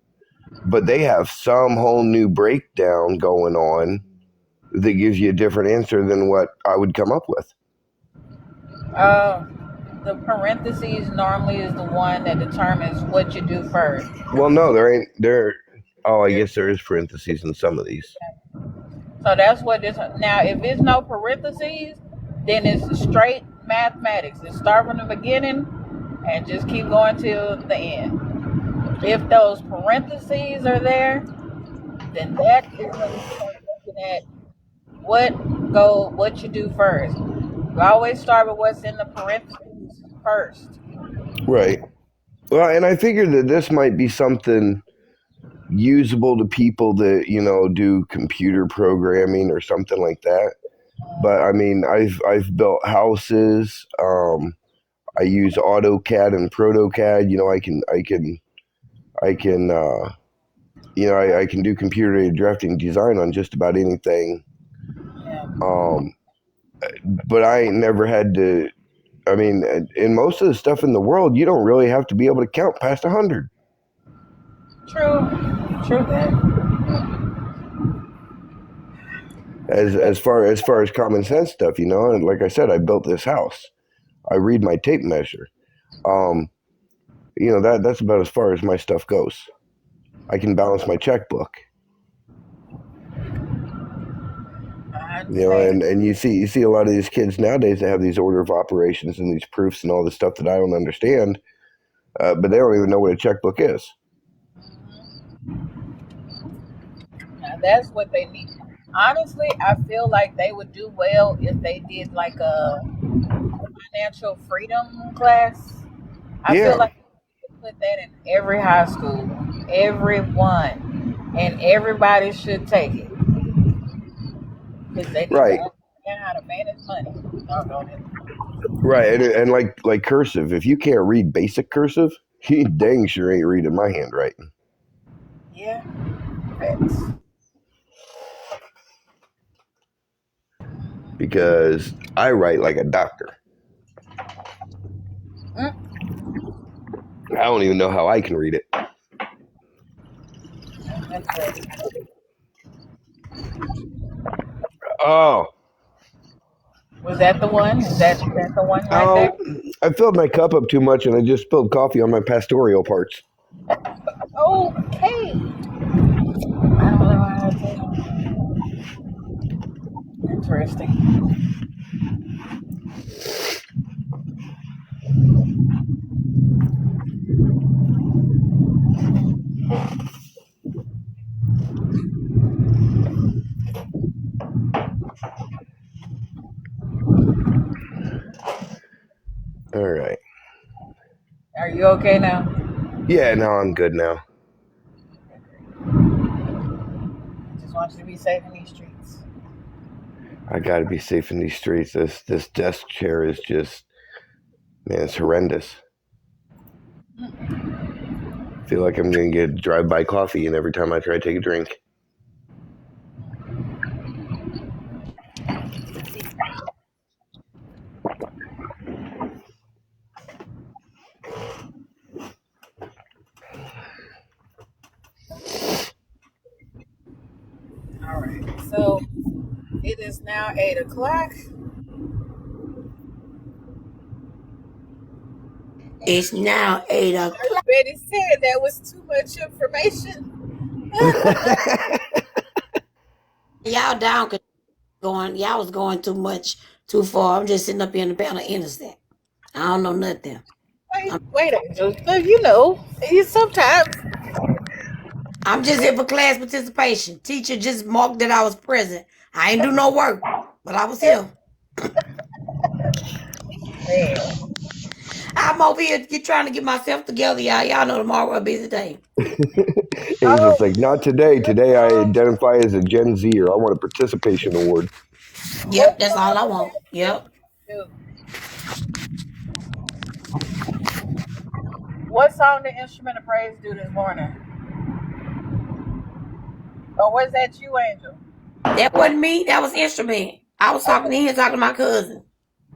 But they have some whole new breakdown going on that gives you a different answer than what I would come up with.
the parentheses normally is the one that determines what you do first.
Well, no, there. Oh, I guess there is parentheses in some of these.
So that's what this. Now, if it's no parentheses, then it's straight mathematics. It start from the beginning and just keep going till the end. If those parentheses are there, then that is when you start looking at what you do first. You always start with what's in the parentheses first.
Right. Well, and I figured that this might be something usable to people that do computer programming or something like that. But I mean, I've built houses. I use AutoCAD and ProtoCAD. I can do computer aided drafting design on just about anything. But I ain't never had to. I mean, in most of the stuff in the world, you don't really have to be able to count past 100.
True that.
As far as common sense stuff, and like I said, I built this house. I read my tape measure. That's about as far as my stuff goes. I can balance my checkbook. And you see a lot of these kids nowadays that have these order of operations and these proofs and all this stuff that I don't understand, but they don't even know what a checkbook is.
Now that's what they need. Honestly, I feel like they would do well if they did like a financial freedom class. I feel like they could put that in every high school, everyone, and everybody should take it. Because they need to understand how to manage money.
Right, and like cursive. If you can't read basic cursive, you dang sure ain't reading my handwriting.
Yeah, thanks.
Because I write like a doctor. I don't even know how I can read it. Oh.
Was that the one? Is that the one right there?
I filled my cup up too much and I just spilled coffee on my pastoral parts.
Okay. I don't know how to do it. Interesting.
All right.
Are you okay now?
Yeah, no, I'm good now.
Just want you to be safe in these streets.
I gotta be safe in these streets. This desk chair is just, man, it's horrendous. I feel like I'm gonna get drive-by coffee and every time I try to take a drink.
All right. So it is now 8 o'clock.
It's now 8 o'clock.
Betty said that was too much information.
Y'all down y'all was going too far. I'm just sitting up here in the panel intersect. I don't know nothing.
Wait, Angel. Sometimes.
I'm just here for class participation. Teacher just marked that I was present. I ain't do no work, but I was here. I'm over here trying to get myself together, y'all. Y'all know tomorrow a busy day.
Angel's like, not today. Today I identify as a Gen Zer. I want a participation award.
Yep, that's all I want. Yep.
What song did Instrument of Praise do this morning? Or was that you, Angel?
That wasn't me. That was Instrument. I was talking to my cousin.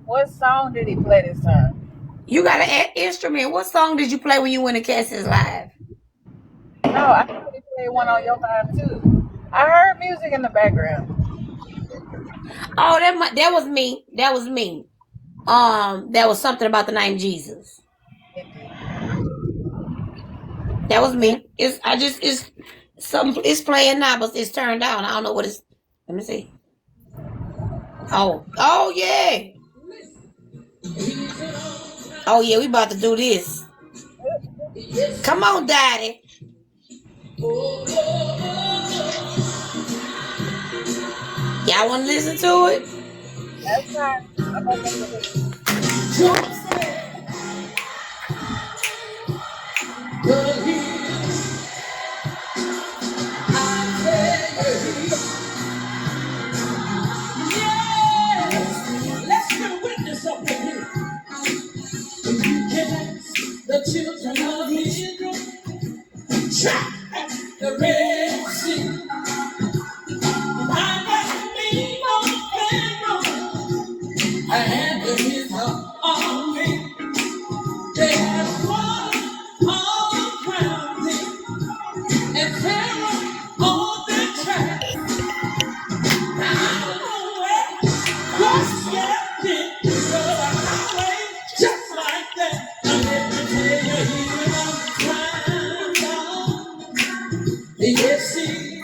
What song did he play this time?
You got an Instrument. What song did you play when you went to Cassie's Live?
No, I thought he played one on your live too. I heard music in the background.
Oh, that was me. That was me. That was something about the name Jesus. That was me. It's playing now, but it's turned down. I don't know what it's. Let me see. Oh yeah. Oh yeah, we about to do this. Come on, Daddy. Y'all want to listen to it?
That's right.
Let's get a witness up in here. The children of Israel trapped the Red Sea. I got me on Pharaoh and his army. They had water all around them and Pharaoh on their track. Now I don't know where God stepped in, but I way just like that. And let me tell you, he was trying. Yes, he.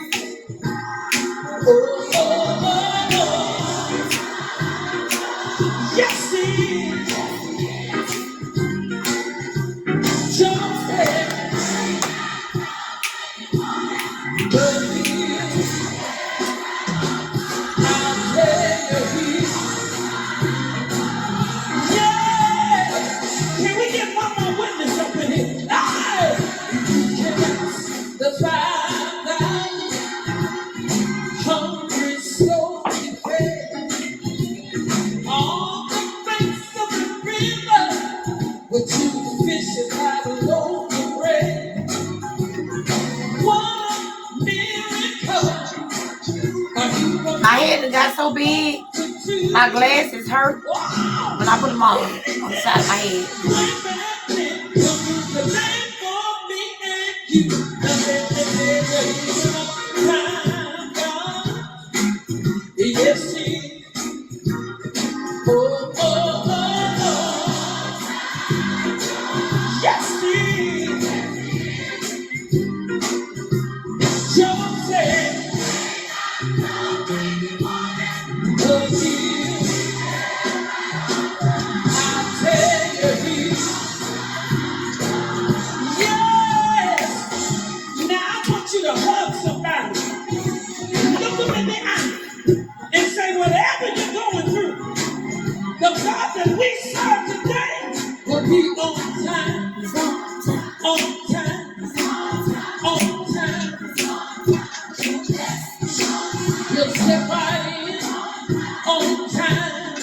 Oh, oh, oh, oh. Yes, he. Joseph. But he. I'll tell you, he. Yeah. Can we get one more witness up in here? Hey! The 5,000 hungry souls he fed on the banks of the river with 2 fish and 5 loaves of bread. What a miracle! My head got so big, my glasses hurt when I put them on the side of my head. Yes, he. Oh, oh, oh, oh. Yes, he. Joseph. Oh, he. I tell you, he. Yes. Now I want you to hug somebody. Look them in the eye and say, whatever you're going through, the God that we serve today will be on time, on time, on time. You'll step right in, on time,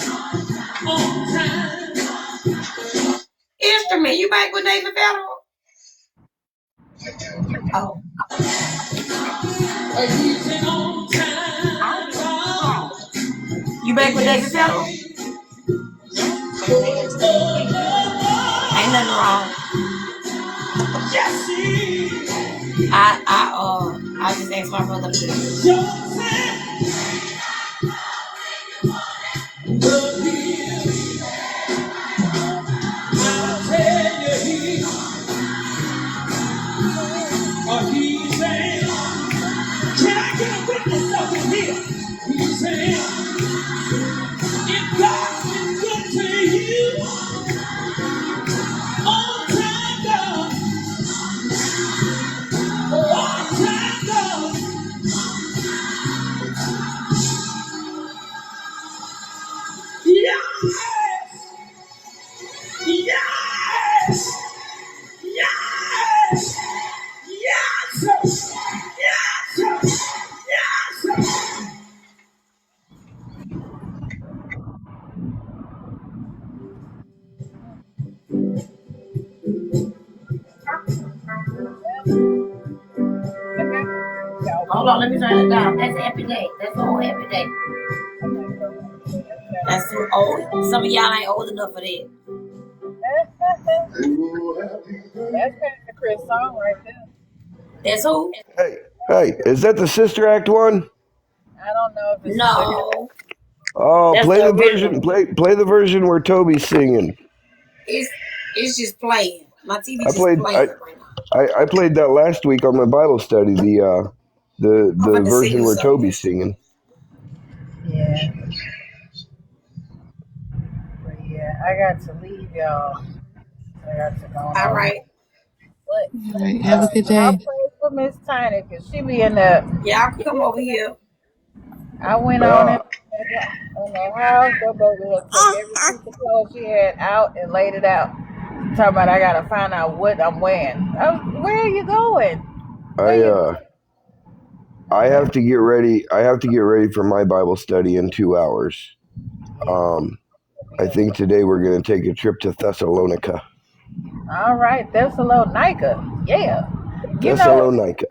on time. Instrument, you back with Nathan Federal? Oh. He's an on time. You back with Nathan Federal? Ain't nothing wrong. Yes, I just asked my brother to do it. I'll tell you, he's saying, can I get a witness up in here? He's saying, if God's been good to you, on time God, on time God. Yes! Yes! Yes! Yes! Yes! Yes! Hold on, let me turn it down. That's Happy Day. That's the whole Happy Day. That's too old. Some of y'all ain't old enough for that.
That's Pastor Chris' song right there.
That's who?
Hey, is that the Sister Act one?
I don't know if it's
No.
Oh,
That's
play
the
the
original
version.
one.
Play the version where Toby's singing.
It's just playing. My TV
I
just
played.
playing right now.
I played that last week on my Bible study.
I'm
The
about to sing
version
you
where
something.
Toby's singing.
Yeah. But yeah, I got to leave y'all. I got to go
All
on.
right.
But
All right. Have a good
I'll
day.
pray for Miss Tiny because she be in the.
Y'all come over here.
I went on
Yeah,
in the house. That baby had took every piece of clothes she had out and laid it out. Talking about I gotta find out what I'm wearing. Where are you going? Where
I
you
uh I
going?
have to get ready. I have to get ready for my Bible study in 2 hours.
Yes.
I
Yes.
think today we're going to take a trip to Thessalonica.
All right, Thessalonica. Yeah. You know,
Thessalonica.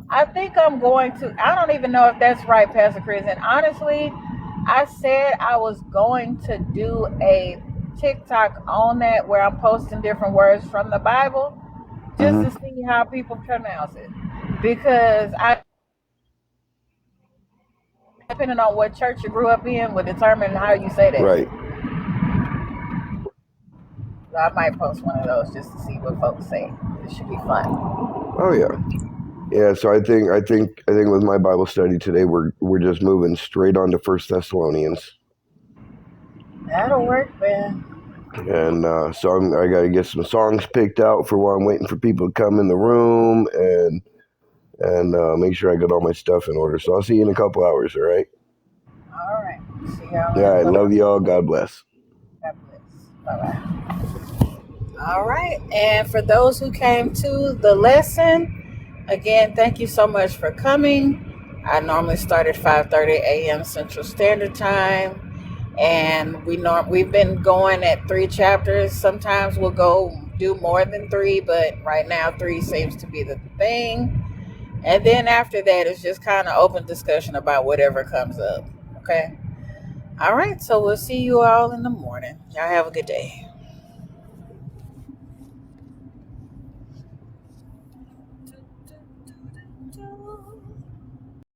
I think I'm going to. I don't even know if that's right, Pastor Chris. And honestly, I said I was going to do a TikTok on that where I'm posting different words from the Bible just
Hmm.
to see how people pronounce it. Because depending on what church you grew up in, will determine how you say that.
Right.
So I might post one of those just to see what folks say. It should be fun.
Oh yeah. Yeah. So I think with my Bible study today, we're just moving straight on to First Thessalonians,
That'll work, man.
and so I got to get some songs picked out for while I'm waiting for people to come in the room, and make sure I got all my stuff in order. So I'll see you in a couple hours. All right.
All right. See y'all
Yeah.
in a
I
little.
love y'all. God bless.
God bless. Bye bye. All right. And for those who came to the lesson, again, thank you so much for coming. I normally start at 5:30 a.m. Central Standard Time. And we've been going at 3 chapters. Sometimes we'll go do more than 3, but right now 3 seems to be the thing. And then after that, it's just kind of open discussion about whatever comes up. Okay. All right. So we'll see you all in the morning. Y'all have a good day.